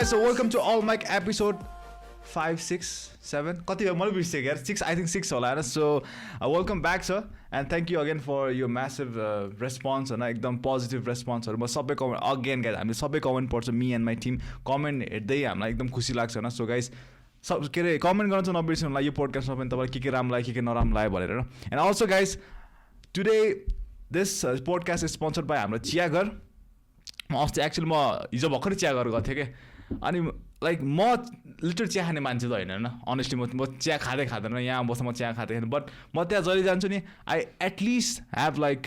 guys, so welcome to All Mic episode 5, 6, 7. कति हो मलाई बिर्सेँ यार 6 I think 6 होला हैन. So welcome back sir and thank you again for your massive response हैन एकदम पोजिटिभ रेस्पोन्सहरु. म सबै कमेन्ट अगेन गाइज हामीले सबै कमेन्ट पढ्छ me and my team comment हेर्दै हामीलाई एकदम खुसी लाग्छ हैन. सो गाइज सब के अरे कमेन्ट गर्न चाहिँ नबिर्सिनु होला यो पोडकास्टमा पनि तपाईँलाई के राम्रो लाग्यो के नराम्रो लाग्यो भनेर. And also guys today this podcast is sponsored by हाम्रो चियाघर. म अस्ति एक्चुअली म हिजो भर्खरै चियाघर गएको थिएँ कि अनि लाइक म लिटर चिया खाने मान्छे त होइन होइन अनेस्टली म चिया खाँदैन यहाँ बस्दा म चिया खाँदैन. बट म त्यहाँ जहिले जान्छु नि I at least have like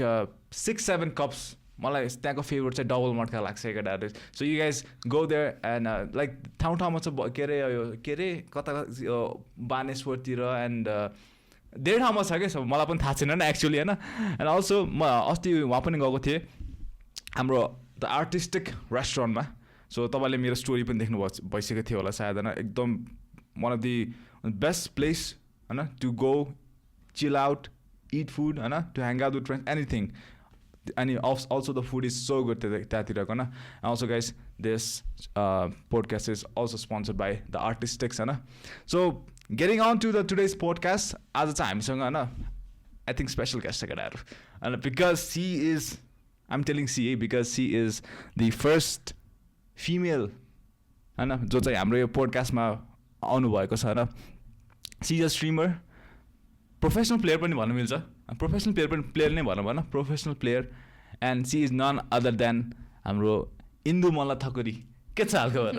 6-7 cups. मलाई त्यहाँको फेभरेट चाहिँ डबल मटका लाग्छ केटाहरू. So you guys go there and like ठाउँ चाहिँ के अरे कता बानेश्वरतिर एन्ड धेरै ठाउँमा छ क्या. मलाई पनि थाहा छैन एक्चुअली होइन. एन्ड अल्सो म अस्ति वहाँ पनि गएको थिएँ हाम्रो द आर्टिस्टिक रेस्टुरेन्टमा. सो तपाईँले मेरो स्टोरी पनि देख्नु भइसकेको थियो होला सायद होइन. एकदम one of the best place होइन to go chill out eat food होइन to hang out with friends anything. अनि also the food is so good त्यहाँतिरको होइन. Also guys this podcast is also sponsored by the artistics होइन. So getting on to the today's podcast आज चाहिँ हामीसँग होइन I think special guest छ केटाहरू होइन. Because she is I'm telling she है because she is the first female होइन जो चाहिँ हाम्रो यो पोडकास्टमा आउनुभएको छ होइन. She is a streamer professional player पनि भन्नु मिल्छ. प्रोफेसनल प्लेयर नै भनौँ भन professional player. And she is none other than हाम्रो इन्दु मल्ल ठकुरी. के छ हालको भन.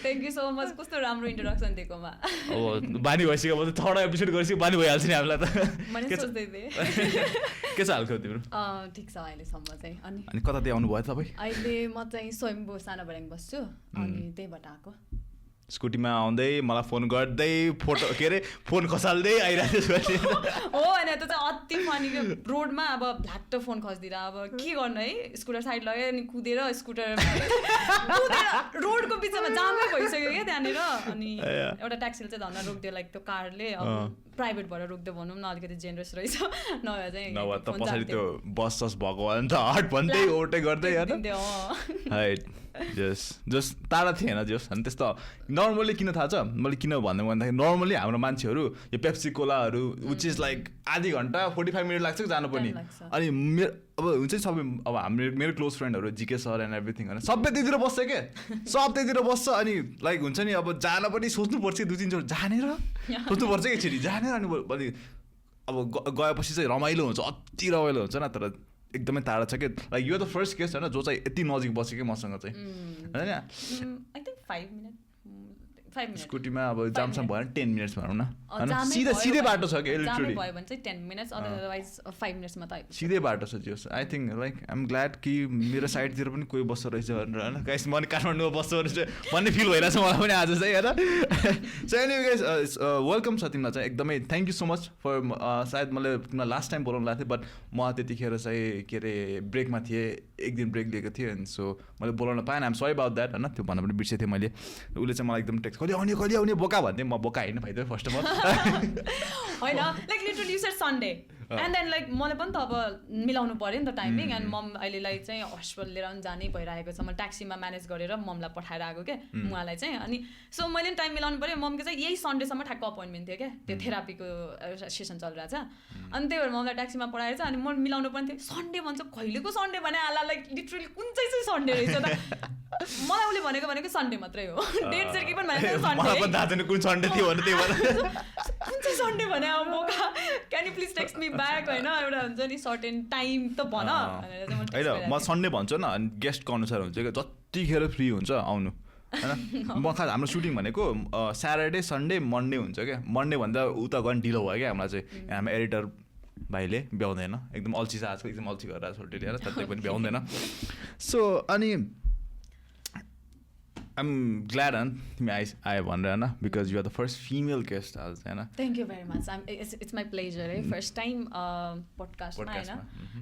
Thank you so much. कस्तो राम्रो इन्ट्रोडक्सन दिएकोमा. अब बानी भइसक्यो म त थर्ड एपिसोड गरिसक्यो बानी भइहाल्छ नि हामीलाई त. मैले सोच्दै थिएँ के छ हालको तिम्रो. ठिक छ अहिलेसम्म चाहिँ. अनि कतातिर आउनुभयो तपाईँ. अहिले म चाहिँ स्वयम्भू सानो बडाङ बस्छु अनि त्यहीबाट आएको. स्कुटीमा आउँदै मलाई फोन गर्दै फोटो के अरे फोन खसाल्दै आइरहेको थियो. हो होइन त्यो चाहिँ अति फनी क्या. रोडमा अब भ्ल्याट्ट फोन खस्दिएर अब के गर्नु है स्कुटर साइड लगायो अनि कुदेर स्कुटर रोडको बिचमा जामै भइसक्यो क्या त्यहाँनिर. अनि एउटा ट्याक्सीले चाहिँ धन्न रोकिदियो लाइक त्यो कारले प्राइभेट भएर रोक्दियो भनौँ न अलिकति जेनरस रहेछ. नभए चाहिँ पछाडि त्यो बस सस भएको भने त हट भन्दै ओटे गर्दै होइन. जस टाढा थिएन जस. अनि त्यस्तो नर्मली किन थाहा छ मैले किन भन्दै भन्दाखेरि नर्मली हाम्रो मान्छेहरू यो पेप्सी कोलाहरू विच इज लाइक आधी घन्टा 45 मिनट लाग्छ जानु पनि. अनि मेरो अब हुन्छ नि सबै अब हाम्रो मेरो क्लोज फ्रेन्डहरू जिके सर एन्ड एभ्रिथिङ होइन सबै त्यतिर बस्छ क्या. सब त्यतिर बस्छ अनि लाइक हुन्छ नि अब जान पनि सोच्नुपर्छ 2-3 चोटि जानेर सोच्नुपर्छ कि एकचोटि जानेर. अनि अब गएपछि चाहिँ रमाइलो हुन्छ अति रमाइलो हुन्छ न. तर एकदमै टाढा छ कि लाइक यो द फर्स्ट केस होइन जो चाहिँ यति नजिक बस्यो कि मसँग चाहिँ होइन. आई थिङ्क 5 मिनट स्कुटीमा अब जामसम भएन 10 मिनट्स भनौँ न होइन. सिधै बाटो छ कि लिटरली भयो भने चाहिँ 10 मिनट्स अदरवाइज 5 मिनट्समा त सिधै बाटो छ जियोस्. I think like I'm glad कि मेरो साइडतिर पनि कोही बस्दो रहेछ भनेर होइन. गाइस म काठमाडौँमा बस्दो रहेछ भन्ने फिल भइरहेछ मलाई पनि आज चाहिँ होइन. सो एनिवे गाइस वेलकम छ तिमीलाई चाहिँ एकदमै thank you so much for. सायद मैले तिमीलाई लास्ट टाइम बोलाउनु लाग्थेँ बट म त्यतिखेर चाहिँ के अरे ब्रेकमा थिएँ. एक दिन ब्रेक लिएको थिएँ अनि सो मैले बोलाउन पाएन. आइम सरी अबाउट द्याट होइन. त्यो भन्न पनि बिर्सेको थिएँ मैले. उसले चाहिँ मलाई एकदम टेक्स्ट कहिले आउने बोका भन्थेँ. म बोका होइन भाइ त फर्स्ट अफ अल होइन like literally you said Sunday and then like मलाई पनि त अब मिलाउनु पऱ्यो नि त टाइमिङ. एन्ड मम अहिलेलाई चाहिँ हस्पिटल लिएर पनि जानै भइरहेको छ. म ट्याक्सीमा म्यानेज गरेर ममलाई पठाएर आएको क्या उहाँलाई चाहिँ. अनि सो मैले पनि टाइम मिलाउनु पऱ्यो. ममको चाहिँ यही सन्डेसम्म ठ्याक्क अपोइन्टमेन्ट थियो क्या त्यो थेरापीको सेसन चलिरहेको छ. अनि त्यही भएर ममलाई ट्याक्सीमा पठाएर चाहिँ अनि म मिलाउनु पनि थियो. सन्डे भन्छ कहिलेको सन्डे भने आला लाइक लिटरली कुन चाहिँ सन्डे रहेछ त. मलाई उसले भनेको सन्डे मात्रै हो. डेट चाहिँ के पनि भनेको सन्डे कुन सन्डे थियो भने त्यही भएर कुन चाहिँ सन्डे भने अब मौका can you please text me back होइन एउटा हुन्छ नि सर्टेन टाइम त भन होइन. म सन्डे भन्छु न अनि गेस्टको अनुसार हुन्छ क्या जतिखेर फ्री हुन्छ आउनु होइन. म खास हाम्रो सुटिङ भनेको स्याटरडे सन्डे मन्डे हुन्छ क्या. मन्डे भन्दा उता गयो ढिलो भयो क्या हामीलाई चाहिँ. हाम्रो एडिटर भाइले भ्याउँदैन एकदम अल्छी छ आजकल एकदम अल्छी गरेर छोटेर हेर त्यही पनि भ्याउँदैन. सो अनि आइम ग्ल्याड होइन तिमी आयो भनेर होइन because you are the first female guest आज होइन. Thank you very much. It's my pleasure है फर्स्ट टाइम पोडकास्टमा होइन.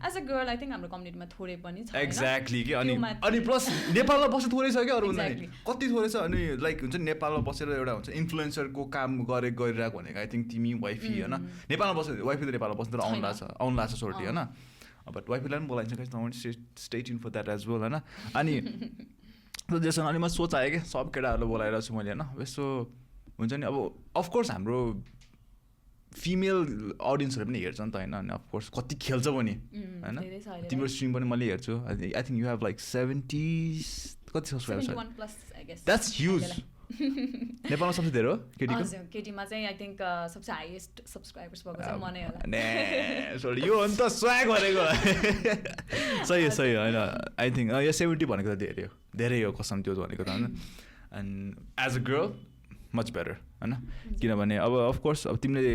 As a girl I think हाम्रो कम्युनिटीमा थोरै पनि छ. एक्ज्याक्टली कि अनि प्लस नेपालमा बस्नु थोरै छ क्या अरू कति थोरै छ. अनि लाइक हुन्छ नेपालमा बसेर एउटा हुन्छ इन्फ्लुएन्सरको काम गरिरहेको भनेको आई थिङ्क तिमी वाइफी होइन. नेपालमा बसेर वाइफी त नेपालमा बस्नु तर आउनु लाग्छ सोर्टी होइन. बट वाइफीलाई पनि बोलाइन्छ stay tuned for that as well होइन. अनि त्यसमा अनि म सोच आयो क्या सब केटाहरूलाई बोलाइरहेको छु मैले होइन यसो हुन्छ नि अब अफकोर्स हाम्रो फिमेल अडियन्सहरू पनि हेर्छ नि त होइन अनि अफकोर्स कति खेल्छ पनि होइन तिम्रो स्ट्रिम पनि मैले हेर्छु I think you have like 70 कति सब्सक्राइबर्स द्याट्स ह्युज नेपालमा सबसे धेरै हो केटीमा चाहिँ आई थिङ्क सबसे हाइएस्ट सब्सक्राइबर्स भएको चाहिँ म नै होला सरी यो अन्त स्वाग भनेको सही हो होइन आई थिङ्क यो 70 भनेको त धेरै हो कसम त्यो भनेको त होइन and as a girl much better होइन किनभने अब अफकोर्स अब तिमीले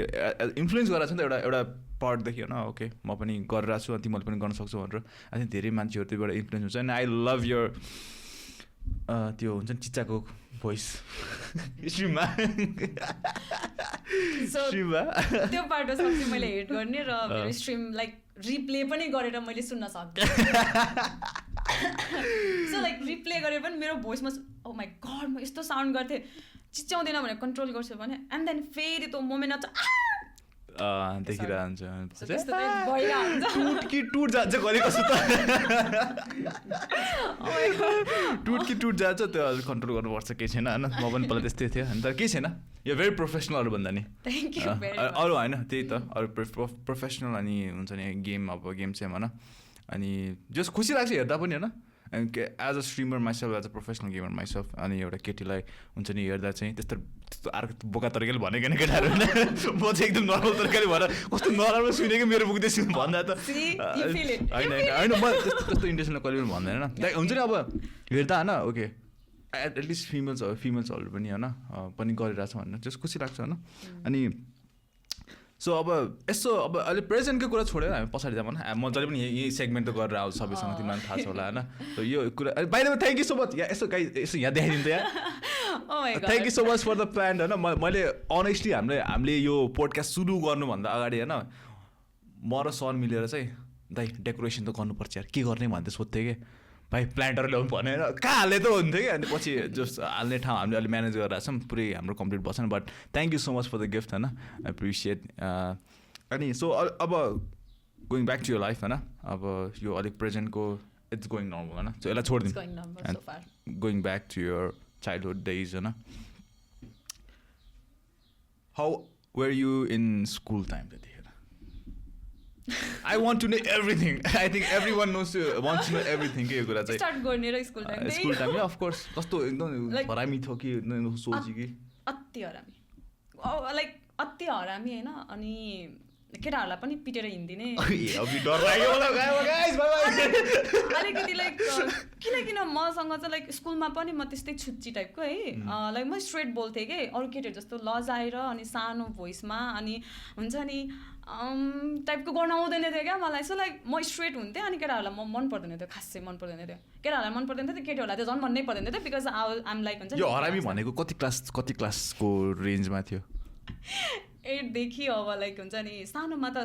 इन्फ्लुएन्स गरेर छ नि त एउटा पार्टदेखि होइन ओके म पनि गरिरहेको छु अनि तिमीले पनि गर्न सक्छौ भनेर आई थिङ्क धेरै मान्छेहरू त्योबाट इन्फ्लुएन्स हुन्छ एन्ड आई लभ यर त्यो हुन्छ नि चिच्चाको भोइस स्ट्रिममा त्यो पार्ट सबसे मैले हेट गर्ने र मेरो स्ट्रिम लाइक रिप्ले पनि गरेर मैले सुन्न सक्छु सो लाइक रिप्ले गरेर पनि मेरो भोइसमा ओ माई गड म यस्तो साउन्ड गर्थेँ चिच्याउँदैन भने कन्ट्रोल गर्छु भने एन्ड देन फेरि त्यो मोमेन्ट देखिरहन्छ टुटकी टुट जान्छ घरि कसो त टुटकी टुट जान्छ त्यो कन्ट्रोल गर्नुपर्छ केही छैन होइन म पनि पहिला त्यस्तै थियो अनि तर केही छैन यो भेरी प्रोफेसनलहरू भन्दा नि अरू होइन त्यही त अरू प्रोफेसनल अनि हुन्छ नि गेम अब गेम चाहिँ होइन अनि जस खुसी लाग्छ हेर्दा पनि होइन as a streamer myself as a professional gamer myself अनि एउटा केटीलाई हुन्छ नि हेर्दा चाहिँ त्यस्तो अर्को बोका तरिकाले भनेको नि केटाहरू होइन म चाहिँ एकदम नर्मल तरिकाले भएर कस्तो नराम्रो सुनेको मेरो बुक्दैछु भन्दा त होइन म त्यस्तो इन्टेन्सनल कहिले पनि भन्दैन होइन हुन्छ नि अब हेर्दा होइन ओके एटलिस्ट फिमेल्सहरू पनि होइन पनि गरिरहेछ भनेर त्यस खुसी लाग्छ होइन अनि सो अब यसो अब अहिले प्रेजेन्टको कुरा छोडेर हामी पछाडि जाऊँ होइन मजाले पनि यही सेगमेन्ट त गरेर आउँछ सबैसँग तिमीलाई थाहा छ होला होइन यो कुरा by the way thank you so much यहाँ यसो यसो यहाँ देखाइदिनु त यहाँ thank you so much for the plan होइन मैले अनेस्टली हामीले यो पोडकास्ट सुरु गर्नुभन्दा अगाडि होइन म र सन मिलेर चाहिँ दाइ डेकोरेसन त गर्नुपर्छ यार के गर्ने भन्दै सोध्थेँ कि भाइ प्लान्टहरू ल्याउनु भनेर कहाँ हाल्ने त हुन्थ्यो कि अनि पछि जस हाल्ने ठाउँ हामीले अहिले म्यानेज गरेर छौँ पुरै हाम्रो कम्प्लिट भएको छैन but thank you so much for the gift होइन एप्रिसिएट अनि सो अब going back to your life होइन अब यो अलिक प्रेजेन्टको इट्स गोइङ नर्मल होइन सो यसलाई छोडिदिउँ and going back to your childhood days होइन how were you in school time त्यतिखेर I want to know everything. I think everyone wants to know everything के यो कुरा चाहिँ स्टार्ट गर्ने र स्कुल टाइम अफ कोर्स कस्तो एकदम हरामी थियो कि सोची कि अति हरामी लाइक अति हरामी होइन अनि केटाहरूलाई पनि पिटेर हिँडिदिने अलिकति लाइक किन मसँग चाहिँ लाइक स्कुलमा पनि म त्यस्तै छुच्ची टाइपको है लाइक म स्ट्रेट बोल्थेँ कि अरू केटीहरू जस्तो लजाएर अनि सानो भोइसमा अनि हुन्छ नि टाइपको गर्न आउँदैन थियो क्या मलाई सो लाइक म स्ट्रेट हुन्थेँ अनि केटाहरूलाई म मन पर्दैन थियो खासै मन पर्दैन थियो केटाहरूलाई मन पर्दैन थियो केटीहरूलाई चाहिँ झन् मनै पर्दैन थियो बिकज आम लाइक हुन्छ यो हरामी भनेको कति क्लासको रेन्जमा थियो 8 देखि अब लाइक हुन्छ नि सानोमा त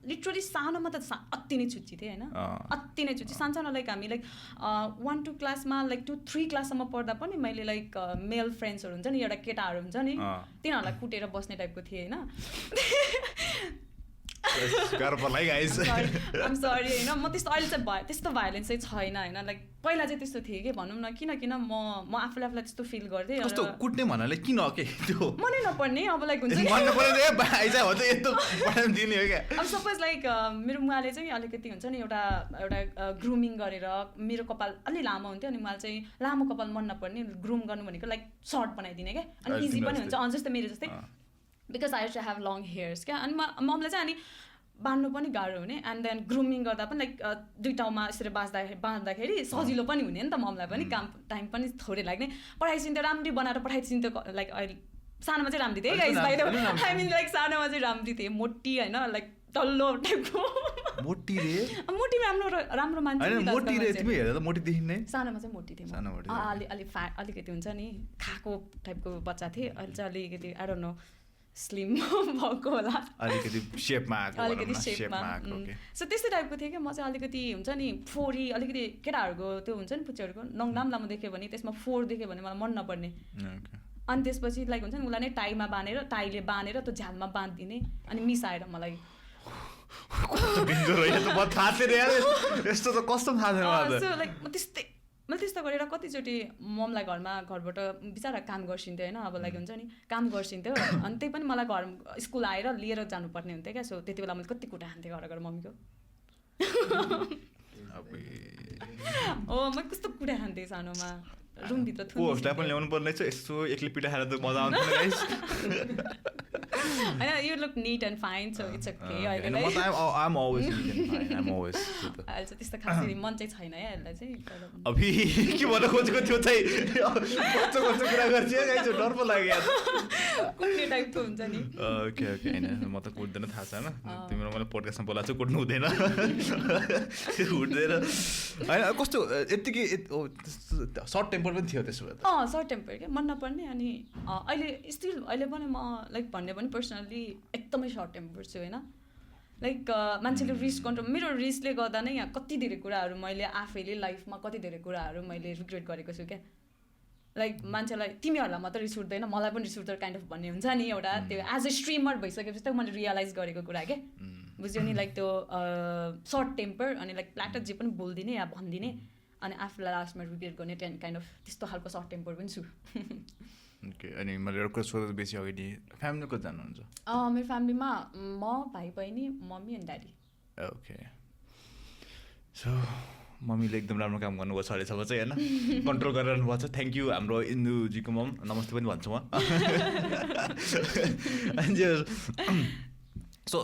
लिटरली सानोमा त अति नै छुच्ची थिएँ होइन अति नै छुच्ची सानो लाइक हामी लाइक 1-2 क्लासमा लाइक 2-3 क्लाससम्म पढ्दा पनि मैले लाइक मेल फ्रेन्ड्सहरू हुन्छ नि एउटा केटाहरू हुन्छ नि तिनीहरूलाई कुटेर बस्ने टाइपको थिएँ होइन आम सरी होइन म त्यस्तो अहिले चाहिँ त्यस्तो भाइलेन्स चाहिँ छैन होइन लाइक पहिला चाहिँ त्यस्तो थिएँ कि भनौँ न किन म आफूलाई त्यस्तो फिल गर्थेँ कुट्ने भन्नाले किन के त्यो मनै नपर्ने अब लाइक हुन्छ अब सपोज लाइक मेरो मुवाले चाहिँ अलिकति हुन्छ नि एउटा ग्रुमिङ गरेर मेरो कपाल अलि लामो हुन्थ्यो अनि मुवाले चाहिँ लामो कपाल मन नपर्ने ग्रुम गर्नु भनेको लाइक सर्ट बनाइदिने क्या अनि इजी पनि हुन्छ जस्तै मेरो जस्तै because I to have long hairs क्या अनि ममलाई चाहिँ अनि बाँध्नु पनि गाह्रो हुने एन्ड देन ग्रुमिङ गर्दा पनि लाइक दुई ठाउँमा यसरी बाँध्दाखेरि सजिलो पनि हुने नि त ममलाई पनि काम टाइम पनि थोरै लाग्ने पठाइदिन्थ्यो राम्ररी बनाएर पठाइदिन्थ्यो लाइक अहिले सानोमा चाहिँ राम्री थिएँ गाइस बाहिर आई मिन लाइक सानोमा चाहिँ राम्री थिएँ मोटी होइन लाइक डल्लो टाइपको मोटी राम्रो मान्छे सानोमा चाहिँ मोटी थिएँ अलिकति हुन्छ नि खाएको टाइपको बच्चा थिएँ अहिले चाहिँ अलिकति आई डोन्ट नो स्लिम भएको होला अलिकति सेपमा सो त्यस्तै टाइपको थियो क्या म चाहिँ अलिकति हुन्छ नि फोरी अलिकति केटाहरूको त्यो हुन्छ नि पुच्चीहरूको नङनाम लामो देख्यो भने त्यसमा फोर देख्यो भने मलाई मन नपर्ने अनि त्यसपछि लाइक हुन्छ नि उसलाई नै टाईले बाँधेर त्यो झ्यालमा बाँधिदिने अनि मिसाएर मलाई यस्तो त कस्तो थाहा छैन लाइक म त्यस्तै मैले त्यस्तो गरेर कतिचोटि ममलाई घरबाट बिचरा काम गर्छिन्थ्यो होइन अब लाइक हुन्छ नि काम गर्छिन्थ्यो अनि त्यही पनि मलाई घर स्कुल आएर लिएर जानुपर्ने हुन्थ्यो क्या सो त्यति बेला मैले कति कुटा खान्थेँ घर गएर मम्मीको म कस्तो कुटा खान्थेँ सानोमा रुमभित्र होस्टलाई पनि ल्याउनु पर्ने छ यसो एक्लै पिठा खाएर त मजा आउँदैन गाइस होइन you look neat and fine so it's okay अहिले त्यस्तो खासै मन चाहिँ छैन है यसलाई चाहिँ अभि के भन्न खोजेको त्यो चाहिँ कस्तो कुरा गर्छ गाइस डर पो लाग्यो कुट्ने टाइपको हुन्छ नि ओके ओके हैन म त कुट्दैन थाहा छ हैन तिम्रो मलाई पोडकास्टमा बोलाएको छ कुट्नु हुँदैन हुँदैन हैन कस्तो यतिकै सर्ट टेम्पर पनि थियो त्यसो भए सर्ट टेम्पर के मन नपर्ने अनि अहिले स्टिल अहिले पनि म लाइक भन्ने पनि पर्सनली एकदमै सर्ट टेम्पर छु होइन लाइक मान्छेले रिस कन्ट्रोल मेरो रिसले गर्दा नै यहाँ कति धेरै कुराहरू मैले आफैले लाइफमा कति धेरै कुराहरू मैले रिग्रेट गरेको छु क्या लाइक मान्छेलाई तिमीहरूलाई मात्र रिस उठ्दैन मलाई पनि रिस उठ्छ काइन्ड अफ भन्ने हुन्छ नि एउटा त्यो एज अ स्ट्रिमर भइसकेपछि त मैले रियलाइज गरेको कुरा के बुझ्यो नि लाइक त्यो सर्ट टेम्पर अनि लाइक प्ल्याटर जे पनि बोलिदिने या भनिदिने अनि आफूलाई लास्टमा रिग्रेट गर्ने काइन्ड अफ त्यस्तो खालको सर्ट टेम्पर पनि छु ओके अनि मैले एउटा कुरा सोध्दा बेसी अगाडि फ्यामिली कति जानुहुन्छ मेरो फ्यामिलीमा म भाइ बहिनी mummy and daddy okay so मम्मीले एकदम राम्रो काम गर्नुभएको छ अहिलेसम्म चाहिँ होइन कन्ट्रोल गरेर भएको छ थ्याङ्क यू हाम्रो इन्दुजीको मम नमस्ते पनि भन्छु म सो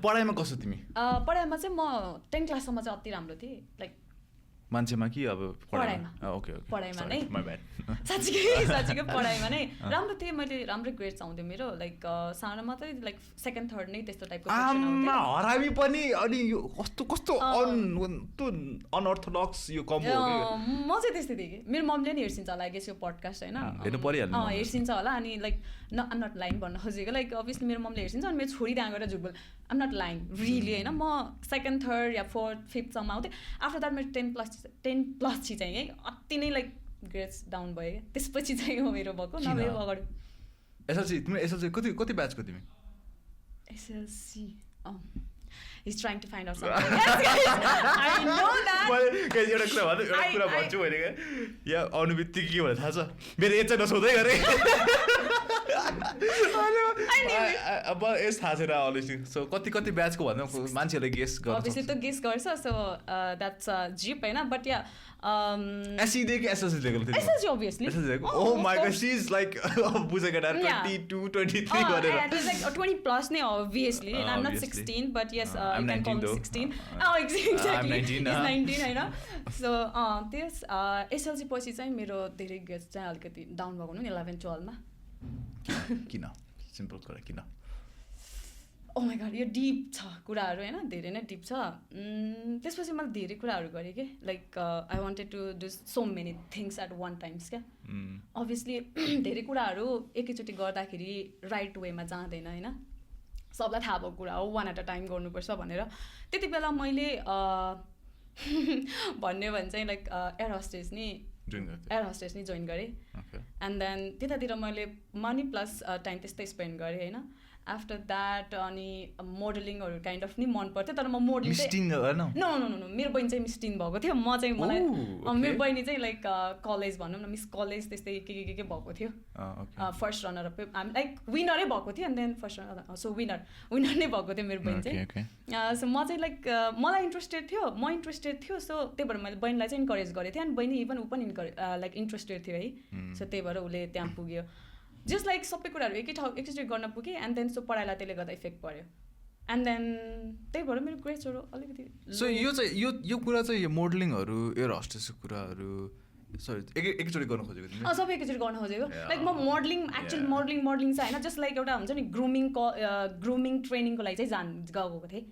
पढाइमा कस्तो तिमी पढाइमा चाहिँ म 10th क्लाससम्म चाहिँ अति राम्रो थिएँ लाइक मान्छेमा कि अब पढाइमा ओके पढाइमा नै साँच्चीकै पढाइमा नै राम्रो थिएँ मैले राम्रो ग्रेड्स आउँथ्यो मेरो लाइक सानोमा चाहिँ लाइक 2nd 3rd नै त्यस्तो टाइपको हरामी पनि अनि यो कस्तो कस्तो अनअर्थोडक्स यो कम्बो म चाहिँ त्यस्तै थिएँ कि मेरो मम्मीले नि हेर्सिन्छ होला गेस यो पडकास्ट होइन हेर्नु परिहाल्यो हेर्सिन्छ होला अनि लाइक आम नट लाइन भन्न खोजेको लाइक अभियसली मेरो मम्मीले हेर्सिन्छ अनि मेरो छोरी त्यहाँ गएर झुट बोल आम नट लाइन रियली होइन म 2nd 3rd या 4th 5thसम्म आउँथेँ आफ्टर द्याट मेरो 10+ चाहिँ है अति नै लाइक ग्रेड्स डाउन भयो क्या त्यसपछि चाहिँ हो मेरो भएको नभए अगाडि एसएलसी तिम्रो एसएलसी कति ब्याचको तिमी SLC He's trying to find out something. Yes, guys, I know that. एउटा कुरा भन्छु मैले या अनुबित्तिकै के भने थाहा छ मेरो एज चाहिँ नसोध्दै गरेँ अब एज थाहा छैन अलिक सो कति ब्याचको भन्दा मान्छेहरूले गेस गर्छ अभियसली त गेस गर्छ सो द्याट्स जिप होइन बट या एससी देखि एसएलसी देखि SLC obviously oh my god she is like बुझेको डर 22 23 गरेर it was like 20+ नै obviously and I'm not 16 but yes you can call me 16 exactly I'm 19 हैन so त्यस SLC पछि चाहिँ मेरो धेरै गेट्स चाहिँ अलिकति डाउन भएको नि 11 12 मा किन सिम्पल कुरा किन ओ माई गड यो डिप छ कुराहरू होइन धेरै नै डिप छ त्यसपछि मैले धेरै कुराहरू गरेँ कि like I wanted to do so many things at one times क्या अभियसली धेरै कुराहरू एकैचोटि गर्दाखेरि राइट वेमा जाँदैन होइन सबलाई थाहा भएको कुरा हो 1 at a टाइम गर्नुपर्छ भनेर त्यति बेला मैले भन्यो भने चाहिँ लाइक एयर होस्टेस नि जोइन गरेँ एन्ड देन त्यतातिर मैले मनी प्लस टाइम त्यस्तै स्पेन्ड गरेँ होइन आफ्टर द्याट अनि मोडलिङहरू काइन्ड अफ नि मन पर्थ्यो तर म मोडलिङ चाहिँ नो मेरो बहिनी चाहिँ मिस टिन भएको थियो म चाहिँ मलाई मेरो बहिनी चाहिँ लाइक कलेज भनौँ न मिस कलेज त्यस्तै के भएको थियो फर्स्ट रनर अप लाइक विनरै भएको थियो and then first runner so winner नै भएको थियो मेरो बहिनी चाहिँ सो म चाहिँ लाइक मलाई इन्ट्रेस्टेड थियो सो त्यही भएर मैले बहिनीलाई चाहिँ इन्करेज गरेको थिएँ अनि बहिनी इभन ऊ पनि लाइक इन्ट्रेस्टेड थियो है सो त्यही भएर उसले त्यहाँ पुग्यो जस्ट लाइक सबै कुराहरू एकैचोटि गर्न पुगेँ एन्ड देन सो पढाइलाई त्यसले गर्दा इफेक्ट पऱ्यो एन्ड देन त्यही भएर मेरो ग्रेड्सहरू अलिकति सो यो चाहिँ यो कुरा चाहिँ यो मोडलिङहरू एयर होस्टेसको कुराहरू सरी एकैचोटि गर्न खोजेको थिएँ सबै एकैचोटि गर्न खोजेको लाइक म मोडलिङ एक्चुअली मोडलिङ चाहिँ होइन जस्ट लाइक एउटा हुन्छ नि ग्रुमिङ ट्रेनिङको लागि चाहिँ गएको थिएँ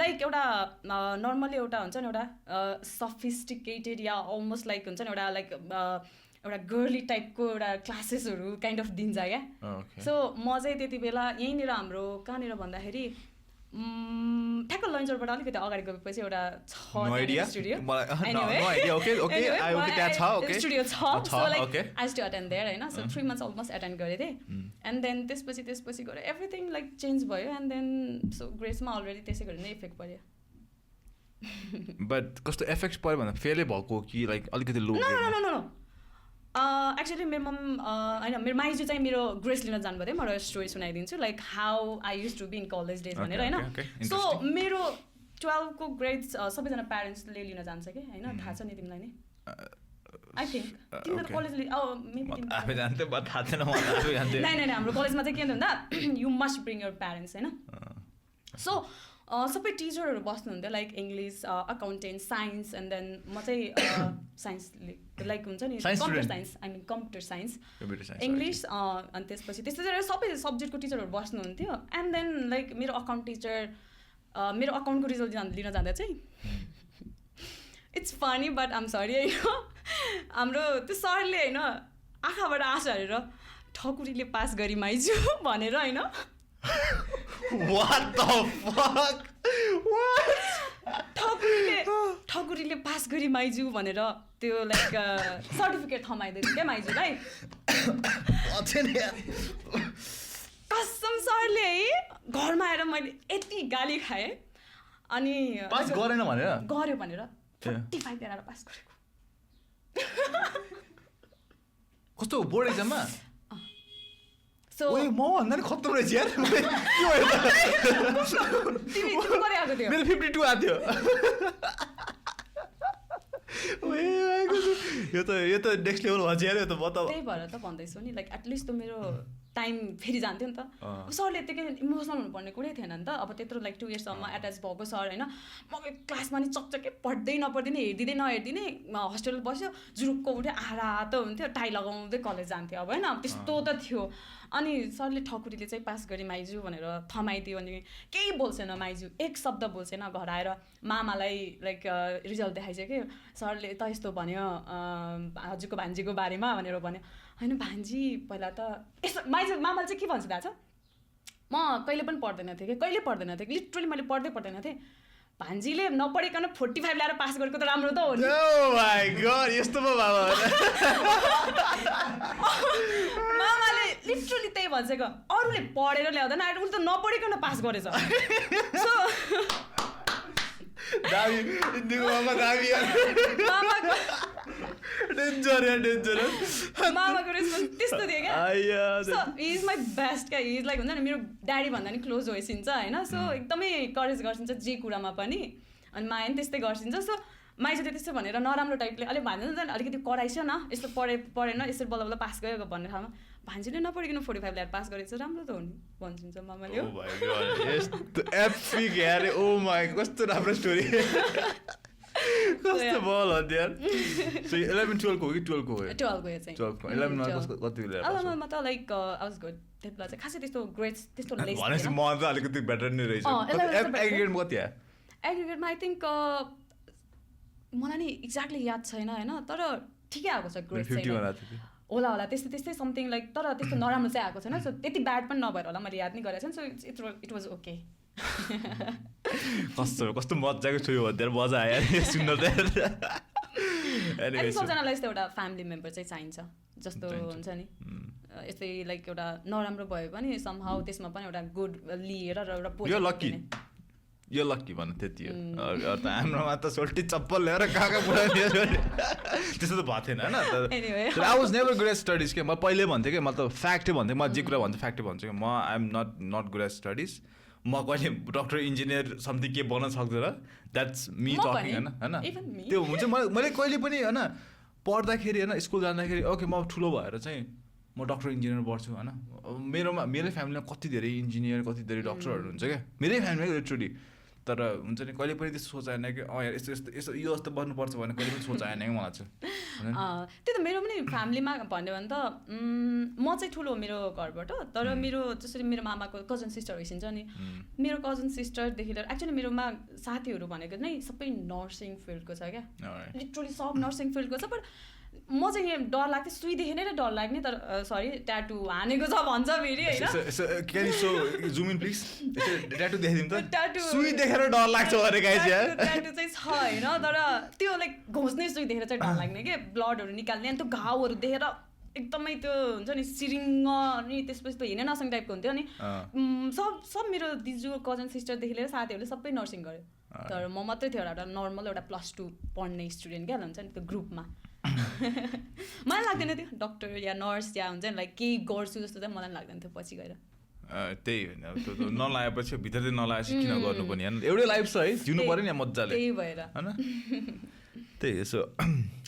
लाइक एउटा नर्मली एउटा हुन्छ नि एउटा सफिस्टिकेटेड या अलमोस्ट लाइक हुन्छ नि एउटा लाइक एउटा गर्ली टाइपको एउटा क्लासेसहरू काइन्ड अफ दिन्छ क्या सो म चाहिँ त्यति बेला यहीँनिर हाम्रो कहाँनिर भन्दाखेरि ठ्याक्क लन्चरबाट अलिकति अगाडि गएपछि एउटा स्टुडियो छ so like I to attend there होइन सो 3 months अलमोस्ट एटेन्ड गरेको थिएँ एन्ड देन त्यसपछि गएर एभ्रिथिङ लाइक चेन्ज भयो एन्ड देन सो ग्रेड्समा अलरेडी त्यसै गरी नै इफेक्ट पऱ्यो बट कस्तो इफेक्ट पऱ्यो भन्दा फेलै भएको कि लाइक अलिकति लो नो एक्चुअली मेरो मम होइन मेरो माइजू चाहिँ मेरो ग्रेस लिन जानुभयो थियो म एउटा स्टोरी सुनाइदिन्छु like how I used to be in college days भनेर होइन सो मेरो 12 को ग्रेड्स सबैजना प्यारेन्ट्सले लिन जान्छ कि होइन थाहा छ नि तिमीलाई नि आई थिङ्क तिमीले त कलेजले आफै जान्थ्यो बट थाहा छैन मलाई आफै जान्थ्यो नै हाम्रो कलेजमा चाहिँ के हुन्छ भन्दा you must bring your parents होइन सो सबै टिचरहरू बस्नुहुन्थ्यो like English accountant science and then म चाहिँ साइन्स लाइक हुन्छ नि computer science I mean computer science English अनि त्यसपछि त्यस्तै सबै सब्जेक्टको टिचरहरू बस्नुहुन्थ्यो एन्ड देन लाइक मेरो अकाउन्ट टिचर मेरो अकाउन्टको रिजल्ट लिन जाँदा चाहिँ it's funny but I'm sorry होइन हाम्रो त्यो सरले होइन आँखाबाट आँसु हालेर ठकुरीले पास गरी माइजू भनेर होइन What the fuck? What? ठकुरीले पास गरी माइजू भनेर त्यो लाइक सर्टिफिकेट थमाइदियो क्या माइजूलाई कसम सरले है घरमा आएर मैले यति गाली खाएँ अनि पास गरेन भनेर गर्यो भनेर 45 ल्याएर पास गरेको कस्तो बोर्ड एक्जाममा सो ओए म भन्दा नि खत्तम रहेछ यार तिमी गरे आएको थियो मेरो 52 आएको थियो यो त नेक्स्ट लेभल भन्छ यार यो त बता त्यही भएर त भन्दैछु नि लाइक एटलिस्ट त मेरो टाइम फेरि जान्थ्यो नि त अब सरले त्यति इमोसनल हुनुपर्ने कुरै थिएन नि त अब त्यत्रो लाइक 2 इयर्ससम्म एट्याच भएको सर होइन म क्लासमा नि चकचकै पढ्दै नपढ्दिने हेरिदिँदै नहेरिदिने हस्टेल बस्यो जुरुक्क उठ्यो आरा त हुन्थ्यो टाई लगाउँदै कलेज जान्थ्यो अब होइन त्यस्तो त थियो अनि सरले ठकुरीले चाहिँ पास गरी माइजू भनेर थमाइदियो अनि केही बोल्छेन माइजू एक शब्द बोल्छेन घर आएर मामालाई लाइक रिजल्ट देखाइसक्यो सरले त यस्तो भन्यो हजुरको भान्जीको बारेमा भनेर भन्यो होइन भान्जी पहिला त यस्तो मामाले चाहिँ के भन्छ थाहा छ म कहिले पनि पढ्दैन थिएँ कि कहिले पढ्दैन थिएँ लिटरली मैले पढ्दैन थिएँ भान्जीले नपढिकन 45 ल्याएर पास गरेको त राम्रो त हो नि ओ माय गॉड यस्तो पो बाबा मामाले लिटरली त्यही भन्छेको अरूले पढेर ल्याउँदैन उसले त नपढिकन पास गरेछ सो दामी इन्दिको मामा दामी मामाको डेन्जर मामाको रेस्पोन्स त्यस्तो थियो क्या so he is my best क्या हि इज लाइक हुन्छ नि मेरो ड्याडी भन्दा नि क्लोज भइसिन्छ होइन सो एकदमै करेज गर्छिन्छ जे कुरामा पनि अनि माया पनि त्यस्तै गर्छिन्छ सो माइजूले त्यस्तो भनेर नराम्रो टाइपले अलिक भन्छ नि अलिकति कराइछ न यस्तो पढेन यसरी बल्ल बल्ल पास गयो भन्ने ठाउँमा भान्जीले नपढिकन 45 ल्याएर पास गरेको छ राम्रो त हो नि भन्छ मामाले ओ माय गॉड यस्तो एपिक यार ओ माय कस्तो राम्रो स्टोरी कस्तो बल हो यार सो 11 12 को कि 12 को हो 12 को चाहिँ 12 को 11 मा कति ल्याएर अब म त लाइक आई वाज गुड त्यतिबेला चाहिँ खासै त्यस्तो ग्रेड्स त्यस्तो लेस भनेपछि म त अलिकति बेटर नै रहेछ एग्रिगेट कति आ एग्रिगेटमा आई थिङ्क मलाई नि एक्ज्याक्टली याद छैन होइन तर ठिकै आएको छ ग्रेड चाहिँ होला त्यस्तै समथिङ लाइक तर त्यस्तो नराम्रो चाहिँ आएको छैन सो त्यति ब्याड पनि नभएर होला मैले याद नै गरेको छैन सो इट वाज ओके कस्तो मजाको छु यो भन्दै मजा आयो सुन्न त अनि सबजनालाई यस्तो एउटा फ्यामिली मेम्बर चाहिँ चाहिन्छ जस्तो हुन्छ नि यस्तै लाइक एउटा नराम्रो भयो भने समहाउ त्यसमा पनि एउटा गुड लिएर र एउटा पोजिटिभ यो लक्की भन्नु त्यति हो त हाम्रोमा त सोल्टी चप्पल ल्याएर कहाँ पुऱ्याइदियो त्यस्तो त भएको थिएन होइन I was never good at studies के म पहिले भन्थेँ कि म त फ्याक्टै भन्थेँ म जे कुरा भन्थेँ फ्याक्टै भन्छु कि म I am not good at studies म कहिले डक्टर इन्जिनियर समथिङ के बन्न सक्दैन द्याट्स मी टकिङ होइन त्यो हुन्छ मैले कहिले पनि होइन पढ्दाखेरि होइन स्कुल जाँदाखेरि ओके म ठुलो भएर चाहिँ म डक्टर इन्जिनियर पढ्छु होइन मेरै फ्यामिलीमा कति धेरै इन्जिनियर कति धेरै डक्टरहरू हुन्छ क्या मेरै फ्यामिलीमा लिटरली तर हुन्छ नि कहिले पनि त्यस्तो सोच आएन कि यार यस्तो यो जस्तो बन्नुपर्छ भने कहिले पनि सोच आएन कि मलाई चाहिँ त्यो त मेरो पनि फ्यामिलीमा भन्यो भने त म चाहिँ ठुलो मेरो घरबाट तर मेरो जसरी मेरो मामाको कजन सिस्टर भइसिन्छ नि मेरो कजन सिस्टरदेखि लिएर एक्चुअली मेरोमा साथीहरू भनेको नै सबै नर्सिङ फिल्डको छ क्या लिटरली सब नर्सिङ फिल्डको छ बट म चाहिँ यहाँ डर लाग्थ्यो सुईदेखि नै डर लाग्ने तर सरी ट्याटु हानेको छ भन्छ फेरि सुई देखेर डर लाग्छ भने ट्याटु चाहिँ छ होइन तर त्यो लाइक घोच्ने सुई देखेर चाहिँ डर लाग्ने के ब्लडहरू निकाल्ने अनि त्यो घाउहरू देखेर एकदमै त्यो हुन्छ नि सिरिङ्ग अनि त्यसपछि त हिँड्नै नसक्ने टाइपको हुन्थ्यो नि सब मेरो दिजु कजन सिस्टरदेखि लिएर साथीहरूले सबै नर्सिङ गर्यो तर म मात्रै थियो एउटा नर्मल एउटा +2 पढ्ने स्टुडेन्ट क्या हुन्छ नि त्यो ग्रुपमा मलाई लाग्दैन थियो डक्टर या नर्स या हुन्छ नि लाइक केही गर्छु जस्तो चाहिँ मलाई लाग्दैन थियो पछि गएर त्यही होइन नलाएपछि भित्र नलाएपछि किन गर्नु पनि होइन एउटै लाइफ छ है जिउनु पऱ्यो नि मजाले त्यही भएर होइन त्यही सो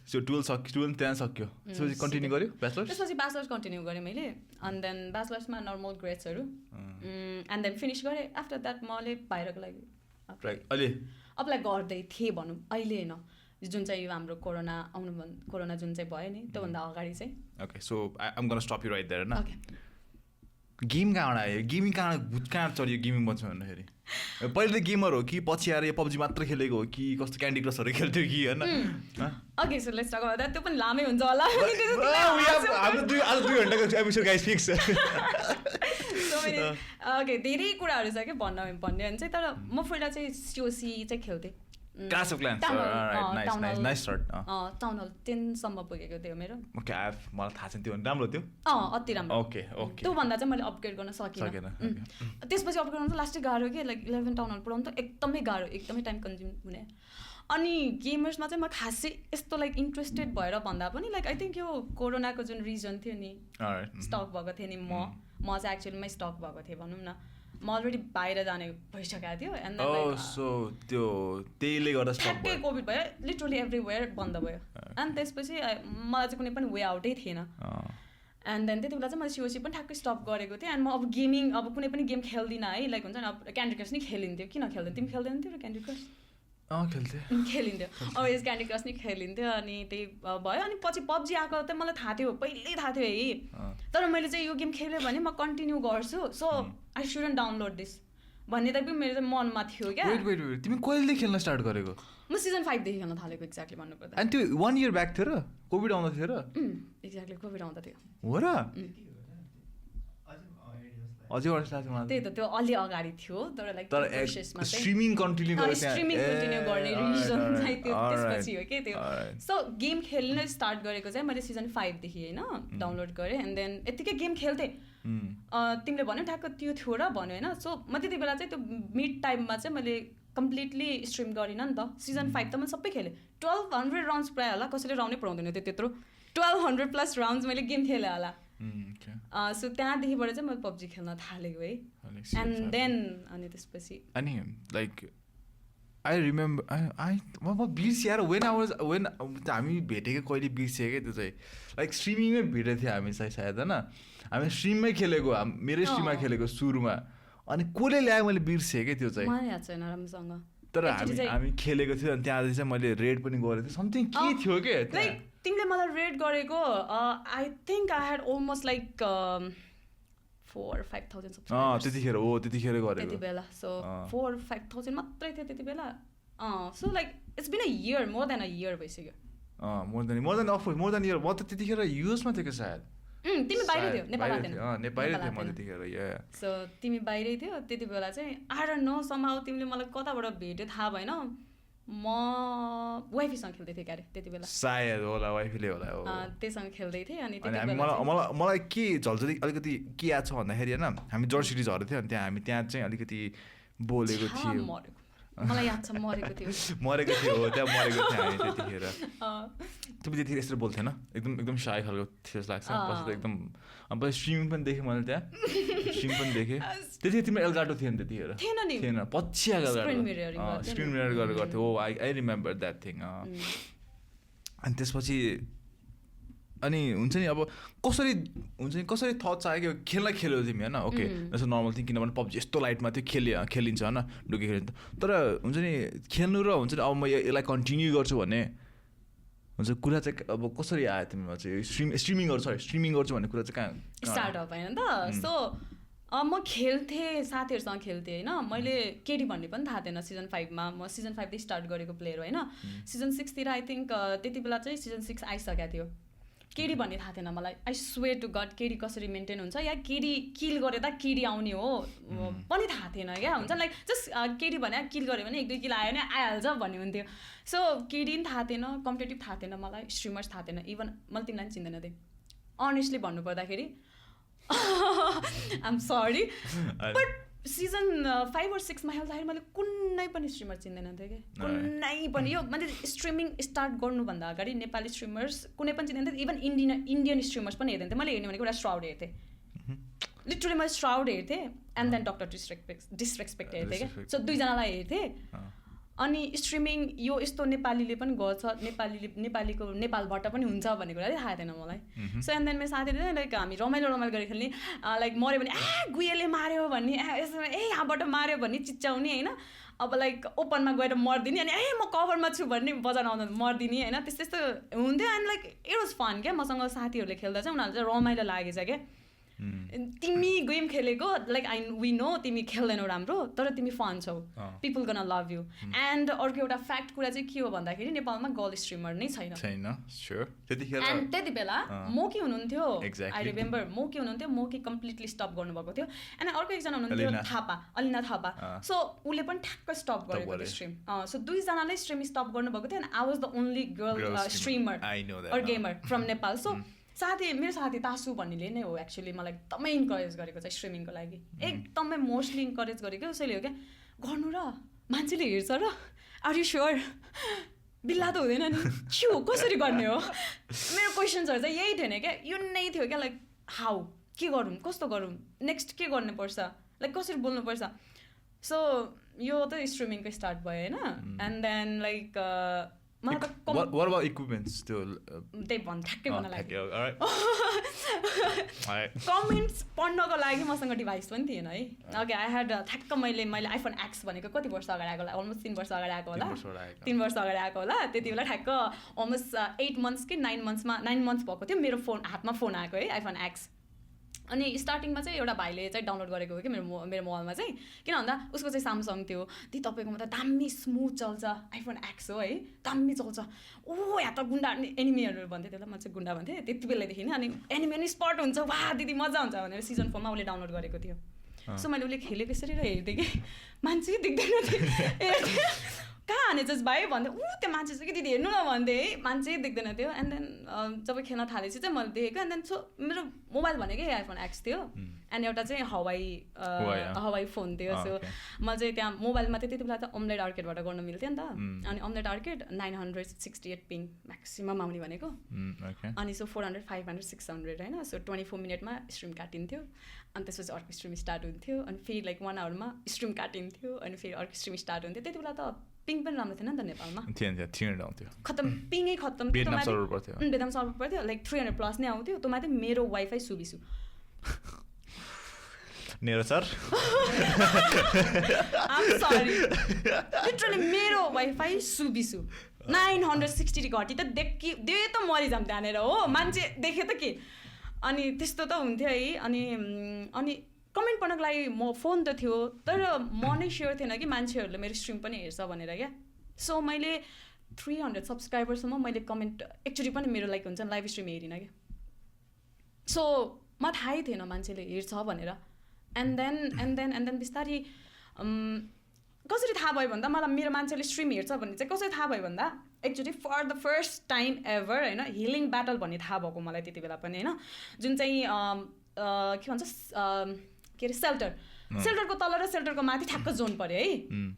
12 त्यहाँ सक्यो त्यसपछि कन्टिन्यू गर्यो ब्याचलर्स त्यसपछि ब्याचलर्स कन्टिन्यू गरेँ मैले अनि देन ब्याचलर्समा नर्मल ग्रेड्सहरू एन्ड देन फिनिस गरेँ आफ्टर द्याट मैले बाहिरको लागि अहिले अप्लाई गर्दै थिएँ भनौँ अहिले होइन जुन चाहिँ हाम्रो कोरोना जुन चाहिँ भयो नि त्योभन्दा अगाडि चाहिँ okay so I'm gonna stop you right there हैन गेम कहाँबाट आयो गेमिङ कहाँ चढ्यो गेमिङ बन्छ भन्दाखेरि पहिले त गेमर हो कि पछि आएर पब्जी मात्र खेलेको हो कि कस्तो क्यान्डी क्रसहरू खेल्थ्यो कि होइन okay so let's talk about that त्यो पनि लामै हुन्छ होला हाम्रो 2 घण्टाको एपिसोड गाइस फिक्स ओके धेरै कुराहरू छ क्या भन्ने भने चाहिँ तर म पहिला चाहिँ सिओसी चाहिँ खेल्थेँ Clash of Clans. Alright, nice start. Town hall 10 सम्म पुगेको थियो मेरो ओके मलाई थाहा छैन त्यो राम्रो थियो अति राम्रो ओके त्योभन्दा चाहिँ मैले अपग्रेड गर्न सकिनँ त्यसपछि अपग्रेड गर्न लास्टै गाह्रो के लाइक 11 टाउन हल पुऱ्याउनु त एकदमै गाह्रो एकदमै टाइम कन्ज्युम हुने अनि गेमर्समा चाहिँ म खासै यस्तो लाइक इन्ट्रेस्टेड भएर भन्दा पनि लाइक आई थिङ्क यो कोरोनाको जुन रिजन थियो नि स्टक भएको थियो नि म चाहिँ एक्चुअलीमै स्टक भएको थिएँ भनौँ न म अलरेडी बाहिर जाने भइसकेको थियो एन्ड सो त्यो त्यहीले गर्दा ठ्याक्कै कोभिड भयो लिटरली एभ्रिवेयर बन्द भयो अनि त्यसपछि मलाई चाहिँ कुनै पनि वे आउटै थिएन एन्ड देन त्यति बेला चाहिँ मैले सिओसी पनि ठ्याक्कै स्टप गरेको थिएँ एन्ड म अब गेमिङ अब कुनै पनि गेम खेल्दिनँ है लाइक हुन्छ नि अब क्यान्डी क्रस नै खेलिन्थ्यो किन खेल्दैन तिमी खेल्दैनथ्यौ र क्यान्डी क्रस खेलिन्थ्यो अब यस क्यान्डी क्रस नै खेलिन्थ्यो अनि त्यही भयो अनि पछि पब्जी आएको चाहिँ मलाई थाहा थियो पहिल्यै थाहा थियो है तर मैले चाहिँ यो गेम खेल्यो भने म कन्टिन्यू गर्छु so I shouldn't download this भन्ने त मेरो चाहिँ मनमा थियो क्या तिमी कहिलेदेखि खेल्न स्टार्ट गरेको म सिजन 5 देखि खेल्न थालेको एक्ज्याक्टली भन्नुपर्दा अनि त्यो 1 इयर ब्याक थियो र कोभिड आउँदा थियो र एक्ज्याक्टली कोभिड आउँदा थियो हो र अझै वर्ष लाग्छ मलाई त्यही त त्यो अलि अगाडि थियो तर लाइक प्रोसेसमा चाहिँ स्ट्रिमिङ कन्टिन्यू गर्ने स्ट्रिमिङ कन्टिन्यू गर्ने रिजन चाहिँ त्यो त्यसपछि हो के त्यो सो गेम खेल्न स्टार्ट गरेको चाहिँ मैले सिजन 5 देखि हैन डाउनलोड गरेँ एन्ड देन यतिकै गेम खेल्थेँ तिमीले भन्यो ठ्याक्क त्यो थियो र भन्यो होइन सो म त्यति बेला चाहिँ त्यो मिड टाइममा चाहिँ मैले कम्प्लिटली स्ट्रिम गरिनँ नि त सिजन 5 त मैले सबै खेलेँ 1200 राउन्ड्स प्रायः होला कसैले राउन्डै पुऱ्याउँदैन थियो त्यत्रो 1200 प्लस राउन्ड्स मैले गेम खेलेँ होला सो त्यहाँदेखिबाट चाहिँ मैले पब्जी खेल्न थालेको है एन्ड देन अनि त्यसपछि अनि लाइक आई रिमेम्बर म बिर्सिएर वेन हामी भेटेको कहिले बिर्सियो क्या त्यो चाहिँ लाइक स्ट्रिमिङमै भेटेको थियो हामी चाहिँ सायद होइन हामी स्ट्रिममै खेलेको मेरै स्ट्रिममा खेलेको सुरुमा अनि कसले ल्यायो मैले बिर्सेँ क्या त्यो चाहिँ मलाई याद छैन राम्रोसँग तर हामी खेलेको थियो अनि त्यहाँ चाहिँ मैले रेड पनि गरेको थिएँ समथिङ के थियो क्या लाइक तिमीले मलाई रेड गरेको I think I had almost like 4-5,000 त्यतिखेर हो त्यतिखेर गरेको त्यति बेला सो 4-5,000 मात्रै थियो त्यति बेला so like it's been a year more than a year भइसक्यो मोर देन इयर म त त्यतिखेर युएसमा थियो कि सायद तिमी बाहिरै थियो नेपालमा थिएन बाहिरै थियो म त्यतिखेर सो तिमी बाहिरै थियो त्यति बेला चाहिँ आई डोन्ट नो समहाउ तिमीले मलाई कताबाट भेट्यो थाहा भएन म वाइफीसँग खेल्दै थिएँ क्यारे त्यति बेला सायद होला वाइफीले होला त्यसँग खेल्दै थिएँ अनि मलाई के झल्झली अलिकति के याद छ भन्दाखेरि होइन हामी जर्ज सिटी झरेको थियो अनि त्यहाँ चाहिँ अलिकति बोलेको थियो मलाई याद छ मरेको थियो हो त्यहाँ मरेको थियो हामी त्यतिखेर तिमी त्यतिखेर यसरी बोल्थेन एकदम साय खालको थियो जस्तो लाग्छ पछि त एकदम अब स्ट्रिमिङ पनि देखेँ मैले त्यहाँ स्ट्रिम पनि देखेँ त्यतिखेर तिम्रो एल्गाटो थियो नि त्यतिखेर थिएन पछि आएको स्क्रिन मिरर गरेर गर्थ्यो हो आई रिमेम्बर द्याट थिङ अनि त्यसपछि अनि हुन्छ नि अब कसरी थट्स आयो कि खेल्यो तिमी होइन ओके जस्तो नर्मल थिङ किनभने पब्जी यस्तो लाइटमा थियो खेलिन्छ होइन डुके खेलिन्छ तर हुन्छ नि खेल्नु र हुन्छ नि अब म यसलाई कन्टिन्यू गर्छु भने हुन्छ कुरा चाहिँ अब कसरी आयो तिमीमा चाहिँ स्ट्रिमिङ गर्छु भन्ने कुरा चाहिँ कहाँ स्टार्ट अप होइन त सो म खेल्थेँ साथीहरूसँग खेल्थेँ होइन मैले केडी भन्ने पनि थाहा थिएन सिजन 5मा म सिजन 5देखि स्टार्ट गरेको प्लेयर होइन सिजन 6तिर आई थिङ्क त्यति बेला चाहिँ सिजन 6 आइसकेको थियो केडी भन्ने थाहा थिएन मलाई I swear to God KD कसरी मेन्टेन हुन्छ या केडी किल गरे त केडी आउने हो पनि थाहा थिएन क्या हुन्छ लाइक जस्ट केडी भने किल गऱ्यो भने 1-2 किल आयो भने आइहाल्छ भन्ने हुन्थ्यो सो केडी पनि थाहा थिएन कम्पिटेटिभ थाहा थिएन मलाई स्ट्रिमर्स थाहा थिएन इभन मैले तिमीलाई पनि चिन्दैन थिएँ अनेस्टली भन्नुपर्दाखेरि I'm sorry but season 5 or 6 मा हेर्दाखेरि मैले कुनै पनि स्ट्रिमर चिन्दैन थिएँ कि कुनै पनि यो मैले स्ट्रिमिङ स्टार्ट गर्नुभन्दा अगाडि नेपाली स्ट्रिमर्स कुनै पनि चिन्दैन थिएँ इभन इन्डियन स्ट्रिमर्स पनि हेर्दैन थिएँ मैले हेर्ने भनेको एउटा श्राउड हेर्थेँ लिटरली मैले श्राउड हेर्थेँ एन्ड देन डक्टर डिसरेस्पेक्ट हेर्थेँ क्या सो दुईजनालाई हेर्थेँ अनि स्ट्रिमिङ यो यस्तो नेपालीले पनि गर्छ नेपालीको नेपालबाट पनि हुन्छ भन्ने कुरा चाहिँ थाहा थिएन मलाई सो एन्ड देन मेरो साथीहरूले लाइक हामी रमाइलो गरेर खेल्ने लाइक मऱ्यो भने गुएले मार्यो भन्ने यसमा यहाँबाट मार्यो भन्ने चिच्याउने होइन अब लाइक ओपनमा गएर मर्दिने अनि म कभरमा छु भन्ने बजाउन आउँदा मर्दिने होइन त्यस्तो हुन्थ्यो and like it was fun क्या मसँग साथीहरूले खेल्दा चाहिँ उनीहरूलाई चाहिँ रमाइलो लागेछ क्या तिमी गेम खेलेको लाइक वी नो तिमी खेल्दैनौ राम्रो तर तिमी फन छौ people gun love you and अर्को एउटा फ्याक्ट कुरा चाहिँ के हो भन्दाखेरि नेपालमा गर्ल स्ट्रिमर नै छैन एन्ड त्यति बेला मोकी हुनुहुन्थ्यो आई रिमेम्बर मोकी हुनुहुन्थ्यो मोकी कम्प्लिटली स्टप गर्नुभएको थियो एन्ड अर्को एकजना हुनुहुन्थ्यो थापा अलिना थापा सो उसले पनि ठ्याक्क स्टप गरेको थियो स्ट्रिम सो दुईजनाले स्ट्रिम स्टप गर्नुभएको थियो and I was the only girl streamer or gamer from Nepal so मेरो साथी तासु भन्नेले नै हो एक्चुअली मलाई एकदमै इन्करेज गरेको छ स्ट्रिमिङको लागि एकदमै मोस्टली इन्करेज गरेको उसैले हो क्या गर्नु र मान्छेले हेर्छ र आर यु स्योर बिल्ला त हुँदैन नि के हो कसरी गर्ने हो मेरो क्वेसन्सहरू चाहिँ यही थिएन क्या यो नै थियो क्या लाइक हाउ के गरौँ कस्तो गरौँ नेक्स्ट के गर्नुपर्छ लाइक कसरी बोल्नुपर्छ सो यो त स्ट्रिमिङको स्टार्ट भयो होइन and then like What about equipments still? त्यही ठ्याक्कै भन्न लाग्यो कमेन्ट्स पढ्नको लागि मसँग डिभाइस पनि थिएन है ओके आई ह्याड ठ्याक्क मैले आइफोन एक्स भनेको कति वर्ष अगाडि आएको होला अलमोस्ट 3 वर्ष अगाडि आएको होला 3 वर्ष अगाडि आएको होला त्यति बेला ठ्याक्क अलमोस्ट 8 मन्थ्स कि 9 मन्थ्स भएको थियो मेरो हातमा फोन आएको है आइफोन एक्स अनि स्टार्टिङमा चाहिँ एउटा भाइले चाहिँ डाउनलोड गरेको हो कि मेरो मोबाइलमा चाहिँ किन भन्दा उसको चाहिँ सामसङ थियो ती तपाईँकोमा त दामी स्मुथ चल्छ आइफोन एक्स हो है दामी चल्छ ओ यहाँ त गुन्डा एनिमीहरू भन्थ्यो त्यसलाई म चाहिँ गुन्डा भन्थेँ त्यति बेलादेखि नै अनि एनिमी नि स्पट हुन्छ वाह दिदी मजा हुन्छ भनेर सिजन 4मा उसले डाउनलोड गरेको थियो सो मैले उसले खेलेको यसरी र हेर्थेँ कि मान्छे देख्दैन थियो कहाँ हानेछस् भाइ भन्दै त्यो मान्छे चाहिँ कि दिदी हेर्नु न भन्दै है मान्छे देख्दैन थियो एन्ड देन जब खेल्न थालेपछि चाहिँ मैले देखेको एन्ड देन सो मेरो मोबाइल भनेकै आइफोन एक्स थियो एन्ड एउटा चाहिँ हवाई फोन थियो सो मैले चाहिँ त्यहाँ मोबाइलमा चाहिँ त्यति बेला त अम्लेट आर्केडबाट गर्न मिल्थ्यो नि त अनि अम्लेट आर्केड 968 पिङ म्याक्सिमम आउने भनेको अनि सो 400 500 600 होइन सो 24 मिनटमा स्ट्रिम काटिन्थ्यो अनि त्यसपछि अर्को स्ट्रिम स्टार्ट हुन्थ्यो अनि फेरि लाइक 1 आवरमा स्ट्रिम काटिन्थ्यो अनि फेरि अर्को स्ट्रिम स्टार्ट हुन्थ्यो त्यति बेला त पिङ पनि राम्रो थिएन नि त नेपालमा खत्तम पिङै खत्तम भेटनाम सर्भर पर्थ्यो लाइक 300 प्लस नै आउँथ्यो त्यो माथि मेरो वाइफाई सुबिसु नेरो सर आम सरी लिटरली मेरो वाइफाई सुबिसु 960 घटी त दे त मरिजाम त्यहाँनिर हो मान्छे देख्यो त के अनि त्यस्तो त हुन्थ्यो है अनि कमेन्ट पढ्नको लागि म फोन त थियो तर म नै स्योर थिएन कि मान्छेहरूले मेरो स्ट्रिम पनि हेर्छ भनेर क्या सो मैले 300 सब्सक्राइबरसम्म मैले कमेन्ट एक्चुअली पनि मेरो लाइक हुन्छ लाइभ स्ट्रिम हेरिनँ क्या सो म थाहै थिएन मान्छेले हेर्छ भनेर एन्ड देन बिस्तारै कसरी थाहा भयो भन्दा मलाई मेरो मान्छेले स्ट्रिम हेर्छ भन्ने चाहिँ कसरी थाहा भयो भन्दा actually for the first time ever होइन हिलिङ ब्याटल भन्ने थाहा भएको मलाई त्यति बेला पनि होइन जुन चाहिँ के भन्छ के अरे सेल्टरको तल र सेल्टरको माथि ठ्याक्क जोन पऱ्यो है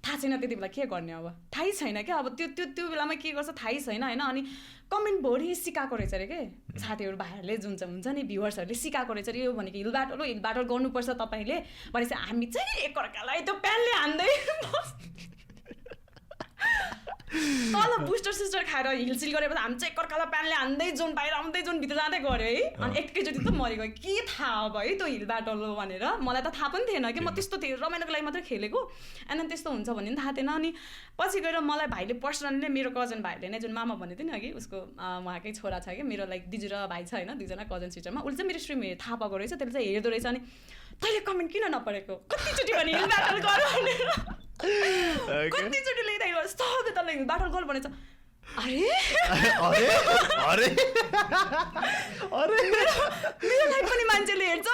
थाहा छैन त्यति बेला के गर्ने अब थाहै छैन क्या अब त्यो बेलामा के गर्छ थाहै छैन होइन अनि कमेन्ट भरि सिकाएको रहेछ अरे के साथीहरू भाइहरूले जुन चाहिँ हुन्छ नि भ्युवर्सहरूले सिकाएको रहेछ अरे यो भनेको हिल ब्याटल गर्नुपर्छ तपाईँले भनेपछि हामी चाहिँ एकअर्कालाई त्यो प्यानले हान्दै तल बुस्टर सिस्टर खाएर हिलसिल गरेपछि हामी चाहिँ एकअर्कालाई प्यानले हान्दै जोन बाहिर आउँदै जोन भित्र जाँदै गऱ्यो है अनि एकैचोटि त मरेको के थाहा अब है त्यो हिल ब्याटल हो भनेर मलाई त थाहा पनि थिएन कि म त्यस्तो थिएँ रमाइलोको लागि मात्रै खेलेको एन्ड देन त्यस्तो हुन्छ भन्ने पनि थाहा थिएन अनि पछि गएर मलाई भाइले पर्सनली नै मेरो कजन भाइले नै जुन मामा भनेको थियो नि अघि उसको उहाँकै छोरा छ कि मेरो लाइक दिजु र भाइ छ होइन दुईजना कजन सिस्टरमा उसले चाहिँ मेरो स्ट्रिम थाहा पाएको रहेछ त्यसले चाहिँ हेर्दो रहेछ अनि तैँले कमेन्ट किन नपरेको कतिचोटि भने हिल ब्याटल गर भनेर कतिचोटि ल्याइदिएको सबै तँलाई हिल ब्याटल गर भनेछ अरे मेरो लाइफ पनि मान्छेले हेर्छ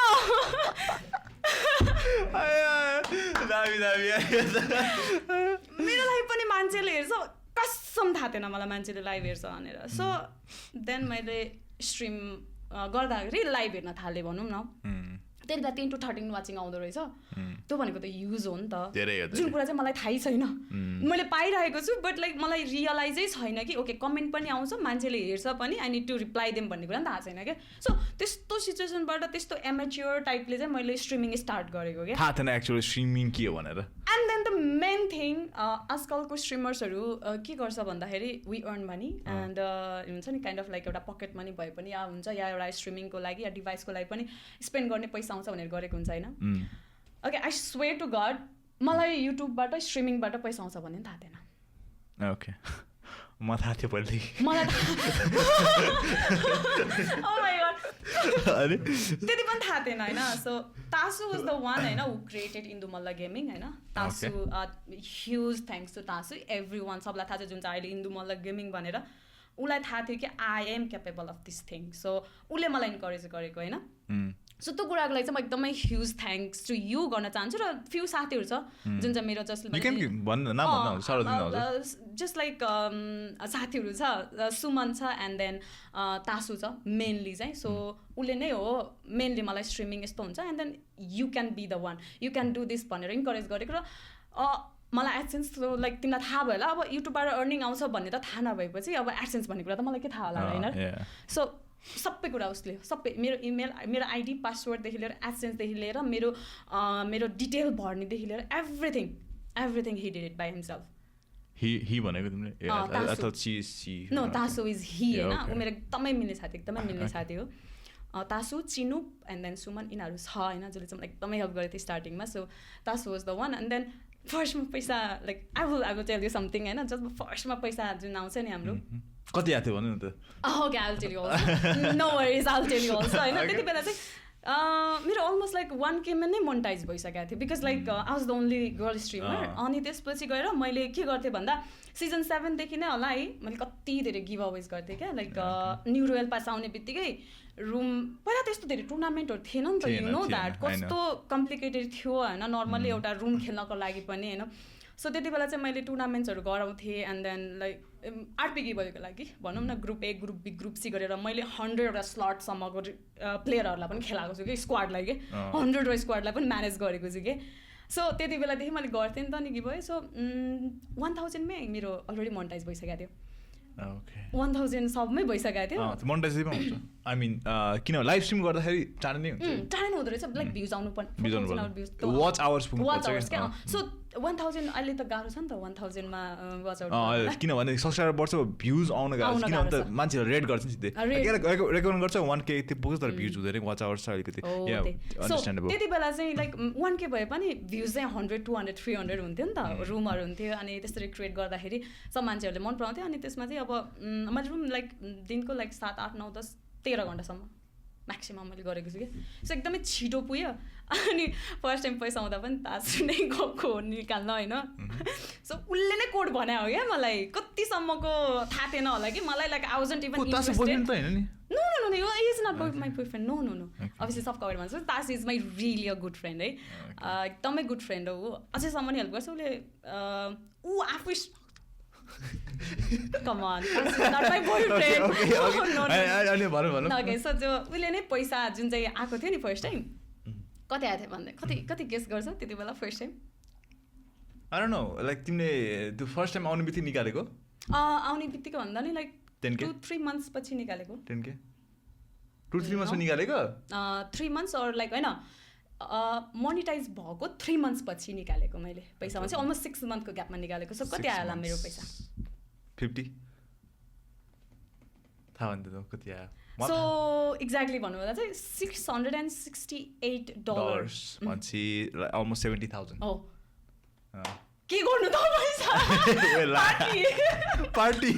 मेरो लाइफ पनि मान्छेले हेर्छ कसम थाहा थिएन मलाई मान्छेले लाइभ हेर्छ भनेर सो देन मैले स्ट्रिम गर्दाखेरि लाइभ हेर्न थालेँ भनौँ न त्यति बेला 10 to 13 वाचिङ आउँदो रहेछ त्यो भनेको त युज हो नि त धेरै हो जुन कुरा चाहिँ मलाई थाहै छैन मैले पाइरहेको छु बट लाइक मलाई रियलाइजै छैन कि ओके कमेन्ट पनि आउँछ मान्छेले हेर्छ पनि I need to reply them भन्ने कुरा नि थाहा छैन क्या सो त्यस्तो सिचुएसनबाट त्यस्तो एमेच्योर टाइपले चाहिँ मैले स्ट्रिमिङ स्टार्ट गरेको क्या थाहा थिएन एक्चुअली स्ट्रिमिङ के हो भनेर and then the main thing आजकलको स्ट्रिमर्सहरू के गर्छ भन्दाखेरि वी अर्न मनी एन्ड हुन्छ नि काइन्ड अफ लाइक एउटा पकेट मनी भए पनि या हुन्छ या एउटा स्ट्रिमिङको लागि या डिभाइसको लागि पनि स्पेन्ड गर्ने पैसा आउँछ भनेर गरेको हुन्छ होइन okay I swear to God मलाई युट्युबबाट स्ट्रिमिङबाट पैसा आउँछ भन्ने थाहा थिएन ओके म थाहा थियो पहिलेदेखि मलाई त्यति पनि थाहा थिएन होइन so Tasu was the one होइन हु क्रिएटेड इन्दु मल्ल गेमिङ होइन तासु ह्युज थ्याङ्क्स टु तासु एभ्री वान सबलाई थाहा छ जुन चाहिँ अहिले इन्दु मल्ल गेमिङ भनेर उसलाई थाहा थियो कि I am capable of this thing so उसले मलाई इन्करेज गरेको होइन सो त्यो कुराको लागि चाहिँ म एकदमै ह्युज थ्याङ्क्स टु यु गर्न चाहन्छु र फ्यु साथीहरू छ जुन चाहिँ मेरो जसले जस्ट लाइक साथीहरू छ सुमन छ एन्ड देन तासु छ मेनली चाहिँ सो उसले नै हो मेनली मलाई स्ट्रिमिङ यस्तो हुन्छ and then you can be the one you can do this भनेर इन्करेज गरेको र मलाई एडसेन्स लाइक तिमीलाई थाहा भयो होला अब युट्युबबाट अर्निङ आउँछ भन्ने त थाहा नभएपछि अब एडसेन्स भन्ने कुरा त मलाई के थाहा होला होइन सो सबै कुरा उसले सबै मेरो इमेल मेरो आइडी पासवर्डदेखि लिएर एडसेन्सदेखि लिएर मेरो मेरो डिटेल भर्नेदेखि लिएर everything he did it by himself he भनेको तिमीले नो तासु इज हि होइन ऊ मेरो एकदमै मिल्ने साथी हो तासु चिनु एन्ड देन सुमन यिनीहरू छ होइन जसले चाहिँ मलाई एकदमै हेल्प गरेको थियो स्टार्टिङमा so Tasu was the one and then फर्स्टमा पैसा like I will tell you something होइन जब फर्स्टमा पैसा जुन आउँछ नि हाम्रो कति आएको थियो भन्नु न त okay I will tell you also no worries I will tell you also होइन त्यति बेला चाहिँ मेरो अलमोस्ट लाइक 1K मा नै मोनिटाइज भइसकेको थियो because like I was the only girl streamer अनि त्यसपछि गएर मैले के गर्थेँ भन्दा सिजन 7 देखि नै होला है मैले कति धेरै गिभ अवेज गर्थेँ क्या लाइक न्यू रोयल पास आउने बित्तिकै रुम पहिला त्यस्तो धेरै टुर्नामेन्टहरू थिएन नि त यु नो द्याट कस्तो कम्प्लिकेटेड थियो होइन नर्मल्ली एउटा रुम खेल्नको लागि पनि होइन सो त्यति बेला चाहिँ मैले टुर्नामेन्ट्सहरू गराउँथेँ एन्ड देन लाइक आरपिगी भएको लागि भनौँ न group A group B group C गरेर मैले 100वटा स्लटसम्मको प्लेयरहरूलाई पनि खेलाएको छु कि स्क्वाडलाई कि 100वटा स्क्वाडलाई पनि म्यानेज गरेको छु कि सो त्यति बेलादेखि मैले गर्थेँ नि त नि कि भयो सो 1000 मै मेरो अलरेडी मोनिटाइज भइसकेको थियो 1000 सबमै भइसकेको थियो मोनिटाइज पनि हुन्छ आई मिन किन लाइभ स्ट्रिम गर्दाखेरि टाढा नै हुन्छ टाढा नै हुँदो रहेछ लाइक भ्युज आउनु पर्ने वाच आवर्स क्या सो 1000 अहिले त गाह्रो छ नि त 1000 मा वाच आउट किनभने सब्सक्राइबर बढ्छ भ्युज आउन गाह्रो छ किनभने त मान्छेहरू रेड गर्छ नि सिधै रेकमेन्ड गर्छ 1K त्यो पुग्छ तर भ्युज हुँदैन वाच आवर्स छ अलिकति अन्डरस्ट्यान्डेबल त्यति बेला चाहिँ लाइक 1K भए पनि भ्युज चाहिँ 100 200 300 हुन्थ्यो नि त रुमहरू हुन्थ्यो अनि त्यसरी क्रिएट गर्दाखेरि सब मान्छेहरूले मन पराउँथ्यो अनि त्यसमा चाहिँ अब मैले रुम लाइक दिनको लाइक 7 8 9 10 13 घन्टासम्म म्याक्सिमम मैले गरेको छु कि सो एकदमै छिटो पुग्यो अनि फर्स्ट टाइम पैसा आउँदा पनि तासु नै गएको हो निकाल्न होइन सो उसले नै कोड बनायो हो क्या मलाई कतिसम्मको थाहा थिएन होला कि मलाई like I wasn't even no no no is not my boyfriend no no no obviously सबको अगाडि भन्छु Tas is my really a good friend है एकदमै गुड फ्रेन्ड हो अझैसम्म नि हेल्प गर्छ उसले ऊ आफै Come on, that's not my boyfriend. Okay, so उसले नै पैसा जुन चाहिँ आएको थियो नि फर्स्ट टाइम कति आएको थियो भन्दै कति गेस गर्छ त्यति बेला first time I don't know, like तिमीले त्यो फर्स्ट टाइम आउने बित्तिकै निकालेको आउने बित्तिकै भन्दा नि लाइक 2-3 months पछि निकालेको 10K 2-3 months निकालेको 3 months or like होइन मोनिटाइज भएको 3 months पछि निकालेको मैले पैसा चाहिँ अलमोस्ट 6 month को ग्यापमा निकालेको सो कति आयो होला मेरो पैसा 50 थाहा भन्दै कति आयो सो एक्ज्याक्टली भन्नुभन्दा चाहिँ $668 पछि अलमोस्ट 70,000 हो के गर्नु त पैसा पार्टी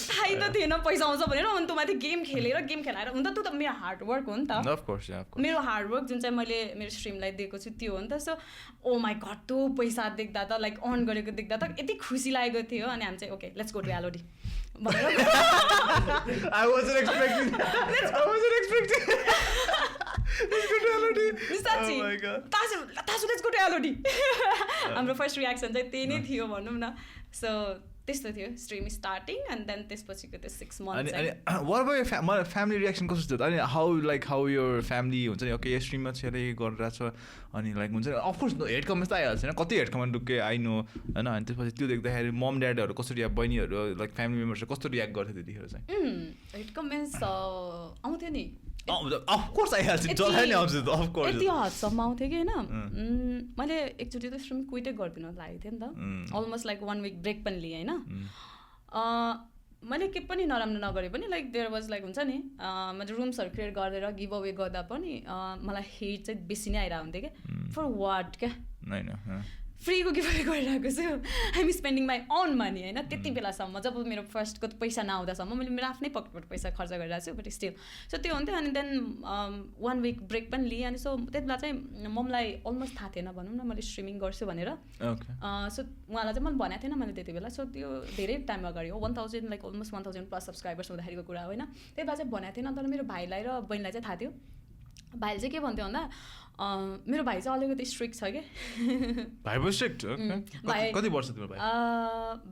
थाहै त थिएन पैसा आउँछ भनेर अनि त्यो माथि गेम खेलाएर हुन त त्यो त मेरो हार्डवर्क हो नि त अफ कोर्स मेरो हार्डवर्क जुन चाहिँ मैले मेरो स्ट्रिमलाई दिएको छु त्यो हो नि त सो ओ माई गड त्यो पैसा देख्दा त लाइक अन गरेको देख्दा त यति खुसी लागेको थियो अनि हामी चाहिँ ओके लेट्स गो टु एलओडी I wasn't expecting Let's go to LOD. Oh my god. Tasu, let's go to LOD. हाम्रो फर्स्ट रियाक्सन चाहिँ त्यही नै थियो भनौँ न सो त्यस्तो थियो स्ट्रिम स्टार्टिङ एन्ड देन त्यसपछिको त्यो 6 मन्थ अनि what about your मलाई फ्यामिली रियाक्सन कस्तो थियो अनि हाउ your फ्यामिली हुन्छ नि ओके स्ट्रिममा चाहिँ गरिरहेको छ अनि लाइक हुन्छ नि अफकोर्स हेड कमेन्ट्स त आइहाल्छ होइन कति हेड कमेन्ट ढुक्कै आइनो होइन अनि त्यसपछि त्यो देख्दाखेरि मम ड्याडीहरू कस्तो रियाक्ट बहिनीहरू लाइक फ्यामिली मेम्बर्सहरू कस्तो रियाक्ट गर्थ्यो त्यतिखेर चाहिँ हेड कमेन्ट्स आउँथ्यो नि अफकोर्स आइहाल्छ जसलाई नि आउँछ त अफकोर्स यति हदसम्म आउँथ्यो कि होइन मैले एकचोटि त स्ट्रिम क्विटै गरिदिनु लागेको थियो नि त अलमोस्ट लाइक 1 week ब्रेक पनि लिएँ होइन मैले के पनि नराम्रो नगरे पनि लाइक देयर वाज लाइक हुन्छ नि मैले रुम्सहरू क्रिएट गरेर गिभ अवे गर्दा पनि मलाई हेट चाहिँ बेसी नै आइरहेको हुन्थ्यो क्या फर वाट क्या फ्रीको गिभ अवे गरिरहेको छु I am spending my own money होइन त्यति बेलासम्म जब मेरो फर्स्टको पैसा नआउँदासम्म मैले मेरो आफ्नै पकेटबाट पैसा खर्च गरिरहेको छु बट स्टिल सो त्यो हुन्थ्यो अनि देन 1 week ब्रेक पनि लिएँ अनि सो त्यति बेला चाहिँ ममलाई अलमोस्ट थाहा थिएन भनौँ न मैले स्ट्रिमिङ गर्छु भनेर सो उहाँलाई चाहिँ मैले भनेको थिएन मैले त्यति बेला सो त्यो धेरै टाइम अगाडि हो 1000 लाइक अलमोस्ट 1000+ सब्सक्राइबर्स हुँदाखेरिको कुरा होइन त्यति बेला चाहिँ भनेको थिएन तर मेरो भाइलाई र बहिनीलाई चाहिँ थाहा थियो भाइले चाहिँ के भन्थ्यो भन्दा मेरो भाइ चाहिँ अलिकति स्ट्रिक्ट छ कि भाइ पनि स्ट्रिक्ट कति वर्ष तिम्रो भाइ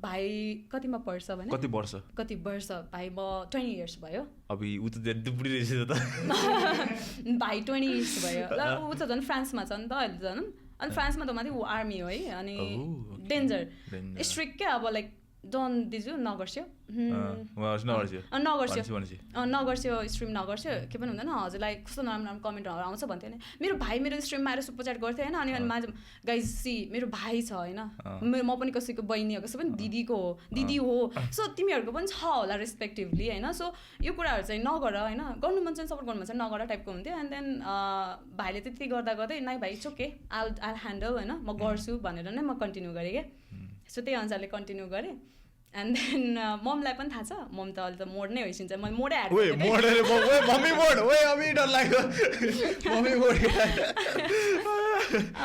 भाइ कतिमा पढ्छ भने कति वर्ष भाइ म 20 years भयो अबि उ त बुढी रहेछ त भाइ 20 years भयो ल उ त झन् फ्रान्समा छ नि त अहिले झन् अनि फ्रान्समा त माथि ऊ आर्मी हो है अनि डेन्जर स्ट्रिक्ट क्या अब लाइक डन दिजु नगर्स्यो नगर्स्यो स्ट्रिम नगर्स्यो के पनि हुँदैन हजुरलाई कस्तो नराम्रो नराम्रो कमेन्टहरू आउँछ भन्थ्यो नि मेरो भाइ मेरो स्ट्रिममा आएर सुपर च्याट गर्थ्यो होइन अनि माझ गाइज सी मेरो भाइ छ होइन म पनि कसैको बहिनी हो कसै पनि दिदी हो सो तिमीहरूको पनि छ होला रेस्पेक्टिभली होइन सो यो कुराहरू चाहिँ नगर होइन गर्नु मन चाहिँ सपोर्ट गर्नु मन चाहिँ नगर टाइपको हुन्थ्यो एन्ड देन भाइले त्यति गर्दा गर्दै नाइ भाइ चोके आल ह्यान्डल होइन म गर्छु भनेर नै म कन्टिन्यू गरेँ क्या सो त्यही अनुसारले कन्टिन्यू गरेँ एन्ड देन ममलाई पनि थाहा छ मम त अहिले त मोड नै होइसिन्छ मैले मोडै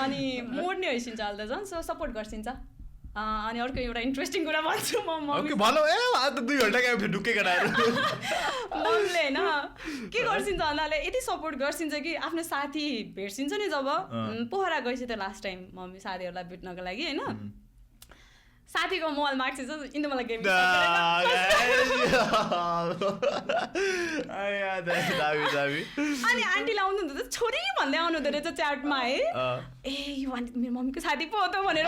अनि मोड नै होइसिन्छ अहिले त झन् सो सपोर्ट गर्छिन्छ अनि अर्को एउटा इन्ट्रेस्टिङ कुरा भन्छु ममले होइन के गर्छिन्छ भन्नाले यति सपोर्ट गर्छिन्छ कि आफ्नो साथी भेट्छिन्छ नि जब पोखरा गएपछि त लास्ट टाइम मम्मी साथीहरूलाई भेट्नको लागि होइन साथीको मोबाइल माग्छ इन्दु मलाई गेम अनि आन्टीलाई आउनु हुँदो छोरी भन्दै आउनु हुँदो रहेछ च्याटमा है ए यो मेरो मम्मीको साथी पो हो त भनेर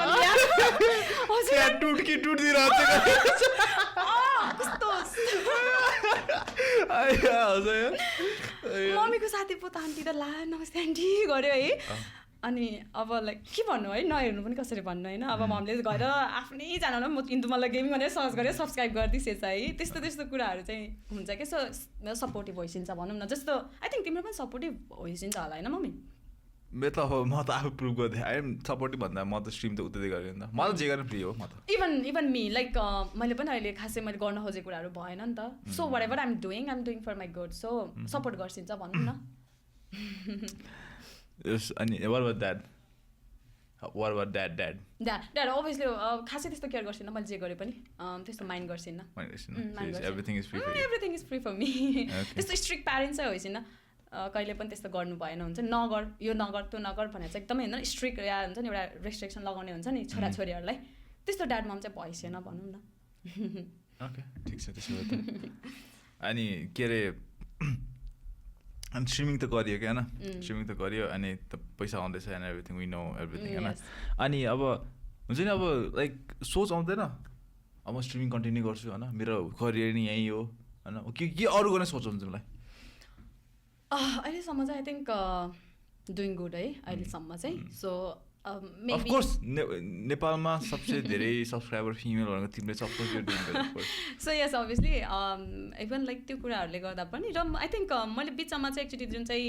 मम्मीको साथी पो त आन्टी त ला नमस्ते आन्टी गर्यो है अनि अब लाइक के भन्नु है नहेर्नु पनि कसरी भन्नु होइन अब मम्मीले गएर आफ्नै च्यानलमा म इन्टु मलाई गेमिङ भनेर सर्च गरेर सब्सक्राइब गरिदिसेछ है त्यस्तो कुराहरू चाहिँ हुन्छ कि सपोर्टिभ भइसिन्छ भनौँ न जस्तो आई थिङ्क तिम्रो पनि सपोर्टिभ भइसिन्छ होला होइन मम्मी म त आफू प्रुभ गर्दै आइ एम सपोर्टिभ भन्दा म त स्ट्रिम त उतै गरेँ नि त म त जे गर्ने फ्री हो म त इभन मी लाइक मैले पनि अहिले खासै मैले गर्न खोजेको कुराहरू भएन नि त so what ever I'm doing for my good so support गर्छिन्छ भनौँ न अनि what about dad obviously खासै त्यस्तो केयर गर्छिनँ मैले जे गरे पनि त्यस्तो माइन्ड गर्छिनँ everything is free for me त्यस्तो स्ट्रिक्ट प्यारेन्ट्स चाहिँ होइसिन कहिले पनि त्यस्तो गर्नु भएन हुन्छ नगर यो नगर त्यो नगर भनेर चाहिँ एकदमै होइन स्ट्रिक्ट या हुन्छ नि एउटा रेस्ट्रिक्सन लगाउने हुन्छ नि छोराछोरीहरूलाई त्यस्तो ड्याड मम चाहिँ भइसेन भनौँ न ओके ठिक छ त्यसो भए त अनि के अरे अनि स्ट्रिमिङ त गरियो क्या होइन स्ट्रिमिङ त गरियो अनि त पैसा आउँदैछ and everything we know everything होइन अनि अब हुन्छ नि अब लाइक सोच आउँदैन अब म स्ट्रिमिङ कन्टिन्यू गर्छु होइन मेरो करियर नि यहीँ हो होइन के अरू गर्ने सोच हुन्छ तिमीलाई अहिलेसम्म चाहिँ आई थिङ्क डुइङ गुड है अहिलेसम्म चाहिँ सो अफकोर्स नेपालमा सबसे धेरै सब्सक्राइबर फिमेल भनेको तिमीले support so yes obviously even like त्यो कुराहरूले गर्दा पनि र आई थिङ्क मैले बिचमा चाहिँ एकचोटि जुन चाहिँ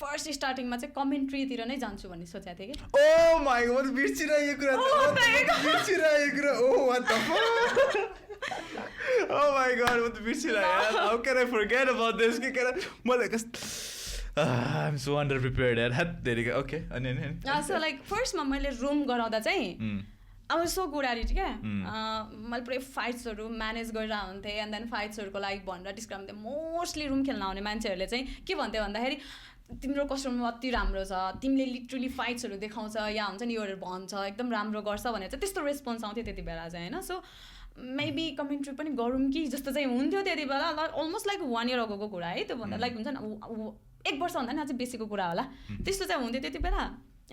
फर्स्ट स्टार्टिङमा चाहिँ कमेन्ट्रीतिर नै जान्छु भन्ने सोचेको थिएँ कि ओ माइ गॉड बिर्सिरहेको कुरा Oh my god, what the birsirayo how can I forget about this के मलाई I'm so underprepared यार okay अनि so like फर्स्टमा मैले रुम गराउँदा चाहिँ I was so good at it क्या मैले पुरै फाइट्सहरू म्यानेज गरेर हुन्थेँ एन्ड देन फाइट्सहरूको लागि भनेर डिस्क्राइब हुन्थेँ मोस्टली रुम खेल्न आउने मान्छेहरूले चाहिँ के भन्थ्यो भन्दाखेरि तिम्रो कस्टमर अति राम्रो छ तिमीले लिटरली फाइट्सहरू देखाउँछ या हुन्छ नि योहरू भन्छ एकदम राम्रो गर्छ भनेर चाहिँ त्यस्तो रेस्पोन्स आउँथ्यो त्यति बेला चाहिँ होइन सो मेबी कमेन्ट्री पनि गरौँ कि जस्तो चाहिँ हुन्थ्यो त्यति बेला अलमोस्ट लाइक 1 year अगोको कुरा है त्योभन्दा लाइक हुन्छ नि 1 वर्षभन्दा नि अझै बेसीको कुरा होला त्यस्तो चाहिँ हुन्थ्यो त्यति बेला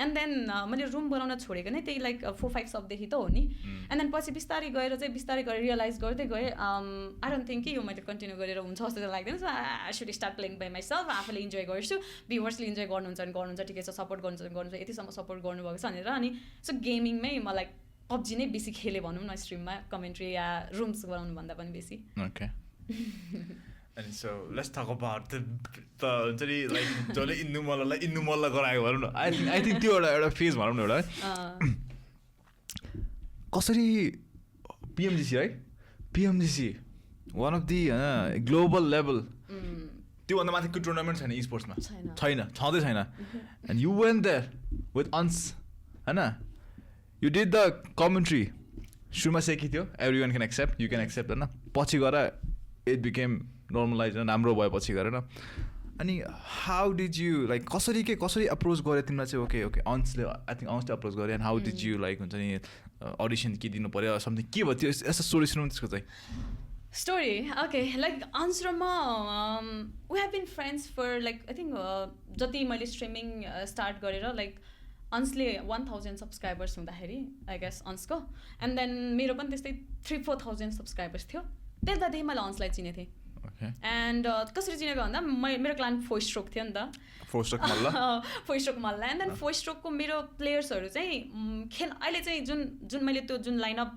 एन्ड देन मैले रुम बनाउन छोडेको नै त्यही लाइक 4-5 सबदेखि त हो नि एन्ड देन पछि बिस्तारै गरेर रियलाइज गर्दै गएँ आई डोन्ट थिङ्क कि यो मैले कन्टिन्यू गरेर हुन्छ जस्तो चाहिँ लाग्दैन so I should start playing by myself आफूले इन्जोय गर्छु भ्युवर्सले इन्जोय गर्नुहुन्छ भने गर्नुहुन्छ ठिकै छ सपोर्ट गर्नुहुन्छ यतिसम्म सपोर्ट गर्नुभएको छ भनेर अनि सो गेमिङमै मलाई PUBG नै बेसी खेलेँ भनौँ न स्ट्रिममा कमेन्ट्री या रुम्स बनाउनु भन्दा पनि बेसी Okay. And so let's talk about the हुन्छ नि लाइक जसले इन्नु मल्ल गराएको भनौँ न आई थिङ्क त्यो एउटा फेज भनौँ न एउटा है कसरी पिएमजिसी है PMGC one of the global level त्योभन्दा माथिको टुर्नामेन्ट छैन स्पोर्ट्समा छँदै छैन and you went there with अन्स होइन यु डिड द कमेन्ट्री सुरुमा सेकी थियो every one can accept you can accept होइन पछि गएर इट बिकेम नर्मलाइज राम्रो भएपछि गएर अनि हाउ डिड यु लाइक कसरी अप्रोच गऱ्यो तिमीलाई चाहिँ ओके अन्सले आई थिङ्क अन्सले अप्रोच गऱ्यो and how did you like हुन्छ नि अडिसन के दिनु पऱ्यो समथिङ के भयो त्यो यस्तो स्टोरी सुनाउनु त्यसको चाहिँ स्टोरी ओके लाइक अन्स र म we have been friends for like I think जति मैले स्ट्रिमिङ स्टार्ट गरेर लाइक अन्सले 1000 सब्सक्राइबर्स हुँदाखेरि आई गेस अन्सको एन्ड देन मेरो पनि त्यस्तै 3-4,000 सब्सक्राइबर्स थियो त्यसदेखि मैले अन्सलाई चिनेको थिएँ एन्ड कसरी चिनेको भन्दा मेरो क्लाइन्ट फोइस्ट्रोक थियो नि त फोइस्ट्रोक मल्ल एन्ड देन फोइस्ट्रोकको मेरो प्लेयर्सहरू चाहिँ अहिले चाहिँ जुन मैले त्यो जुन लाइनअप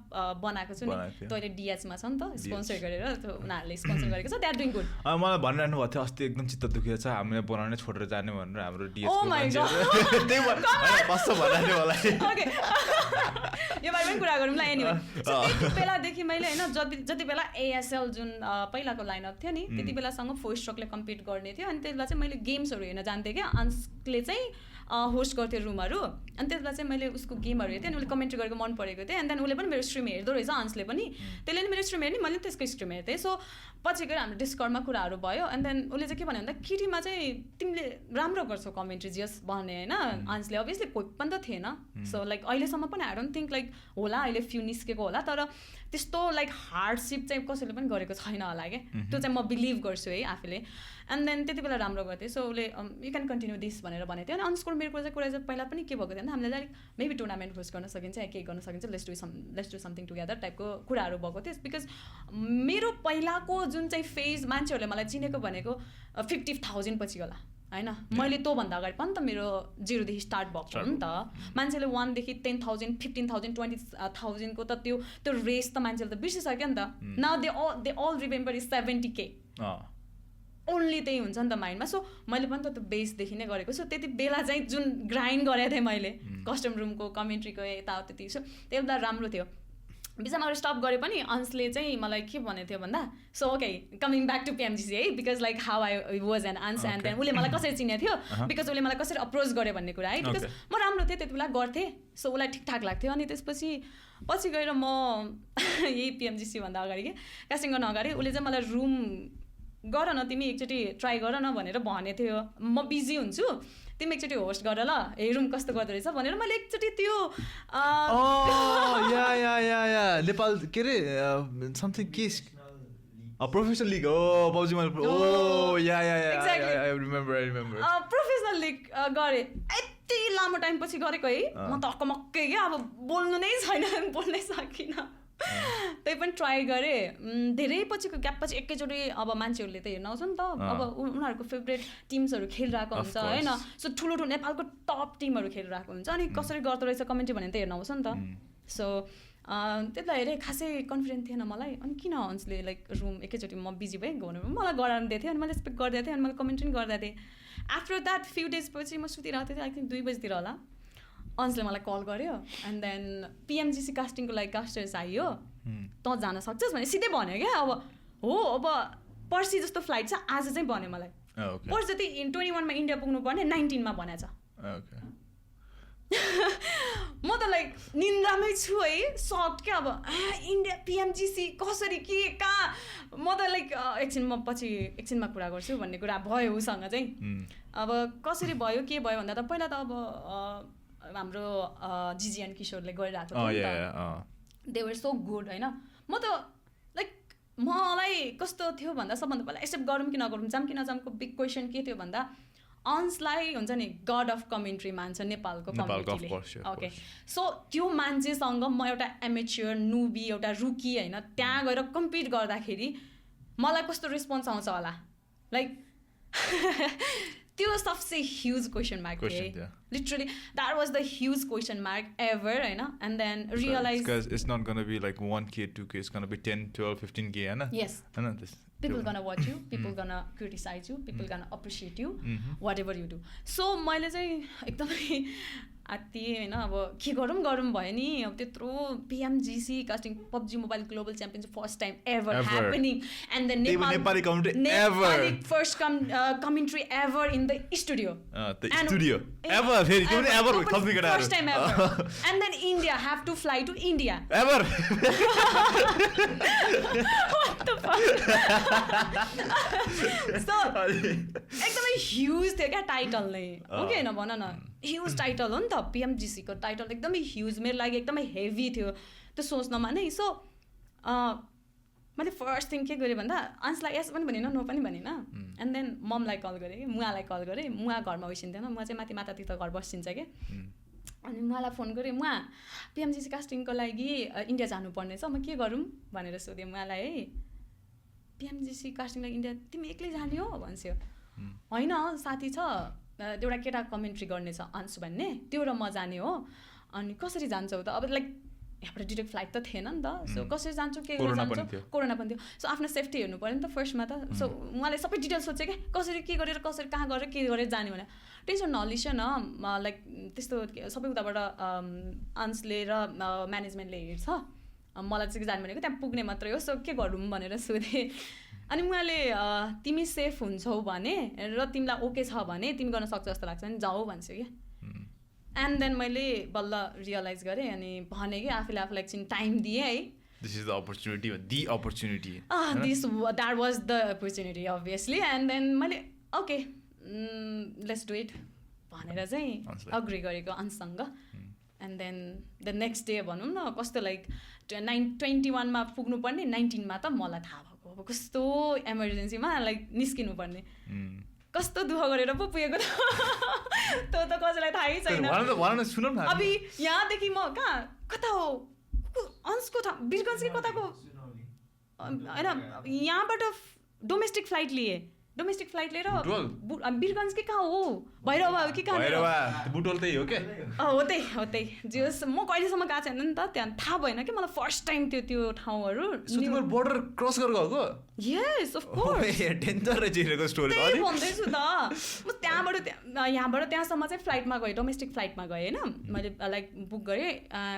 बनाएको छु नि त्यो अहिले डिएचमा छ नि त स्पोन्सर गरेर त्यो उनीहरूले स्पोन्सर गरेको छ दे आर डुइङ गुड मलाई भनिरहनु भएको थियो अस्ति एकदम चित्त दुखेको छ हामीले बनाउने छोडेर जाने भनेर हाम्रो यो बारे पनि कुरा गरौँ ल एनिवे त्यति बेलादेखि मैले होइन जति बेला एएसएल जुन पहिलाको लाइनअप थियो नि त्यति बेलासँग फोइस्ट्रोकले कम्पिट गर्ने थियो अनि त्यति बेला चाहिँ मैले गेम्सहरू हेर्न जान्थेँ क्या अन्सले चाहिँ होस्ट गर्थ्यो रुमहरू अनि त्यति बेला चाहिँ मैले उसको गेमहरू हेर्थेँ अनि उसले कमेन्ट्री गरेको मन परेको थियो एन्ड देन उसले पनि मेरो स्ट्रिम हेर्दो रहेछ अन्सले पनि त्यसले नि मेरो स्ट्रिम हेर्ने मैले त्यसको स्ट्रिम हेर्थेँ सो पछि गएर हाम्रो डिस्कर्डमा कुराहरू भयो एन्ड देन उसले चाहिँ के भन्यो भन्दा केटीमा चाहिँ तिमीले राम्रो गर्छौ कमेन्ट्री जियस भन्ने होइन अन्सले अभियसली कोही पनि त थिएन सो लाइक अहिलेसम्म पनि आई डोन्ट थिङ्क लाइक होला अहिले फ्यु निस्केको होला तर त्यस्तो लाइक हार्डसिप चाहिँ कसैले पनि गरेको छैन होला क्या त्यो चाहिँ म बिलिभ गर्छु है आफूले एन्ड देन त्यति बेला राम्रो गर्थेँ सो उसले यु क्यान कन्टिन्यू दिस भनेर भनेको थियो अनि अन्सको मेरो कुरा चाहिँ पहिला पनि के भएको थियो भने हामीले लाइक मेबी टुर्नामेन्ट होस्ट गर्न सकिन्छ या केही गर्न सकिन्छ लेट्स डु समथिङ टुगेदर टाइपको कुराहरू भएको थियो बिकज मेरो पहिलाको जुन चाहिँ फेज मान्छेहरूले मलाई चिनेको भनेको 50,000 पछि होला होइन मैले त्योभन्दा अगाडि पनि त मेरो 0देखि स्टार्ट भएको हो नि त मान्छेले 1 देखि 10,000 15,000 20,000 को त त्यो रेस त मान्छेले त बिर्सिसक्यो नि त now they all remember is 70K only त्यही हुन्छ नि त माइन्डमा सो मैले पनि त त्यो बेसदेखि नै गरेको सो त्यति बेला चाहिँ जुन ग्राइन्ड गरेको थिएँ मैले कस्टम रुमको कमेन्ट्रीको यताउति सो त्यो बेला राम्रो थियो बिचमा अरू स्टप गरे पनि अन्सले चाहिँ मलाई के भनेको थियो भन्दा so okay coming back to PMGC है because like how I was an अन्स एन्ड देन उसले मलाई कसरी चिनेको थियो बिकज उसले मलाई कसरी अप्रोच गर्यो भन्ने कुरा है बिकज म राम्रो थिएँ त्यति बेला गर्थेँ सो उसलाई ठिकठाक लाग्थ्यो अनि त्यसपछि पछि गएर म यही पिएमजिसी भन्दा अगाडि के कास्टिङ गर्न अगाडि उसले चाहिँ मलाई रुम गर न तिमी एकचोटि ट्राई गर न भनेर भनेको थियो म बिजी हुन्छु तिमी एकचोटि होस्ट गर ल हे रुम कस्तो गर्दो रहेछ भनेर मैले एकचोटि त्यो नेपाल के अरे समथिङ के प्रोफेसनल लिग हो पब्जीमा प्रोफेसनल लिग गरे यति लामो टाइम पछि गरेको है म त अक्कमक्कै क्या अब बोल्नु नै छैन बोल्नै सकिनँ त्यही पनि ट्राई गरेँ धेरै पछिको ग्याप पछि एकैचोटि अब मान्छेहरूले त हेर्न आउँछ नि त अब उनीहरूको फेभरेट टिम्सहरू खेलिरहेको हुन्छ होइन सो ठुलो नेपालको टप टिमहरू खेलिरहेको हुन्छ अनि कसरी गर्दो रहेछ कमेन्ट्री भनेर त हेर्न आउँछ नि त सो त्यसलाई हेरेँ खासै कन्फिडेन्ट थिएन मलाई अनि किन अन्सले लाइक रुम एकैचोटि म बिजी भएँ भनेर मलाई गराउनु दिएको थियो अनि मैले एक्सपेक्ट गरिदिएको थिएँ अनि मैले कमेन्ट्री पनि गरिदिएको थिएँ आफ्टर द्याट फ्यु डेज पछि म सुतिरहेको थिएँ आई थिङ्क 2 बजीतिर होला अन्सले मलाई कल गर्यो एन्ड देन पिएमजिसी कास्टिङको लागि कास्टर्स आइयो तँ जान सक्छस् भने सिधै भन्यो क्या अब हो अब पर्सि जस्तो फ्लाइट छ आज चाहिँ भन्यो मलाई पर्सि जति 21मा इन्डिया पुग्नु पर्ने 19मा भनेछ म त लाइक निन्द्रामै छु है सक्ट क्या अब इन्डिया पिएमजिसी कसरी के कहाँ म त लाइक एकछिनमा कुरा गर्छु भन्ने कुरा भयो उसँग चाहिँ अब कसरी भयो के भयो भन्दा त पहिला त अब हाम्रो जिजिएन किशोरले गरिरहेको थियो दे वर सो गुड होइन म त लाइक मलाई कस्तो थियो भन्दा सबभन्दा पहिला एक्सेप्ट गरौँ कि नगरौँ जाम कि नजामको बिग क्वेसन के थियो भन्दा अन्सलाई हुन्छ नि गड अफ कमेन्ट्री मान्छ नेपालको कम्युनिटीले ओके सो त्यो मान्छेसँग म एउटा एमेच्योर नुबी एउटा रुकी होइन त्यहाँ गएर कम्पिट गर्दाखेरि मलाई कस्तो रेस्पोन्स आउँछ होला लाइक त्यो सबसे ह्युज क्वेसन मार्क थियो literally that was the huge question mark ever होइन and then realise it's not gonna be like 1K 2K it's gonna be 10 12 15K हैन यस हैन people gonna watch you, people gonna criticize you, people gonna appreciate you, whatever you do. So मैले चाहिँ एकदमै आत्ति होइन अब के गरौँ भयो नि अब त्यत्रो PMGC casting PUBG mobile global championship first time ever happening and then Nepali first commentary ever in the studio first time ever and then India have to fly to India ever so एकदमै huge थियो क्या title नै हो कि होइन भन न huge title हो नि त PMGC को टाइटल एकदमै ह्युज मेरो लागि एकदमै हेभी थियो त्यो सोच्नमा नै सो मैले फर्स्ट थिङ के गरेँ भन्दा अन्सलाई यस पनि भनिनँ नो पनि भनिनँ एन्ड देन ममलाई कल गरेँ मुवालाई कल गरेँ मुवा घरमा बसिन्थेन मुवा चाहिँ माथि मातातिर घर बसिन्छ क्या अनि मुवालाई फोन गरेँ मुवा PMGC कास्टिङको लागि इन्डिया जानुपर्ने छ म के गरौँ भनेर सोधेँ मुवालाई है PMGC कास्टिङलाई इन्डिया तिमी एक्लै जाने हो भन्छौ होइन साथी छ एउटा केटा कमेन्ट्री गर्ने छ अन्सु भन्ने त्यो र म जाने हो अनि कसरी जान्छौ त अब लाइक यहाँबाट डिरेक्ट फ्लाइट त थिएन नि त सो कसरी जान्छु के गरेर जान्छु कोरोना पनि थियो सो आफ्नो सेफ्टी हेर्नु पऱ्यो नि त फर्स्टमा त सो उहाँले सबै डिटेल्स सोचेँ क्या कसरी के गरेर कसरी कहाँ गरेर के गरेर जाने भने टेन्सन नलिस न लाइक त्यस्तो सबै उताबाट अन्सले र म्यानेजमेन्टले हेर्छ मलाई चाहिँ जानु भनेको त्यहाँ पुग्ने मात्रै हो सो के गरौँ भनेर सोधेँ अनि उहाँले तिमी सेफ हुन्छौ भने र तिमीलाई ओके छ भने तिमी गर्न सक्छौ जस्तो लाग्छ नि जाऊ भन्छ क्या एन्ड देन मैले बल्ल रियलाइज गरेँ अनि भने कि आफूलाई एकछिन टाइम दिएँ है This is the opportunity, the opportunity. That was the opportunity obviously and then मैले okay let's do it भनेर चाहिँ अग्री गरेको अन्ससँग and then the next day भनौँ न कस्तो लाइक 21मा पुग्नुपर्ने 19मा त मलाई थाहा भएको अब कस्तो इमर्जेन्सीमा लाइक निस्किनु पर्ने कस्तो दुःख गरेर पो पुगेको त्यो त कसैलाई थाहै छैन अब यहाँदेखि म कता हो अन्सको बिरगन्ज कि कताको होइन यहाँबाट डोमेस्टिक फ्लाइट लिएँ डोमेस्टिक फ्लाइट लिएर बिरगन्ज कि कहाँ हो भैरवा हो कि कहाँ बुटोल त्यही हो क्या हो त्यही जे होस् म कहिलेसम्म गएको छैन नि त त्यहाँ थाहा भएन कि मलाई फर्स्ट टाइम त्यो ठाउँहरू बोर्डर क्रस गरेर गएको यस अफ कोर्स डेन्जर रहेछ स्टोरी त्यही भन्दैछु त म यहाँबाट त्यहाँसम्म चाहिँ फ्लाइटमा गएँ डोमेस्टिक फ्लाइटमा गएँ होइन मैले लाइक बुक गरेँ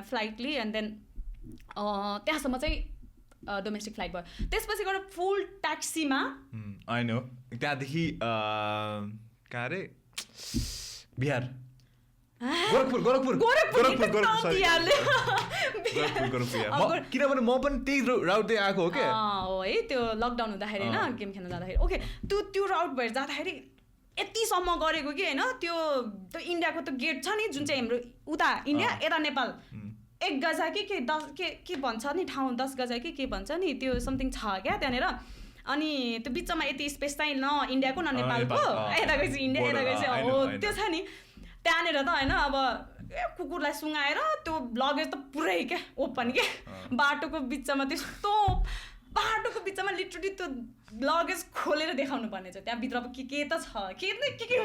फ्लाइट लिएँ एन्ड देन त्यहाँसम्म चाहिँ डोमेस्टिक फ्लाइट भयो त्यसपछि गएर फुल ट्याक्सीमा आई नो त्यहाँदेखि कहाँ रे बिहार गोरखपुर किनभने म पनि त्यही राउटै आएको हो क्या हो है त्यो लकडाउन हुँदाखेरि होइन गेम खेल्न जाँदाखेरि ओके त्यो राउट भएर जाँदाखेरि यतिसम्म गरेको कि होइन त्यो इन्डियाको त्यो गेट छ नि जुन चाहिँ हाम्रो उता इन्डिया यता नेपाल 1 गजा कि के 10 के भन्छ नि ठाउँ 10 गजा कि के भन्छ नि त्यो समथिङ छ क्या त्यहाँनिर अनि त्यो बिचमा यति स्पेस चाहिँ न इन्डियाको न नेपालको यता गएपछि इन्डिया यता गएपछि हो त्यो छ नि त्यहाँनिर त होइन अब कुकुरलाई सुँगाएर त्यो लगेज त पुरै क्या ओपन के बाटोको बिचमा त्यस्तो बाटोको बिचमा लिटरली त्यो लगेज खोलेर देखाउनु पर्ने छ त्यहाँभित्र अब के त छ के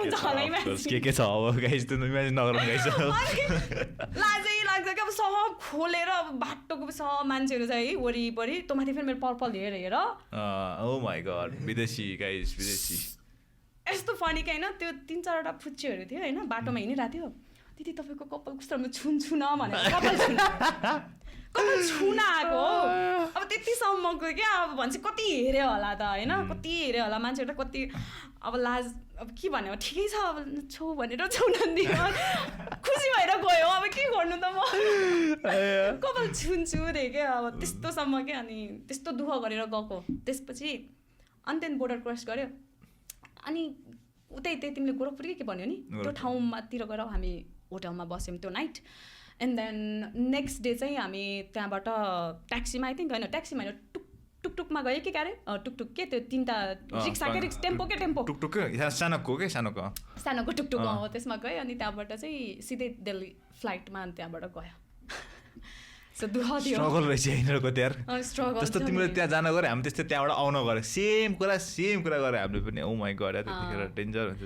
हुन्छ होला के छ अब गाइस त्यो इमेजिन नगरौँ गाइस लाजै लाग्छ कि अब सब खोलेर अब बाटोको सब मान्छेहरू छ है वरिपरि त्यो माथि फेरि मेरो पर्पल हेर ओ माई गॉड विदेशी गाइस विदेशी यस्तो फनी कि होइन त्यो 3-4वटा फुच्चीहरू थियो होइन बाटोमा हिँडिरहेको थियो दिदी तपाईँको कपाल कस्तो छुन्छु न भनेर कपाल छुन आएको अब त्यतिसम्मको क्या अब भन्छ कति हेऱ्यो होला त होइन कति हेऱ्यो होला मान्छेहरू त कति अब लाज अब के भन्यो ठिकै छ अब छौ भनेर छुन दियो खुसी भएर गयो अब के गर्नु त म कपाल छुन्छु रे क्या अब त्यस्तोसम्म क्या अनि त्यस्तो दुःख गरेर गएको त्यसपछि अनि त्यहाँदेखि बोर्डर क्रस गऱ्यो अनि उतै तिमीले गोरखपुर के भन्यो नि त्यो ठाउँमातिर गएर हामी होटलमा बस्यौँ त्यो night and then next day चाहिँ हामी त्यहाँबाट ट्याक्सीमा आई थिङ्क होइन ट्याक्सीमा होइन टुकटुकमा गयो कि क्यारे टुकटुक के त्यो 3टा रिक्सा के टेम्पो के टेम्पो टुकटुक सानोको टुकटुक हो त्यसमा गयो अनि त्यहाँबाट चाहिँ सिधै दिल्ली फ्लाइटमा अनि त्यहाँबाट गयो सो दुःख थियो स्ट्रगल रहेछ यिनीहरूको त्यहाँ स्ट्रगल जस्तो तिमीले त्यहाँ जान गऱ्यो हामी त्यस्तै त्यहाँबाट आउन गऱ्यो सेम कुरा गऱ्यो हामीले पनि ओ माई गड त्यतिखेर डेन्जर हुन्छ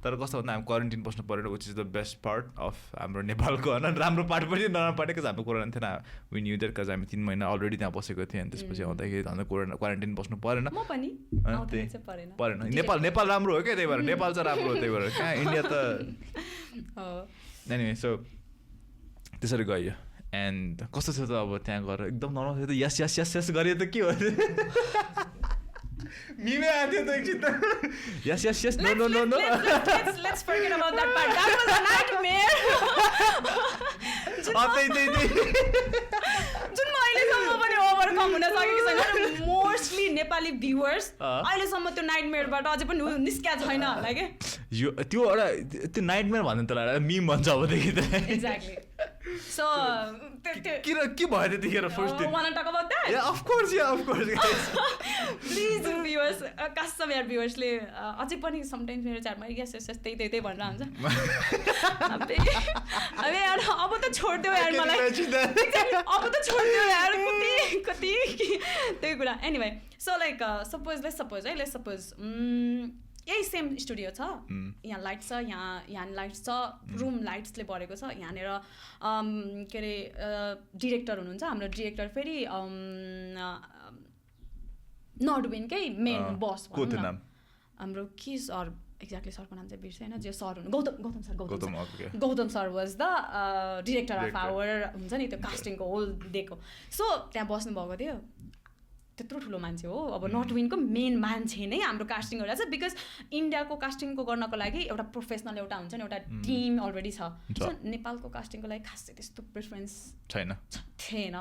तर कस्तो भन्दा हामी क्वारेन्टिन बस्नु परेन which is the best part of हाम्रो नेपालको होइन राम्रो पार्ट पनि नराम्रो पार्ट बिकज हाम्रो कोरोना थिएन वी न्यू द्याट बिकज हामी 3 महिना अलरेडी त्यहाँ बसेको थियौँ अनि त्यसपछि आउँदाखेरि हाम्रो क्वारेन्टिन बस्नु परेन परेन नेपाल राम्रो हो क्या त्यही भएर नेपाल चाहिँ राम्रो हो त्यही भएर कहाँ इन्डिया त एनिवे सो त्यसरी गयो एन्ड कस्तो थियो त अब त्यहाँ गएर एकदम नर्मल थियो त यस गरियो त के हो मिमे आएको थियो त एकछिन त यस no let's forget about that part. That was a nightmare. जुन म अहिलेसम्म पनि ओभरकम हुन सकेको छैन मोस्टली नेपाली भ्युवर्स अहिलेसम्म त्यो नाइटमेयरबाट अझै पनि निस्किया छैन होला के यो त्यो एउटा त्यो नाइटमेयर भन्नु त एउटा मिम भन्छ अबदेखि त एक्ज्याक्टली सो के भयो त्यतिखेर first day wanna talk about that? Yeah, of course guys. Please viewers custom यार भ्युवर्सले अझै पनि समटाइम्स मेरो च्याटमा यस त्यही भनेर हुन्छ अबे यार अब त छोड्देऊ यार मलाई अब त छोड्देऊ यार कति त्यही कुरा एनिवे सो लाइक सपोज यही सेम स्टुडियो छ यहाँ लाइट छ यहाँ लाइट्स छ रुम लाइट्सले भरेको छ यहाँनिर के अरे डिरेक्टर हुनुहुन्छ हाम्रो डिरेक्टर फेरि नर्डविनकै मेन बस हाम्रो के सर एक्ज्याक्टली सरको नाम चाहिँ बिर्सेन जो सर हुनु Gautam sir was the director of our हुन्छ नि त्यो कास्टिङको होल डेको सो त्यहाँ बस्नुभएको थियो त्यत्रो ठुलो मान्छे हो अब नर्डविनको मेन मान्छे नै हाम्रो कास्टिङ गरिरहेको छ बिकज इन्डियाको कास्टिङको गर्नको लागि एउटा प्रोफेसनल एउटा हुन्छ नि एउटा टिम अलरेडी छ सो नेपालको कास्टिङको लागि खासै त्यस्तो प्रिफरेन्स थिएन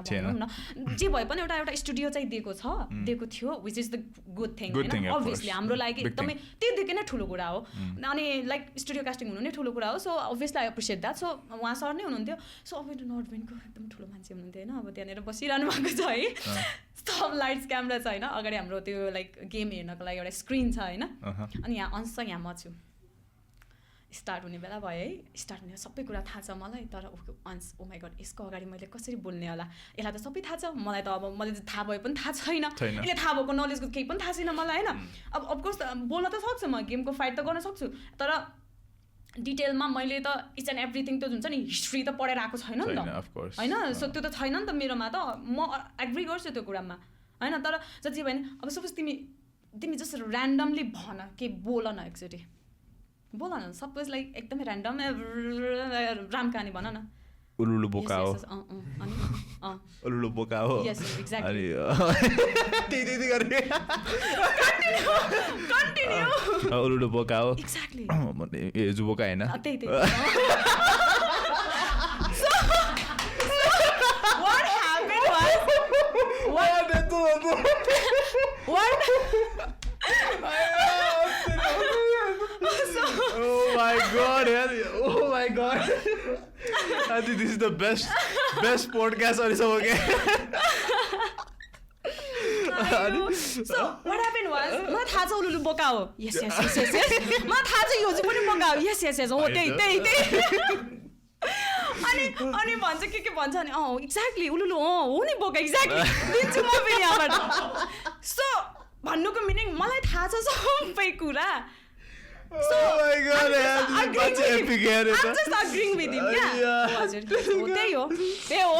भनौँ न जे भए पनि एउटा स्टुडियो चाहिँ दिएको थियो which is the good thing होइन अभियसली हाम्रो लागि एकदमै त्योदेखि नै ठुलो कुरा हो अनि लाइक स्टुडियो कास्टिङ हुनु नै ठुलो कुरा हो so obviously I appreciate that so उहाँ सर नै हुनुहुन्थ्यो सो अब नर्डविनको एकदम ठुलो मान्छे हुनुहुन्थ्यो होइन अब त्यहाँनिर बसिरहनु भएको छ है सब लाइट्स क्यामेरा छ होइन अगाडि हाम्रो त्यो लाइक गेम हेर्नको लागि एउटा स्क्रिन छ होइन अनि यहाँ अंश यहाँ म छु स्टार्ट हुने बेला भयो है स्टार्ट हुने सबै कुरा थाहा छ मलाई तर अंश ओ माई गड यसको अगाडि मैले कसरी बोल्ने होला यसलाई त सबै थाहा छ मलाई त अब मैले थाहा भए पनि थाहा छैन यसले थाहा भएको नलेजको केही पनि थाहा छैन मलाई होइन अब अफकोर्स बोल्न त सक्छु म गेमको फाइट त गर्न सक्छु तर डिटेलमा मैले त इच एन्ड एभ्रिथिङ त हुन्छ नि हिस्ट्री त पढेर आएको छैन नि त होइन सो त्यो त छैन नि त मेरोमा त म एग्री गर्छु त्यो कुरामा होइन तर जति भयो भने अब सपोज तिमी जस्ट ऱ्यान्डमली भन के बोल न एकचोटि बोल न सपोज लाइक एकदमै ऱ्यान्डम राम कहानी भन न उलुलु बोका हो उलुलु बोका हो यस एक्ज्याक्टली त्यही गरे कन्टिन्यू उलुलु बोका हो एक्ज्याक्टली ए जुबोका हैन त्यही what happened Oh my god I think this is the best podcast on this So what happened was मलाई थाहा छ उलुलु बोका हो yes मलाई थाहा छ यो चाहिँ पनि बोका हो yes हो त्यही अनि भन्छ के भन्छ अनि एक्ज्याक्टली उलुलु हो नि बोका एक्ज्याक्टली दिन्छु म फेरि यहाँबाट सो भन्नुको मिनिङ मलाई थाहा छ सबै कुरा So, oh my god, I'm just agreeing with him. Yeah. त्यही हो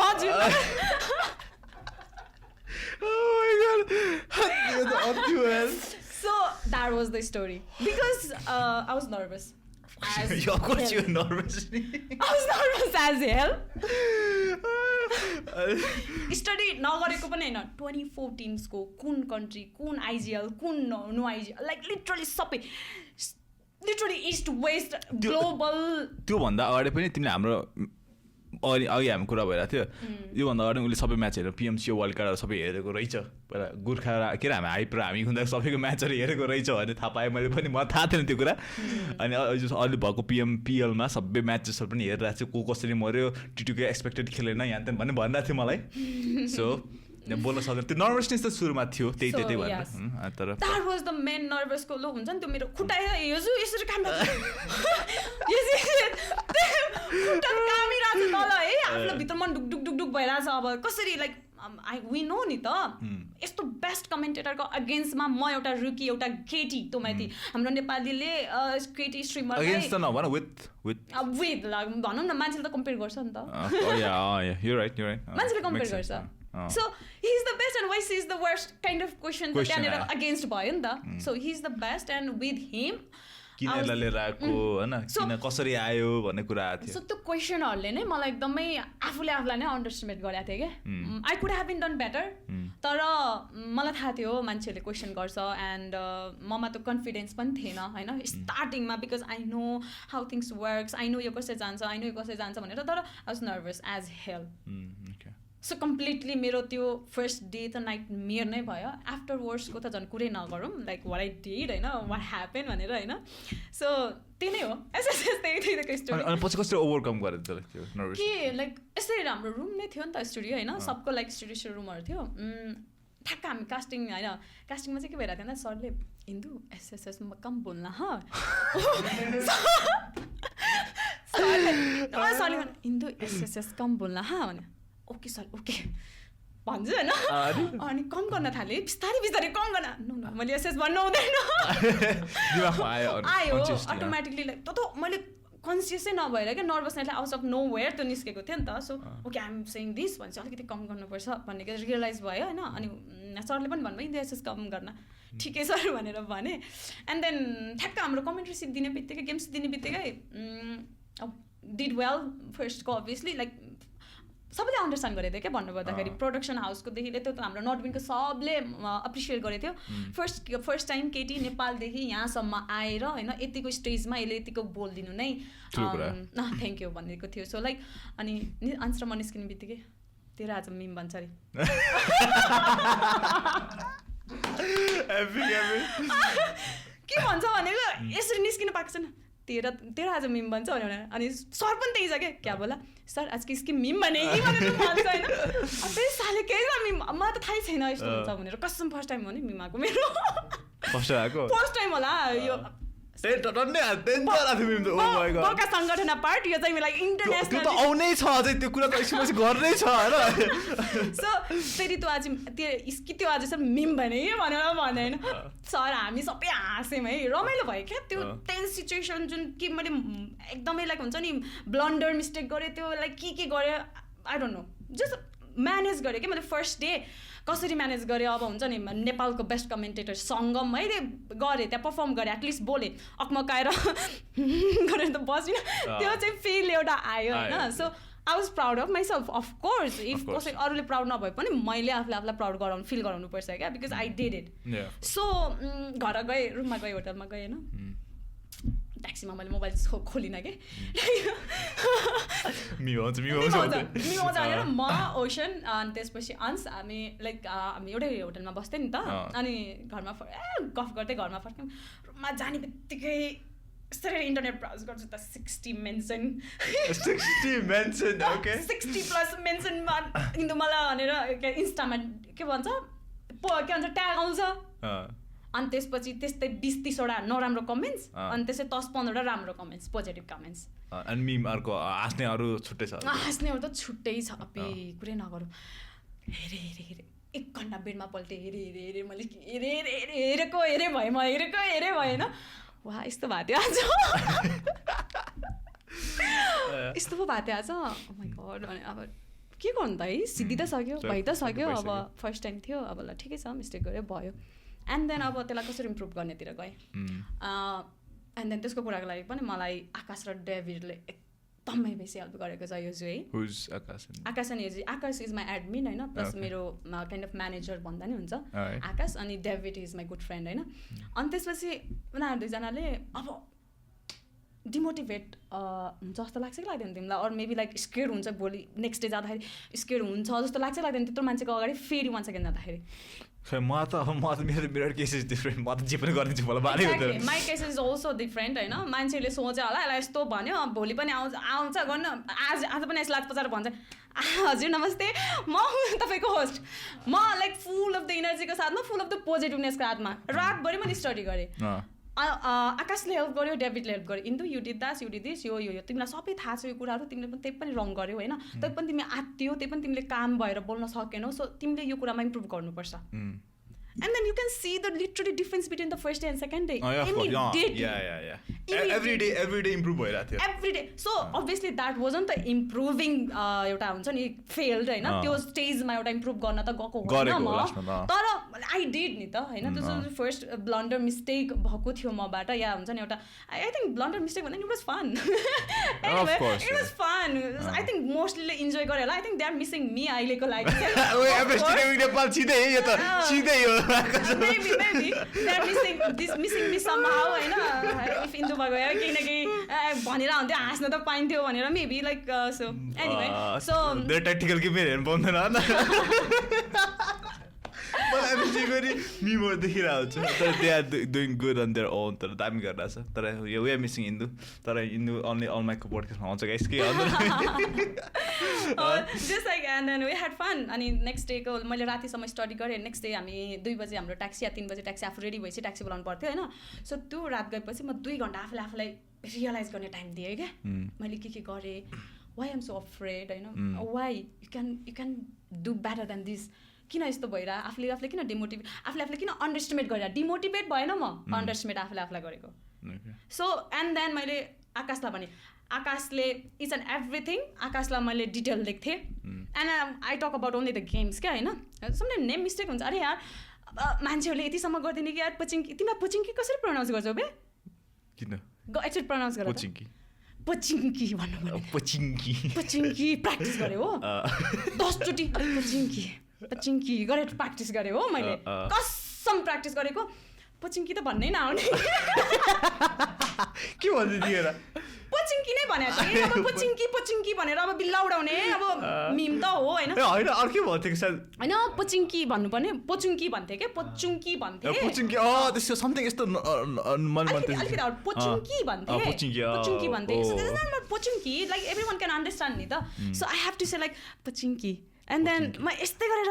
हजुर Oh my god. So that was the story because I was nervous. Of course you were nervous. I was nervous as hell. Study नगरेको पनि हैन 2014 को कुन country कुन IGL कुन नो आइजिएल लाइक लिटरली सबै लिटरली इस्ट वेस्ट ग्लोबल त्यो भन्दा अगाडि पनि तिमीले हाम्रो अघि हामी कुरा भइरहेको थियो योभन्दा अगाडि उसले सबै म्याच हेरेर पिएमसिओ वर्ल्ड कपहरू सबै हेरेको रहेछ पहिला गोर्खा के अरे हामी हाइप र हामी हुँदा सबैको म्याचहरू हेरेको रहेछ भने थाहा पाएँ मैले पनि मलाई थाहा थिएन त्यो कुरा अनि अहिले भएको पिएलमा सबै म्याचेसहरू पनि हेरिरहेको छु को कसरी मऱ्यो टिटुके एक्सपेक्टेड खेलेन यहाँ त्यहाँ भन्ने भनिरहेको थियो मलाई सो बोल्न सक्दैन त्यो नर्भसनेस त सुरुमा थियो त्यही भएर तर द्याट वाज द मेन नर्भसको लो हुन्छ नि त्यो मेरो खुट्टा यसरी काम कामिरहेको छ तल है आफ्नो भित्र मन ढुक ढुक ढुक ढुक भइरहेछ अब कसरी लाइक वी नो नि त यस्तो बेस्ट कमेन्टेटरको अगेन्स्टमा म एउटा रुकी एउटा केटी त्यो माथि हाम्रो नेपालीले केटी स्ट्रिमर विथ भनौँ न मान्छेले त कम्पेयर गर्छ नि त मान्छेले कम्पेयर गर्छ so he is the best and why she is the worst kind of question त्यहाँनिर अगेन्स्ट भयो नि त so he is the best and with him किन यसलाई लिएर आएको होइन किन कसरी आयो भन्ने कुरा आएको थियो सो त्यो क्वेसनहरूले नै मलाई एकदमै आफूलाई नै अन्डरस्टिमेट गरेको थिएँ क्या I could have been done better तर मलाई थाहा थियो मान्छेहरूले क्वेसन गर्छ एन्ड ममा त्यो कन्फिडेन्स पनि थिएन होइन स्टार्टिङमा because I know how things works I know यो कसरी जान्छ भनेर तर I was nervous as hell so completely मेरो त्यो फर्स्ट डे त नाइट मेयर नै भयो आफ्टर वर्ड्सको त झन् कुरै नगरौँ लाइक वाट आई डिड होइन वाट ह्यापन भनेर होइन सो त्यही नै हो त्यही स्टोरी पछि कसरी ओभरकम गरेर के लाइक यस्तै हाम्रो रुम नै थियो नि त स्टुडियो होइन सबको लाइक स्टुडियो रुमहरू थियो ठ्याक्क हामी कास्टिङ होइन कास्टिङमा चाहिँ के भइरहेको थियो नि सरले हिन्दू एसएसएसमा कम बोल्न सरले हिन्दू एसएसएस कम बोल्न भने ओके सर ओके भन्छु होइन अनि कम गर्न थालेँ बिस्तारै कम गर्न मैले एसएस भन्नु हुँदैन आयो अटोमेटिकली लाइक त मैले कन्सियसै नभएर क्या नर्भसनेसले आउट अफ नो वेयर त्यो निस्केको थियो नि त सो ओके आइएम सेङ दिस भनेपछि अलिकति कम गर्नुपर्छ भन्ने क्या रियलाइज भयो होइन अनि सरले पनि भन्नुभयो हिन्दू एसएस कम गर्न ठिकै सर भनेर भने एन्ड देन ठ्याक्क हाम्रो कमेन्ट्री सिट दिने बित्तिकै गेम्स दिने बित्तिकै डिड वेल फर्स्टको अभियसली लाइक सबैले अन्डरस्ट्यान्ड गरेको थियो क्या भन्नुपर्दाखेरि प्रोडक्सन हाउसकोदेखि त्यो त हाम्रो नर्थ सबले एप्रिसिएट गरेको थियो फर्स्ट टाइम केटी नेपालदेखि यहाँसम्म आएर होइन यतिको स्टेजमा यसले यतिको बोलिदिनु नै थ्याङ्क यू भनेको थियो सो लाइक अनि आन्सर म निस्किने बित्तिकै तेरो आज मिम भन्छ अरे के भन्छ भनेको यसरी निस्किनु पाएको छैन तेरो आज मिम भन्छ भने अनि सर पनि त्यही छ क्या बोला सर आज किसकी मिम भने भनेर भन्छ होइन त्यही साले केही छ मिम मलाई त थाहै छैन यस्तो हुन्छ भनेर कसम फर्स्ट टाइम हो नि मिम आएको मेरो फर्स्ट टाइम होला यो गोर्खा सङ्गठन पार्ट यो चाहिँ मलाई इन्टरनेसनल आउनै छ अझै त्यो कुरा त एकछिनपछि गर्नै छ होइन सो फेरि त्यो आज सर मिम भने भनेर भने होइन सर हामी सबै हाँस्यौँ है रमाइलो भयो क्या त्यो टेन्स सिचुएसन जुन कि मैले एकदमै लाइक हुन्छ नि ब्लन्डर मिस्टेक गरेँ त्यो लाइक के गरेँ I don't know just manage गरेँ कि मैले फर्स्ट डे कसरी म्यानेज गरेँ अब हुन्छ नि नेपालको बेस्ट कमेन्टेटरसँग मैले गरेँ त्यहाँ पर्फर्म गरेँ एटलिस्ट बोलेँ अकमकाएर गरेर त बसिनँ त्यो चाहिँ फिल एउटा आयो होइन so I was proud of myself of course if कसै अरूले प्राउड नभए पनि मैले आफूलाई प्राउड गराउनु फिल गराउनु पर्छ क्या because I did it so घर गएँ रुममा गएँ होटलमा गएँ होइन ट्याक्सीमा मैले मोबाइल खोलिनँ कि म ओसन अनि त्यसपछि अन्स हामी लाइक हामी एउटै होटलमा बस्थ्यौँ नि त अनि घरमा गफ गर्दै घरमा फर्क्यौँ रुममा जाने बित्तिकै यस्तरी इन्टरनेट ब्राउज गर्छु त 60 मेन्सन 60+ मेन्सनमा हिन्दू मलाई भनेर इन्स्टामा के भन्छ ट्याग आउँछ अनि त्यसपछि त्यस्तै 20-30वटा नराम्रो कमेन्ट्स अनि त्यसै 10-15वटा राम्रो कमेन्ट्स पोजिटिभ कमेन्ट्स अनि मिम अर्को हाँस्ने अरू छुट्टै छ हाँस्नेहरू त छुट्टै छ अबे कुरै नगरौँ हेरे 1 घन्टा बेडमा पल्टे हेरे मैले हेरेको भएँ म हेरेको भएँ होइन वा यस्तो भएको थियो आज यस्तो पो भएको थियो आज माइ गॉड भने अब के गर्नु त है सिद्धि त सक्यो भइ त सक्यो अब फर्स्ट टाइम थियो अब ल ठिकै छ मिस्टेक गऱ्यो भयो एन्ड देन अब त्यसलाई कसरी इम्प्रुभ गर्नेतिर गएँ एन्ड देन त्यसको कुराको लागि पनि मलाई आकाश र डेभिडले एकदमै बेसी हेल्प गरेको छ यो चाहिँ आकाश अनि आकाश इज माई एडमिन होइन प्लस मेरो काइन्ड अफ म्यानेजर भन्दा नि हुन्छ आकाश अनि David is my good friend होइन अनि त्यसपछि उनीहरू दुईजनाले अब डिमोटिभेट हुन्छ जस्तो लाग्छ कि लाग्दैन तिमीलाई अरू मेबी लाइक स्केयर हुन्छ भोलि नेक्स्ट डे जाँदाखेरि स्केयर हुन्छ जस्तो लाग्छ लाग्दैन त्यत्रो मान्छेको अगाडि फेरि वान सेकेन्ड जाँदाखेरि खै म त मेरो केस इज डिफ्रेन्ट म त जे पनि गरिदिन्छु मलाई बानी हुँदैन my case is also different होइन मान्छेले सोचे होला यसलाई यस्तो भन्यो भोलि पनि आउँछ गर्नु आज पनि यस लाज पचाएर भन्छ हजुर नमस्ते म तपाईँको होस्ट म लाइक फुल अफ द इनर्जीको साथमा फुल अफ द पोजिटिभनेसको साथमा रातभरि मैले स्टडी गरेँ आकाशले हेल्प गर्यो डेभिडले हेल्प गर्यो इन्दु you did that you did this यो तिमीलाई सबै थाहा छ यो कुराहरू तिमीले पनि त्यही पनि रङ गर्यौ होइन त्यही पनि तिमी आत्तियो त्यही पनि तिमीले काम भएर बोल्न सकेनौ सो तिमीले यो कुरामा इम्प्रुभ गर्नुपर्छ and then you can see the literally difference between the first day and second day immediately every day improve bhayira थियो every day so obviously that wasn't the improving एउटा हुन्छ नि failed हैन त्यो स्टेजमा एउटा इम्प्रुभ गर्न त गएको होइन म तर I did नि त हैन त्यो चाहिँ फर्स्ट ब्लन्डर मिस्टेक भएको थियो मबाट या हुन्छ नि एउटा I think blunder mistake भन्दा it was fun anyway it was fun I think mostly enjoy गरे होला I think they are missing me अहिलेको लागि ओए एभरेस्ट नेपाल छिदै यो त छिदै यो maybe they're missing me somehow हैन if इन्दु भएको भए केही न केही भनेर हुन्थ्यो हाँस्न त पाइन्थ्यो भनेर maybe like so anyway so they're tactical के मेरो हेर्नु पाउँदैन मलाई एमसी गरी मिमहरु देखिरहेको छु तर they are doing good on their own तर दामी गरिरहेछ तर वी आर मिसिङ इन्दु तर इन्दु अन्ली अल माइको पोडकास्टमा आउँछ गाइस के just like and then we had fun अनि नेक्स्ट डेको मैले रातिसम्म स्टडी गरेँ नेक्स्ट डे हामी 2 बजे हाम्रो ट्याक्सी या 3 बजे ट्याक्सी आफू रेडी भएपछि ट्याक्सी बोलाउनु पर्थ्यो होइन सो त्यो रात गएपछि म 2 घन्टा आफूलाई रियलाइज गर्ने टाइम दिएँ क्या मैले के गरेँ वाइ एम सो अफ्रेड होइन why you can do better than this किन यस्तो भइरह आफूले किन आफूले किन अन्डरएस्टिमेट गरेर डिमोटिभेट भएन म अन्डरएस्टिमेट आफूलाई गरेको सो एन्ड देन मैले आकाशलाई भने आकाशले इच एन्ड एभ्रिथिङ आकाशलाई मैले डिटेल लेख्थेँ and I talk about only the games क्या होइन समटाइम नेम मिस्टेक हुन्छ अरे यार मान्छेहरूले यतिसम्म गरिदिने कि यार पचिङ्की तिमीलाई पचिङ्की कसरी प्रोनाउन्स गर्छौ बे किन एकचोटि प्रोनाउन्स गर पचिङ्की भन्नु पचिङ्की प्र्याक्टिस गरेँ हो 10 चोटि पचिङ्की गरेर प्र्याक्टिस गरेँ हो मैले कसम प्र्याक्टिस गरेको पचिङ्की त भन्नै नआउने के भन्दै थिएन पचिङ्की नै भनेको थिएँ अब पचिङ्की भनेर अब बिल्ला उडाउने अब मिम त हो होइन अर्कै भन्थ्यो सायद होइन पचिङ्की भन्नुपर्ने पोचुङ्की भन्थे के पोचुङ्की भन्थे पोचुङ्की त्यसो समथिङ यस्तो पोचुङ्की भन्थे पोचुङ्की लाइक एभ्रीवन क्यान अन्डरस्ट्यान्ड नि त so I have to say like पचिङ्की एन्ड देन म यस्तै गरेर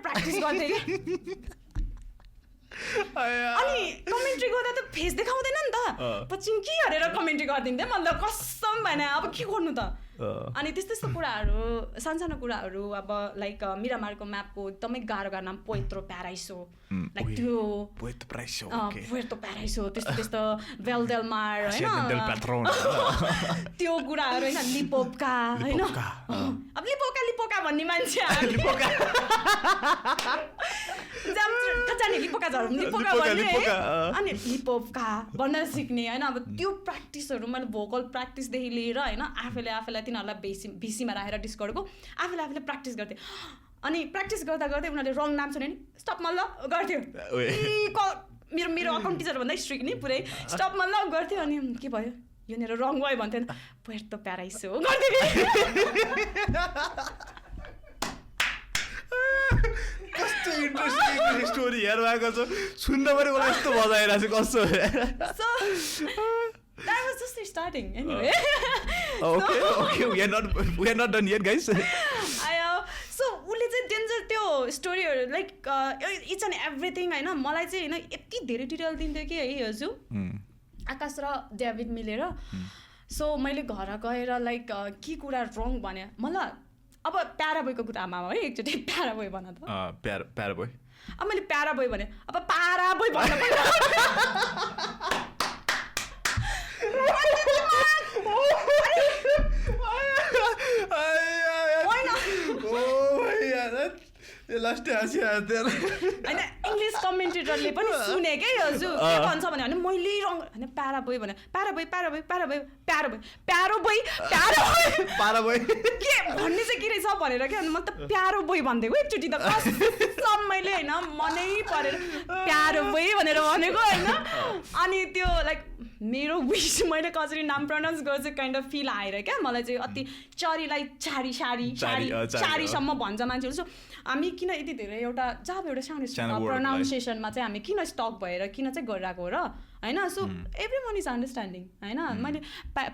प्र्याक्टिस गर्थेँ कि अनि कमेन्ट्री गर्दा त फेस देखाउँदैन नि त पचिङ्की गरेर कमेन्ट्री गरिदिन्थेँ मतलब कसम भएन अब के गर्नु त अनि त्यस्तो कुराहरू सानो कुराहरू अब लाइक मिरामारको म्यापको एकदमै गाह्रो नाम पोइत्रो प्याराइसो लाइक त्यो पोइत्रो प्याराइसो त्यस्तो भेलडेलमार होइन त्यो कुराहरू होइन लिपोका होइन अब लिपोका भन्ने मान्छे लिपोका भन्ने अनि लिपोका भन्न सिक्ने होइन अब त्यो प्र्याक्टिसहरू मैले भोकल प्र्याक्टिसदेखि लिएर होइन आफूलाई तिनीहरूलाई भिसीमा राखेर डिस्कर्डको आफूले प्र्याक्टिस गर्थेँ अनि प्र्याक्टिस गर्दा उनीहरूले रङ नाम सुन्यो नि स्टप मल्ल गर्थ्यो मेरो अकाउन्ट टिचर भन्दा स्ट्रिक्ट नि पुरै स्टप मल्ल गर्थ्यो अनि के भयो यहाँनिर रङ भयो भन्थ्यो नि पोइर्तो प्याराइसो गर्थ्यो कस्तो इन्ट्रेस्टिङ स्टोरी हेर्नु छ सुन्न पनि मलाई यस्तो मजा आइरहेको छ कस्तो That was just starting anyway. Okay, we are not done yet, guys. So उसले चाहिँ डेन्जर त्यो स्टोरीहरू लाइक इच एन्ड एभ्रिथिङ होइन मलाई चाहिँ होइन यति धेरै डिटेल दिन्थ्यो कि है हजुर आकाश र डेभिड मिलेर सो मैले घर गएर लाइक के कुरा रङ भने मलाई अब प्याराबोयको कुरा आमा है एकचोटि प्याराबोय भन त प्याराबोय अब मैले प्याराबोय भने अब पाराबोय भन्न पर्छ इङ्ग्लिस कमेन्टेटरले पनि सुने के हजुर के भन्छ भने मैले रङ होइन प्याराबोय भने प्याराबोय के भन्ने चाहिँ के रहेछ भनेर क्या म त प्यारो बोय भनिदिएको एकचोटि त कसम मैले होइन मनै परेर प्यारो बोय भनेर भनेको होइन अनि त्यो लाइक मेरो विस मैले कसरी नाम प्रनाउन्स गर्छु काइन्ड अफ फिल आएर क्या मलाई चाहिँ अति चरीलाई चारीसम्म भन्छ मान्छेहरू सो हामी किन यति धेरै एउटा जब एउटा सानो प्रनाउन्सिएसनमा चाहिँ हामी किन स्टक भएर किन चाहिँ गरिरहेको हो र होइन so every one is understanding होइन मैले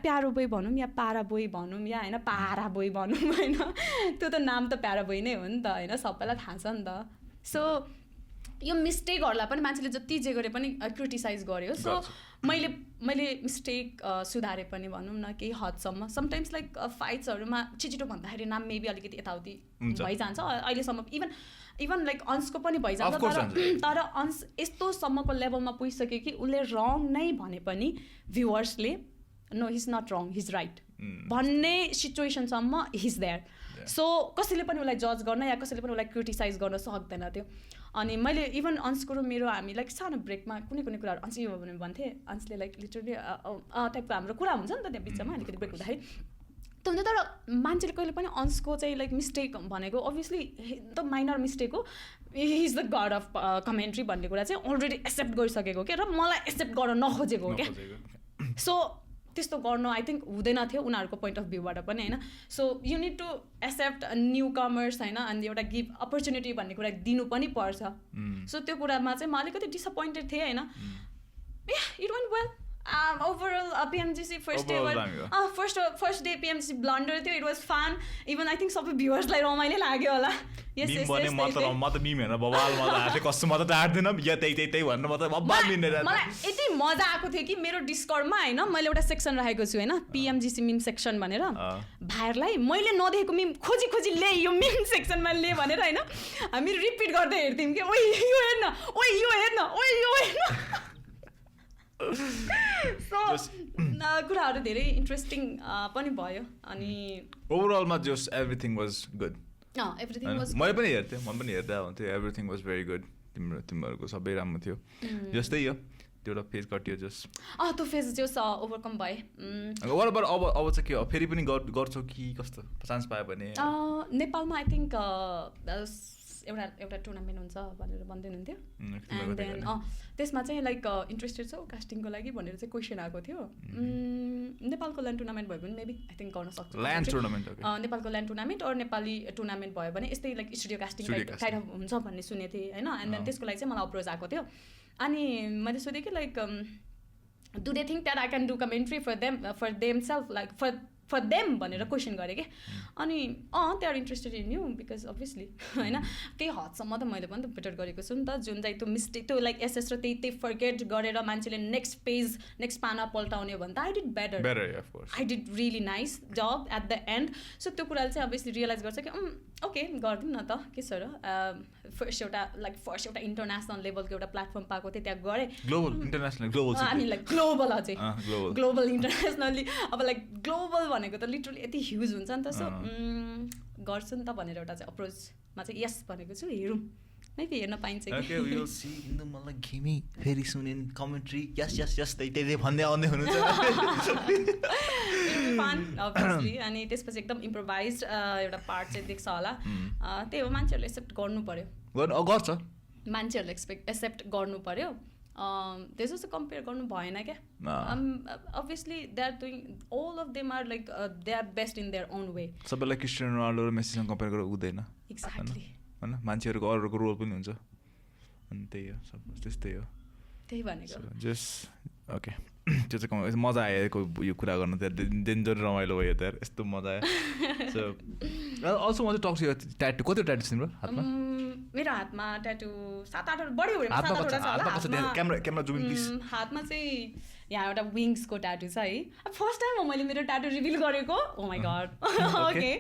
प्यारो बोय भनौँ या पारा बोय भनौँ या होइन पारा बोय भनौँ होइन त्यो त नाम त प्यारा बोय नै हो नि त होइन सबैलाई थाहा छ नि त सो यो मिस्टेकहरूलाई पनि मान्छेले जति जे गरे पनि क्रिटिसाइज गर्यो सो मैले मिस्टेक सुधारे पनि भनौँ न केही हदसम्म समटाइम्स लाइक फाइट्सहरूमा छिटो भन्दाखेरि नाम मेबी अलिकति यताउति भइजान्छ अहिलेसम्म इभन लाइक अंशको पनि भइजान्छ तर अंश यस्तोसम्मको लेभलमा पुगिसक्यो कि उसले रङ नै भने पनि भ्युवर्सले know he's not wrong he's right भन्ने सिचुएसनसम्म हिज देयर सो कसैले पनि उसलाई जज गर्न या कसैले पनि उसलाई क्रिटिसाइज गर्न सक्दैन त्यो अनि मैले इभन अंशको र मेरो हामी लाइक सानो ब्रेकमा कुनै कुराहरू अंश यो भने भन्थेँ अंशले लाइक लिटरली टाइपको हाम्रो कुरा हुन्छ नि त त्यहाँ बिचमा अलिकति ब्रेक हुँदाखेरि त्यो हुन्छ तर मान्छेले कहिले पनि अंशको चाहिँ लाइक मिस्टेक भनेको अभियसली द माइनर मिस्टेक हो he is the god of commentary भन्ने कुरा चाहिँ अलरेडी एक्सेप्ट गरिसकेको क्या र मलाई एक्सेप्ट गर्न नखोजेको हो क्या सो त्यस्तो गर्नु आई थिङ्क हुँदैन थियो उनीहरूको पोइन्ट अफ भ्यूबाट पनि होइन so you need to accept newcomers होइन अनि एउटा गिभ अपर्च्युनिटी भन्ने कुरा दिनु पनि पर्छ सो त्यो कुरामा चाहिँ म अलिकति डिसपोइन्टेड थिएँ होइन it went well overall PMGC first day first day PMGC blunder थियो it was fun even I think सबै भ्युवर्सलाई रमाइलो लाग्यो होला मलाई यति मजा आएको थियो कि मेरो डिस्कर्डमा होइन मैले एउटा सेक्सन राखेको छु होइन पिएमजिसी मिम सेक्सन भनेर भाइहरूलाई मैले नदेखेको मिम खोजी ल्याए यो मिम सेक्सनमा ल्याए भनेर होइन हामी रिपिट गर्दै हेर्थ्यौँ कि ओइ यो हेर्न ओइ यो हेर्न ओइ यो हेर्न सो कुराहरू धेरै इन्ट्रेस्टिङ पनि भयो अनि ओभरअलमा just everything was good everything was मैले पनि हेर्थेँ हेर्दा हुन्थ्यो एभ्रिथिङ वाज भेरी गुड तिमीहरूको सबै राम्रो थियो जस्तै यो त्यो एउटा फेज कटियो जस्ट त्यो फेज जस ओभरकम भए अब चाहिँ के फेरि पनि गर्छौ कि कस्तो चान्स पायो भने नेपालमा आई थिङ्क एउटा टुर्नामेन्ट हुन्छ भनेर भन्दै हुनुहुन्थ्यो एन्ड देन त्यसमा चाहिँ लाइक इन्ट्रेस्टेड छौ कास्टिङको लागि भनेर चाहिँ क्वेसन आएको थियो नेपालको ल्यान्ड टुर्नामेन्ट भयो भने मेबी आई थिङ्क गर्न सक्छ नेपालको ल्यान्ड टुर्नामेन्ट अरू नेपाली टुर्नामेन्ट भयो भने यस्तै like studio casting type of हुन्छ भन्ने सुनेको थिएँ होइन एन्ड देन त्यसको लागि चाहिँ मलाई अप्रोच आएको थियो अनि मैले सोधेँ कि like do they think that I can do commentary for them self like for them भनेर क्वेसन गरेँ कि अनि they are interested in you because obviously होइन केही हदसम्म त मैले पनि त बेटर गरेको छु नि त जुन चाहिँ त्यो मिस्टेक त्यो लाइक एसएस र त्यही फर्गेट गरेर मान्छेले नेक्स्ट पाना पल्टाउने हो भने त I did better I did really nice जब एट द एन्ड सो त्यो कुराले चाहिँ अभियसली रियलाइज गर्छ कि ओके गरिदिउँ न त के छ र फर्स्ट एउटा इन्टरनेसनल लेभलको एउटा प्लेटफर्म पाएको थिएँ त्यहाँ गरेँ अनि लाइक ग्लोबल अझै ग्लोबल इन्टरनेसनली अब लाइक ग्लोबल भनेको त लिटरली यति ह्युज हुन्छ नि त सो गर्छु नि त भनेर एउटा चाहिँ अप्रोचमा चाहिँ यस भनेको छु हेरौँ मेबी हेर्न पाइन्छ मलाई घिमी फेरि सुनिन् कमेन्ट्री यस त्यही भन्दै आउँदै हुनुहुन्छ फन अभियसली अनि त्यसपछि एकदम इम्प्रोभाइज एउटा पार्ट चाहिँ देख्छ होला त्यही हो मान्छेहरूले एक्सेप्ट गर्नु पर्यो गर्छ मान्छेहरूले एक्सेप्ट गर्नु पर्यो त्यसो चाहिँ कम्पेयर गर्नु भएन क्या obviously they are doing all of them are like they are best in their own way सबैलाई क्रिस्टियानो रोनाल्डो र मेसीसँग कम्पेयर गरेर हुँदैन एक्ज्याक्टली होइन मान्छेहरूको अरूको रोल पनि हुन्छ अनि त्यही हो सब त्यस्तै हो त्यही भनेको जस्ट ओके त्यो चाहिँ मजा आएको यो कुरा गर्नु त्यहाँ डेन्जर रमाइलो भयो त्यहाँ यस्तो मजा आयो सो अल्सो म चाहिँ टक्स यो ट्याटु कति ट्याटु छ तिम्रो हातमा मेरो हातमा ट्याटु 7-8 बढी हातमा चाहिँ यहाँ एउटा विङ्सको ट्याटु छ है फर्स्ट टाइम हो मैले मेरो ट्याटु रिभिल गरेको ओ माई गड ओके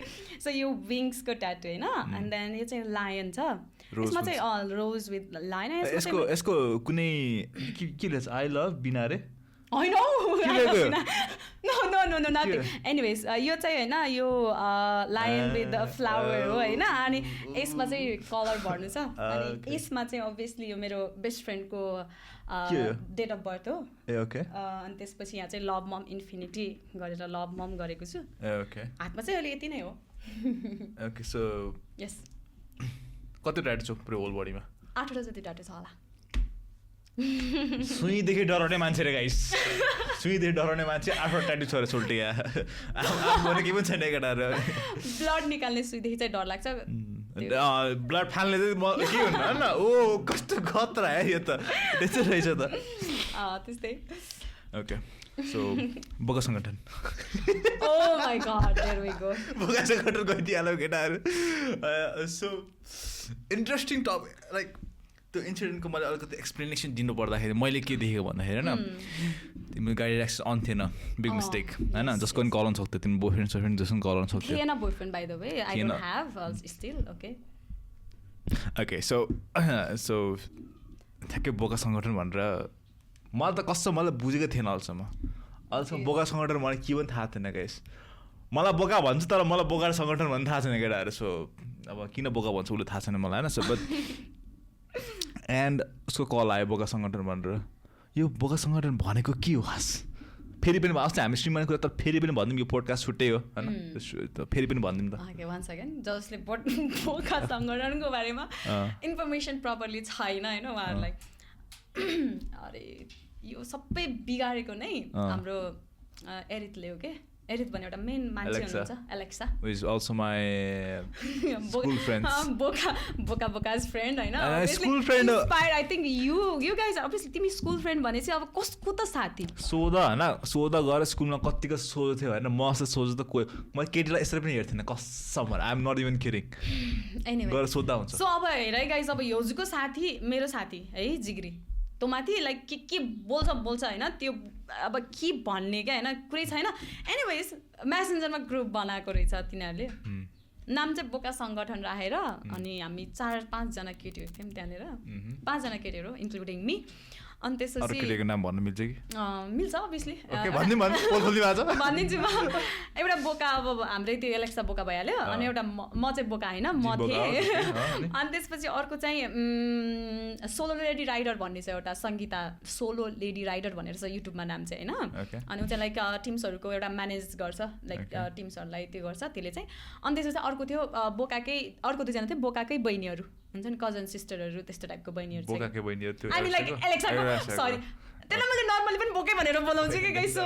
सो यो विङ्सको ट्याटु होइन एन्ड देन यो चाहिँ लायन छ यसमा चाहिँ रोज विथ लायन यसको कुनै के रहेछ आई लभ बिना रे होइन नो नथिङ एनिवेज यो चाहिँ होइन यो लायन विथ द फ्लावर हो होइन अनि यसमा चाहिँ कलर भर्नु छ अनि यसमा चाहिँ अभियसली यो मेरो बेस्ट फ्रेन्डको डेट अफ बर्थ हो अनि त्यसपछि यहाँ चाहिँ लभ मम इन्फिनिटी गरेर लभ मम गरेको छु हातमा चाहिँ अहिले यति नै हो ओके सो यस कति टाइट छ पुरै होल बडीमा 8वटा जति टाटो छ होला सुईदेखि डराउने मान्छे रे गाइस सुईदेखि डराउने मान्छे 8वटा टाइट छ रे सोल्टिया आफूले के पनि छैन केटाहरू ब्लड निकाल्ने सुईदेखि चाहिँ डर लाग्छ ब्लड फाल्ने चाहिँ के हुनु होइन ओ कस्तो खतरा है यो त त्यस्तै रहेछ त त्यस्तै ओके सो बोका सङ्गठन Oh my god, there we go. बोका सङ्गठन गइदिइहाल्यो केटाहरू सो इन्ट्रेस्टिङ टपिक लाइक त्यो इन्सिडेन्टको मैले अलिकति एक्सप्लेनेसन दिनु पर्दाखेरि मैले के देखेको भन्दाखेरि होइन तिम्रो गाडी एक्सेस अन थिएन बिग मिस्टेक होइन जसको पनि गराउनु सक्थ्यो तिम्रो बोयफ्रेन्ड सोफ्रेन्ड जसको गराउनु सक्थ्यो थिएन boyfriend by the way I don't have still okay okay so ठ्याक्कै बोका सङ्गठन भनेर मलाई त कस्तो मलाई बुझेको थिएन अहिलेसम्म बोका सङ्गठन मलाई के पनि थाहा थिएन गाइस मलाई बोका भन्छ तर मलाई बोका सङ्गठन भन्नु थाहा छैन केटाहरू सो अब किन बोका भन्छ उसले थाहा छैन मलाई होइन सो बट एन्ड उसको कल आयो बोका सङ्गठन भनेर यो बोका सङ्गठन भनेको के हो खास फेरि पनि अस्ति हामी स्ट्रिममा कुरा तर फेरि पनि भनिदिउँ यो पोडकास्ट छुट्टै हो होइन फेरि पनि भनिदिउँ त वान सेकेन्ड जसले बोका सङ्गठनको बारेमा इन्फर्मेसन प्रपरली छैन होइन उहाँहरूलाई अरे यो सबै बिगारेको नै हाम्रो एरितले हो के एरित भन्ने एउटा मेन मान्छे हुनुहुन्छ Alexa is also my school friend बोकाज फ्रेन्ड होइन school friend inspire I think you guys obviously तिमी स्कुल फ्रेन्ड भनेपछि अब कसको त साथी सोध गएर स्कुलमा कतिको सोझो थियो होइन म जस्तो सोझो त कोही म केटीलाई यसरी पनि हेर्थेन कसम I am not even kidding गएर सोध्दा हुन्छ सो अब हेर है गाइज अब योजुको साथी मेरो साथी है जिग्री त्यो माथि लाइक के बोल्छ होइन त्यो अब के भन्ने क्या होइन कुरै छैन एनिवेज म्यासेन्जरमा ग्रुप बनाएको रहेछ तिनीहरूले नाम चाहिँ बोका सङ्गठन राखेर अनि हामी 4-5जना केटीहरू थियौँ त्यहाँनिर 5जना केटीहरू इन्क्लुडिङ मी अनि त्यसपछि नाम भन्नु मिल्छ कि मिल्छ अभियसली भनिदिन्छु म एउटा बोका अब हाम्रै त्यो एलेक्सा बोका भइहाल्यो अनि एउटा म चाहिँ बोका होइन म थिएँ अनि त्यसपछि अर्को चाहिँ सोलो लेडी राइडर भन्ने छ एउटा सङ्गीता सोलो लेडी राइडर भनेर छ युट्युबमा नाम चाहिँ होइन अनि ऊ चाहिँ लाइक टिम्सहरूको एउटा म्यानेज गर्छ लाइक टिम्सहरूलाई त्यो गर्छ त्यसले चाहिँ अनि त्यसपछि अर्को थियो बोकाकै अर्को दुईजना थियो बोकाकै बहिनीहरू हुन्छ नि कजन सिस्टरहरू त्यस्तो टाइपको बहिनीहरू अनि लाइक एलेक्सा सरी त्यसलाई मैले नर्मली पनि बोकै भनेर बोलाउँछु कि गाइसो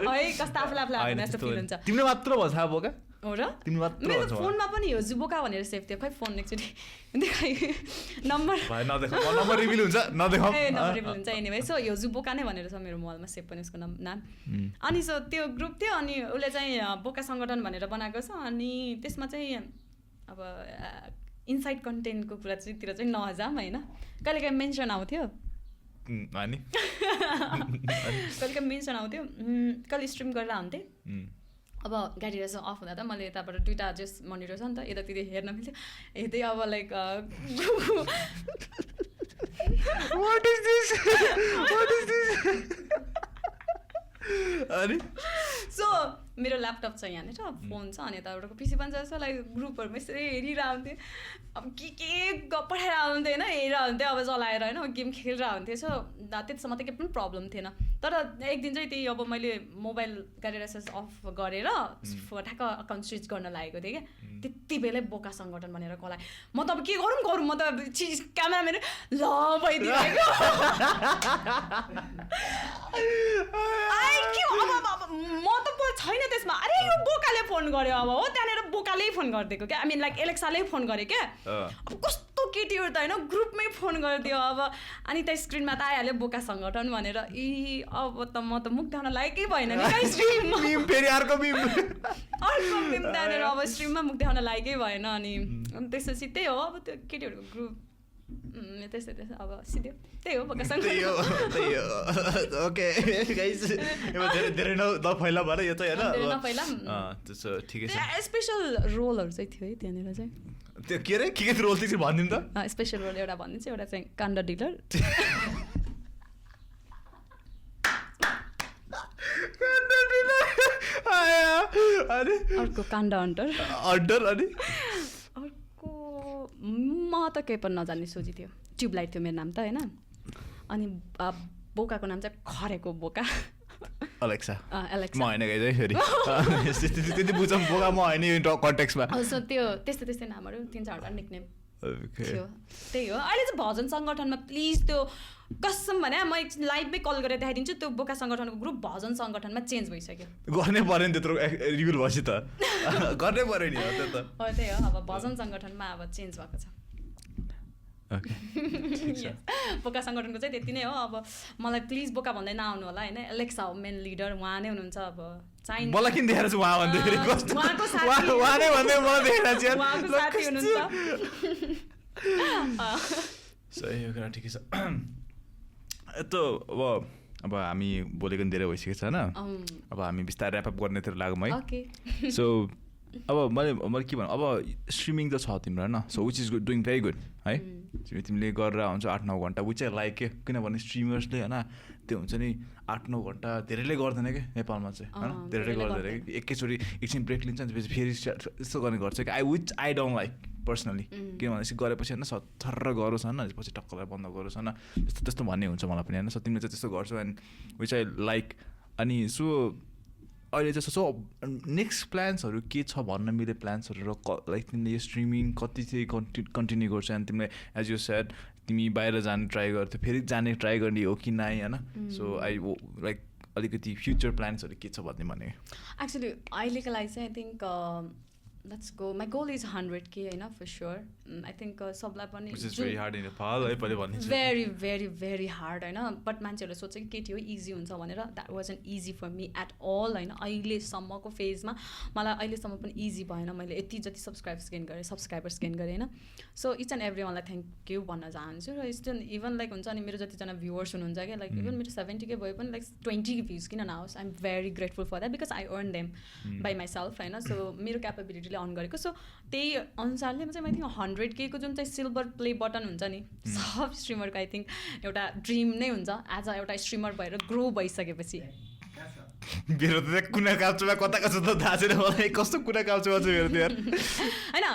है कस्तो आफूलाई लाग्ने जस्तो फिल हुन्छ तिमीले मात्र भन्छ बोका हो र मेरो फोनमा पनि हिजो बोका भनेर सेभ थियो खै फोन एकचोटि देखाइ नम्बर रिभिल हुन्छ एनिवे सो हिजो बोका नै भनेर छ मेरो मोबाइलमा सेभ पनि उसको नाम अनि सो त्यो ग्रुप थियो अनि उसले चाहिँ बोका सङ्गठन भनेर बनाएको छ अनि त्यसमा चाहिँ अब इनसाइड कन्टेन्टको कुरातिर चाहिँ नजाम होइन कहिलेकाहीँ मेन्सन आउँथ्यो कहिलेकाहीँ मेन्सन आउँथ्यो कहिले स्ट्रिम गरेर हुन्थेँ अब गाडी रहेछ अफ हुँदा त मैले यताबाट दुइटा जस्ट मोनिटर छ नि त यतातिर हेर्न मिल्थ्यो हेर्दै अब लाइक सो मेरो ल्यापटप छ यहाँनिर फोन छ अनि यताबाटको पिसी पनि छ लाइक ग्रुपहरूमा यसरी हेरिरहेको हुन्थ्यो अब के पठाइरहेको हुन्थ्यो होइन हेरिरहेको हुन्थ्यो अब चलाएर होइन गेम खेलिरहेको हुन्थ्यो सो त्यतिसम्म त केही पनि प्रब्लम थिएन तर एक दिन चाहिँ त्यही अब मैले मोबाइल गाडी रेसेस अफ गरेर ठ्याक्क अकाउन्ट स्विच गर्न लागेको थिएँ क्या त्यति बेलै बोका सङ्गठन भनेर कलाएँ म त अब के गरौँ म त क्यामेराम्यान ल भइदियो म त छैन त्यसमा अरे यो बोकाले फोन गर्यो अब हो त्यहाँनिर बोकाले फोन गरिदिएको क्या आई मिन लाइक एलेक्साले फोन गरेँ क्या अब कस्तो केटीहरू त होइन ग्रुपमै फोन गरिदियो अब अनि त स्क्रिनमा त आइहाल्यो बोका सङ्गठन भनेर अब त म त मुख देखाउन लायकै भएन नि स्ट्रिममा अर्को मिम त्यहाँनिर अब स्ट्रिममा मुख देखाउन लायकै भएन अनि त्यसपछि त्यही हो अब त्यो केटीहरूको ग्रुप त्यस्तै अब सिधै त्यही हो बोका सङ्गठन ओके गाइस धेरै नफैला भएर यो चाहिँ होइन नफैला त्यसो ठिकै छ स्पेसल रोलहरू चाहिँ थियो है त्यहाँनिर चाहिँ त्यो के अरे के रोल थियो भनिदिनु त स्पेसल रोल एउटा भनिदिन्छु एउटा चाहिँ काण्ड डिलर अनि अर्को काण्ड हन्टर अनि अर्को म त केही पनि नजान्ने सोची थियो ट्युबलाइट थियो मेरो नाम त होइन अनि बोकाको नाम चाहिँ खरेको बोका अलेक्सा एलेक्सा म होइन गाइज है फेरि त्यति बुझौँ बोका म होइन यो कन्टेक्समा सो त्यो त्यस्तै नामहरू 3-4 निकनेम थियो त्यही हो अहिले चाहिँ भजन सङ्गठनमा प्लिज त्यो कसम भने म लाइभमै कल गरेर देखाइदिन्छु त्यो बोका सङ्गठनको ग्रुप भजन सङ्गठनमा चेन्ज भइसक्यो गर्नै पऱ्यो नि त्यत्रो रिभ्यू भएपछि त गर्नै पऱ्यो नि हो त्यो त हो त्यही हो अब भजन सङ्गठनमा अब चेन्ज भएको छ बोका सङ्गठनको चाहिँ त्यति नै हो अब मलाई प्लिज बोका भन्दै नआउनु होला होइन एलेक्सा हो मेन लिडर उहाँ नै हुनुहुन्छ अब चाहिन्छ मलाई किन देखाएर चाहिँ उहाँ भन्दाखेरि उहाँको साथी उहाँ नै भन्दै मलाई देखाएर चाहिँ उहाँको साथी हुनुहुन्छ सही हो कुरा ठिकै छ यस्तो अब हामी बोलेको नि धेरै भइसकेको छ होइन अब हामी बिस्तारै ऱ्यापअप गर्नेतिर लागौँ है सो अब मैले के भन्नु अब स्ट्रिमिङ त छ तिम्रो होइन so which is doing very good है तिमीले गरेर हुन्छ 8-9 घन्टा विच आई लाइक के किनभने स्ट्रिमर्सले होइन त्यो हुन्छ नि 8-9 घन्टा धेरैले गर्दैन क्या नेपालमा चाहिँ होइन धेरैले गर्दैन कि एकैचोटि एकछिन ब्रेक लिन्छ त्यसपछि फेरि यस्तो गर्ने गर्छ कि आई डोन्ट लाइक पर्सनली किनभने गरेपछि होइन थर्र गरोस् होइन पछि टक्कलाई बन्द गरोस् होइन त्यस्तो भन्ने हुन्छ मलाई पनि होइन सो तिमीले चाहिँ त्यस्तो गर्छौ एन्ड विच आई लाइक अनि सो अहिले चाहिँ सो नेक्स्ट प्लान्सहरू के छ भन्न मिले प्लान्सहरू र लाइक तिमीले यो स्ट्रिमिङ कति चाहिँ कन्टिन्यू गर्छ अनि तिमीले एज यु सेड तिमी बाहिर जानु ट्राई गर्थ्यौ फेरि जाने ट्राई गर्ने हो कि नै होइन सो आई लाइक अलिकति फ्युचर प्लान्सहरू के छ भन्ने भने एक्चुली अहिलेको लागि चाहिँ I think let's go my goal is 100K होइन फर स्योर आई थिङ्क सबलाई पनि भेरी भेरी भेरी हार्ड होइन बट मान्छेहरूले सोध्छ कि के थियो इजी हुन्छ भनेर that was an easy for me at all होइन अहिलेसम्मको फेजमा मलाई अहिलेसम्म पनि इजी भएन मैले यति जति सब्सक्राइबर्स गेन गरेँ होइन सो इच एन्ड एभ्री वानलाई थ्याङ्क यू भन्न चाहन्छु र स्टिल इभन लाइक हुन्छ अनि मेरो जतिजना भ्युवर्स हुनुहुन्छ क्या लाइक इभन मेरो 70K भयो पनि लाइक 20 भ्युज किन नहोस् I am very grateful for that because I earn them by myself होइन सो मेरो क्यापेबिलिटीले अन गरेको सो त्यही अनुसारले चाहिँ मैले 100K को जुन चाहिँ सिल्भर प्ले बटन हुन्छ नि सब स्ट्रिमरको आई थिङ्क एउटा ड्रिम नै हुन्छ एज अ एउटा स्ट्रिमर भएर ग्रो भइसकेपछि मेरो त कुना काप्चोमा कता कता त थाहा छैन मलाई कस्तो कुना काप्चोमा छ मेरो त्यहाँ होइन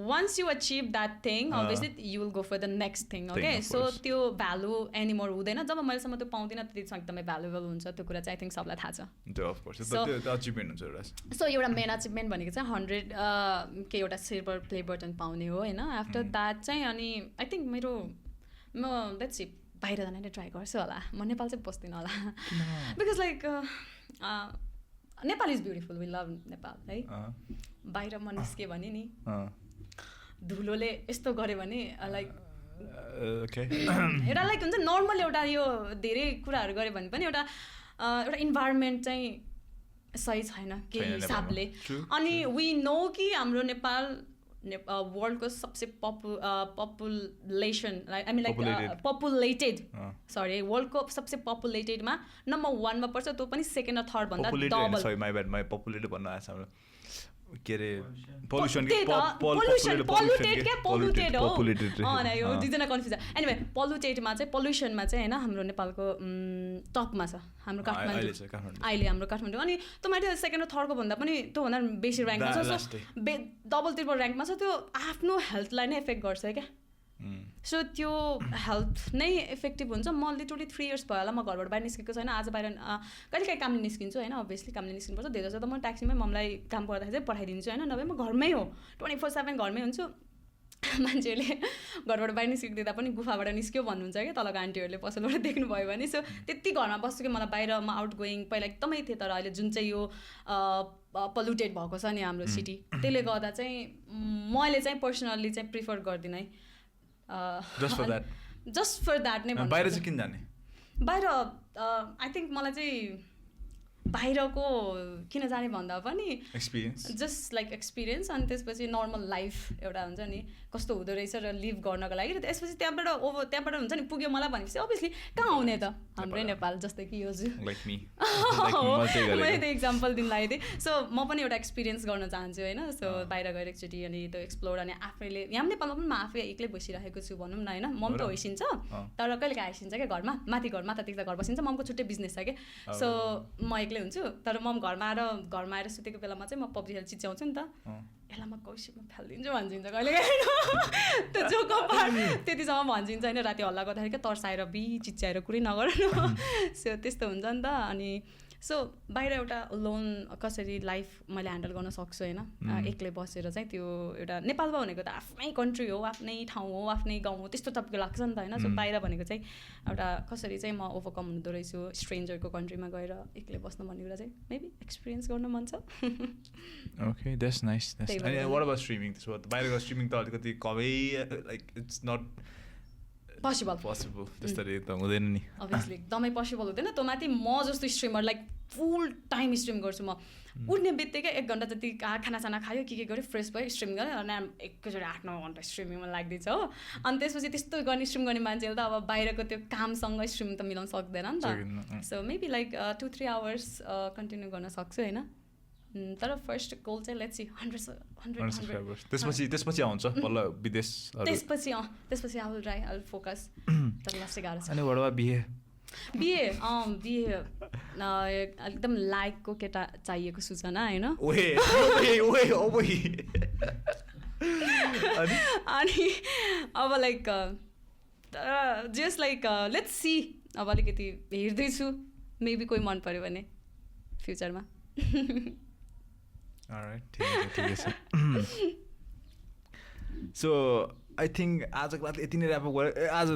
once you achieve that thing obviously you will go for the next thing okay so त्यो भ्यालु एनिमोर हुँदैन जब मैलेसम्म त्यो पाउँदिनँ त्यतिसम्म एकदमै भ्यालुएबल हुन्छ त्यो कुरा चाहिँ आई थिङ्क सबलाई थाहा छ त्यो अफ कोर्स त्यो अचिभमेन्ट हुन्छ एउटा सो एउटा मेन अचिभमेन्ट भनेको चाहिँ 100K एउटा सिल्भर प्ले बटन पाउने हो होइन आफ्टर द्याट चाहिँ अनि आई थिङ्क म लेट्स सी बाहिर जाने नै ट्राई गर्छु होला म नेपाल चाहिँ बस्दिनँ होला because like Nepal is beautiful we love Nepal है बाहिर म निस्केँ भने नि धुलोले यस्तो गऱ्यो भने लाइक एउटा लाइक हुन्छ नर्मल एउटा यो धेरै कुराहरू गऱ्यो भने पनि एउटा इन्भाइरोमेन्ट चाहिँ सही छैन केही हिसाबले अनि वी नो कि हाम्रो नेपाल वर्ल्डको सबसे population I mean like populated sorry वर्ल्डको सबसे पपुलेटेडमा नम्बर 1मा पर्छ त्यो पनि सेकेन्ड र थर्ड भन्दा डबल के अरे पोल्युटेड हो यो दुईजना कन्फ्युज एनिवे पोल्युटेडमा चाहिँ पोल्युसनमा चाहिँ होइन हाम्रो नेपालको टपमा छ हाम्रो काठमाडौँ अहिले हाम्रो काठमाडौँ अनि त्यो माथि सेकेन्ड र थर्डको भन्दा पनि त्योभन्दा बेसी ऱ्याङ्कमा छ डबल ट्रिपल ऱ्याङ्कमा छ त्यो आफ्नो हेल्थलाई नै इफेक्ट गर्छ क्या सो त्यो हेल्थ नै इफेक्टिभ हुन्छ म लिटरली 3 years भयो होला म घरबाट बाहिर निस्केको छैन आज बाहिर कहिलेकाहीँ कामले निस्किन्छु होइन अभियसली कामले निस्किनुपर्छ धेरै जस्तो त म ट्याक्सीमै ममलाई काम पर्दाखेरि चाहिँ पठाइदिन्छु होइन नभए म घरमै हो 24/7 घरमै हुन्छु मान्छेहरूले घरबाट बाहिर निस्किँदा पनि गुफाबाट निस्क्यो भन्नुहुन्छ क्या तलको आन्टीहरूले पसलबाट देख्नुभयो भने सो त्यति घरमा बस्छु कि मलाई बाहिर म आउट गोइङ पहिला एकदमै थियो तर अहिले जुन चाहिँ यो पल्युटेड भएको छ नि हाम्रो सिटी त्यसले गर्दा चाहिँ मैले चाहिँ पर्सनल्ली चाहिँ प्रिफर गर्दिनँ है जस्ट फर द्याट नै बाहिर चाहिँ किन जाने बाहिर आई थिङ्क मलाई चाहिँ बाहिरको किन जाने भन्दा पनि एक्सपिरियन्स जस्ट लाइक एक्सपिरियन्स अनि त्यसपछि नर्मल लाइफ एउटा हुन्छ नि कस्तो हुँदो रहेछ र लिभ गर्नको लागि र त्यसपछि त्यहाँबाट हुन्छ नि पुग्यो मलाई भनेपछि अभियसली कहाँ आउने त हाम्रै नेपाल जस्तै कि यो मैले त्यो इक्जाम्पल दिन लागेको थिएँ सो म पनि एउटा एक्सपिरियन्स गर्न चाहन्छु होइन सो बाहिर गएर एकचोटि अनि त्यो एक्सप्लोर अनि आफैले यहाँ नेपालमा पनि म आफै एक्लै बसिरहेको छु भनौँ न होइन मम त होइसिन्छ तर कहिले आइसिन्छ क्या घरमा माथि घर माथि देख्दा घर बसिन्छ ममको छुट्टै बिजनेस छ क्या सो म एक्लै एक्लै हुन्छु तर मम घरमा आएर सुतेको बेलामा चाहिँ म पब्जी खेल चिच्याउँछु नि त यसलाई म कौशिकमा फालिदिन्छु भनिदिन्छ कहिलेकाहीँ त्यो जोको पार्ट त्यतिसम्म भनिदिन्छ होइन राति हल्ला गर्दाखेरि क्या तर्साएर चिच्याएर कुरै नगर सो त्यस्तो हुन्छ नि त अनि सो बाहिर एउटा लोन कसरी लाइफ मैले ह्यान्डल गर्न सक्छु होइन एक्लै बसेर चाहिँ त्यो एउटा नेपालमा भनेको त आफ्नै कन्ट्री हो आफ्नै ठाउँ हो आफ्नै गाउँ हो त्यस्तो तपाईँको लाग्छ नि त होइन सो बाहिर भनेको चाहिँ एउटा कसरी चाहिँ म ओभरकम हुँदो रहेछु स्ट्रेन्जरको कन्ट्रीमा गएर एक्लै बस्नु भन्ने कुरा चाहिँ मेबी एक्सपिरियन्स गर्न मन छ ओके द्याट्स नाइस अनि व्हाट अबाउट स्ट्रिमिङ त्यसो भए बाहिर गएर स्ट्रिमिङ त अलिकति कमै लाइक इट्स नट पोसिबल त्यस्तरी त हुँदैन नि अभियसली एकदमै पोसिबल हुँदैन त्यो माथि म जस्तो स्ट्रिमर लाइक फुल टाइम स्ट्रिम गर्छु म उठ्ने बित्तिकै 1 घन्टा जति खानासाना खायो के गर्यो फ्रेस भयो स्ट्रिम गरेँ अनि एकैचोटि 8-9 घन्टा स्ट्रिमिङमा लाग्दैछ हो अनि त्यसपछि त्यस्तो गर्ने स्ट्रिम गर्ने मान्छेले त अब बाहिरको त्यो कामसँग स्ट्रिम त मिलाउन सक्दैन नि त so maybe like 2-3 hours continue गर्न सक्छु होइन तर फर्स्ट गोल चाहिँ लेट्स सी 100 त्यसपछि आउँछ बल्ल विदेश त्यसपछि I will try I will focus तर लास्टै गाह्रो छ अनि व्हाट अबाउट बिहे एकदम लाइकको केटा चाहिएको सूचना होइन अनि अब like just like let's see अब अलिकति हेर्दैछु मेबी कोही मन पऱ्यो भने फ्युचरमा ठिकै छ सो आई थिङ्क आजको रात यति नै ऱ्याप गरेँ आज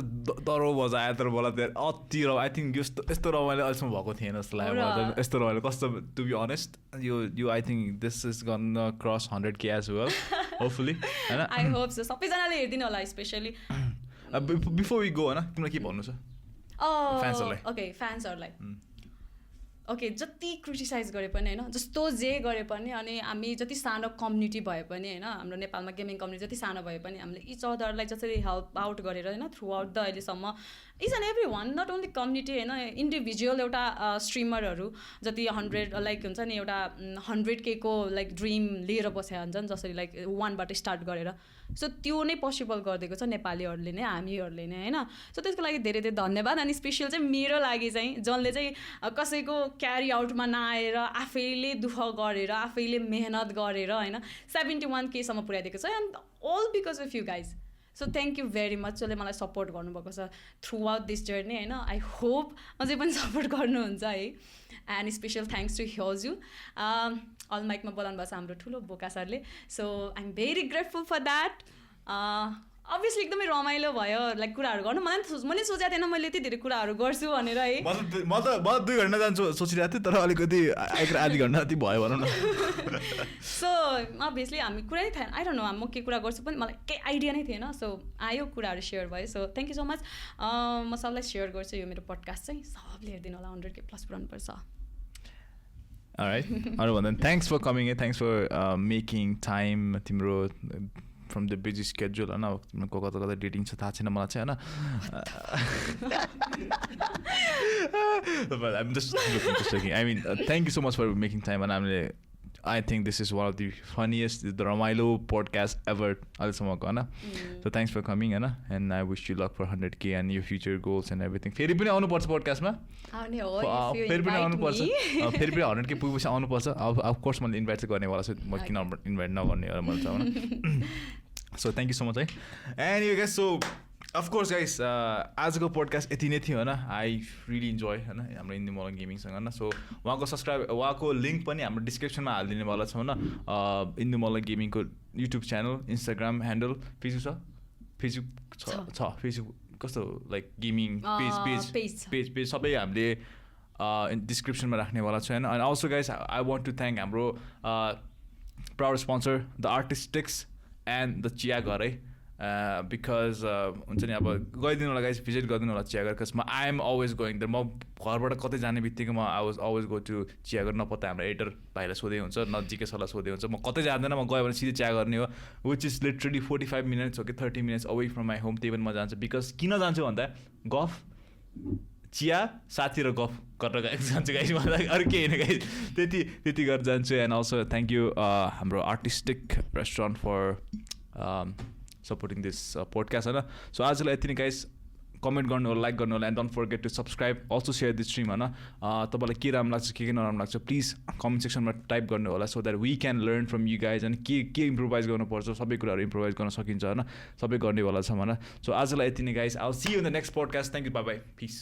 दह्रो बजायो तर मलाई त्यहाँ अति आई थिङ्क यस्तो रमाइलो अहिलेसम्म भएको थिएन जस्तो लाग्यो यस्तो रमाइलो कस्तो टु बी अनेस्ट यो I think this is gonna cross 100K as well hopefully होइन आई होप सो सबैजनाले हेरिदिनु होला स्पेसली बिफोर वी गो होइन तिमीलाई के भन्नु छ फ्यान्सहरूलाई ओके फ्यान्सहरूलाई ओके जति क्रिटिसाइज गरे पनि होइन जस्तो जे गरे पनि अनि हामी जति सानो कम्युनिटी भए पनि होइन हाम्रो नेपालमा गेमिङ कम्युनिटी जति सानो भए पनि हामीले इच अदरलाई जसरी हेल्प आउट गरेर होइन थ्रु आउट द अहिलेसम्म each and every one not only community होइन इन्डिभिजुअल एउटा स्ट्रिमरहरू जति 100 लाइक हुन्छ नि एउटा 100K को लाइक ड्रिम लिएर बसेका हुन्छन् जसरी लाइक 1बाट स्टार्ट गरेर सो त्यो नै पोसिबल गरिदिएको छ नेपालीहरूले नै हामीहरूले नै होइन सो त्यसको लागि धेरै धेरै धन्यवाद अनि स्पेसल चाहिँ मेरो लागि चाहिँ जसले चाहिँ कसैको क्यारी आउटमा नआएर आफैले दुःख गरेर आफैले मेहनत गरेर होइन 71K सम्म पुर्याइदिएको छ and all because of you guys so thank you very much जसले मलाई सपोर्ट गर्नुभएको छ थ्रु आउट दिस जर्नी होइन आई होप अझै पनि सपोर्ट गर्नुहुन्छ है एन्ड स्पेसल थ्याङ्क्स टु ह्योजु अल माइकमा बोलाउनु भएको छ हाम्रो ठुलो बोका सरले so I am very grateful for that obviously एकदमै रमाइलो भयो लाइक कुराहरू गर्नु मैले सोचेको थिएन मैले यति धेरै कुराहरू गर्छु भनेर है म त 2 घन्टा जान्छु सोचिरहेको थिएँ तर अलिकति आधी घन्टा जति भयो भनौँ न सो अभियसली हामी कुरै थिएन आई डोन्ट नो म के कुरा गर्छु पनि मलाई केही आइडिया नै थिएन सो आयो कुराहरू सेयर भयो so thank you so much म सबलाई सेयर गर्छु यो मेरो पडकास्ट चाहिँ सबले हेरिदिनु होला 100K प्लस पुऱ्याउनुपर्छ Alright, Arvind, thanks for coming in. Thanks for making time. Timro from the busy schedule. I know kota dating cha tha chaina malai chai हैन. But I'm just joking. I mean, thank you so much for making time. And I think this is one of the funniest, the Ramailo podcast ever. So thanks for coming, Anna, and I wish you luck for 100K and your future goals and everything. फेरि पनि आउनु पर्छ पडकास्टमा फेरि पनि आउनु पर्छ फेरि पनि 100K पुगेपछि आउनु पर्छ अफ कोर्स मैले इन्भाइट चाहिँ गर्नेवाला छु म किन इन्भाइट नगर्ने मैले छ हैन so thank you so much है and you guys so of course guys आजको पोडकास्ट यति नै थियो होइन आई रियली इन्जोय होइन हाम्रो इन्दी मलङ गेमिङसँग होइन सो उहाँको लिङ्क पनि हाम्रो डिस्क्रिप्सनमा हालिदिनेवाला छौँ होइन इन्दी मलङ गेमिङको YouTube channel Instagram handle Facebook छ फेसबुक कस्तो लाइक गेमिङ पेज सबै हामीले डिस्क्रिप्सनमा राख्नेवाला छ होइन अनि also guys I want to thank हाम्रो proud sponsor the Artistics and the Chiya Ghar है बिकज हुन्छ नि अब गइदिनु होला गाइस भिजिट गरिदिनु होला चियागर बिकज म I am always going there म घरबाट कतै जाने बित्तिकै म I was always go to Chiyaghar नपत्ता हाम्रो एडिटर भाइलाई सोधै हुन्छ न जिके सरलाई सोधै हुन्छ म कतै जाँदैन म गयो भने सिधै चिया गर्ने हो विच इज लिटरली 45 मिनट्स हो कि 30 minutes away from my home त्यही पनि म जान्छु बिकज किन जान्छु भन्दा गफ चिया साथी र गफ गरेर जान्छु गाइस मलाई अरू केही होइन गाइस त्यति गरेर जान्छु एन्ड अल्सो थ्याङ्क यू हाम्रो artistic restaurant for supporting this podcast होइन सो आजलाई यति नै गाइस कमेन्ट गर्नु होला, लाइक गर्नु होला, and don't forget to subscribe, also share this stream होइन. तपाईँलाई के राम्रो लाग्छ के नराम्रो लाग्छ प्लिज कमेन्ट सेक्सनमा टाइप गर्नु होला, so that we can learn from you guys. अनि के इम्प्रोभाइज गर्नुपर्छ, सबै कुराहरू इम्प्रोभाइज गर्न सकिन्छ होइन, सबै गर्नेवाला छ होइन. सो आजलाई यति नै guys. I will see you in the next podcast. Thank you, bye bye, piece.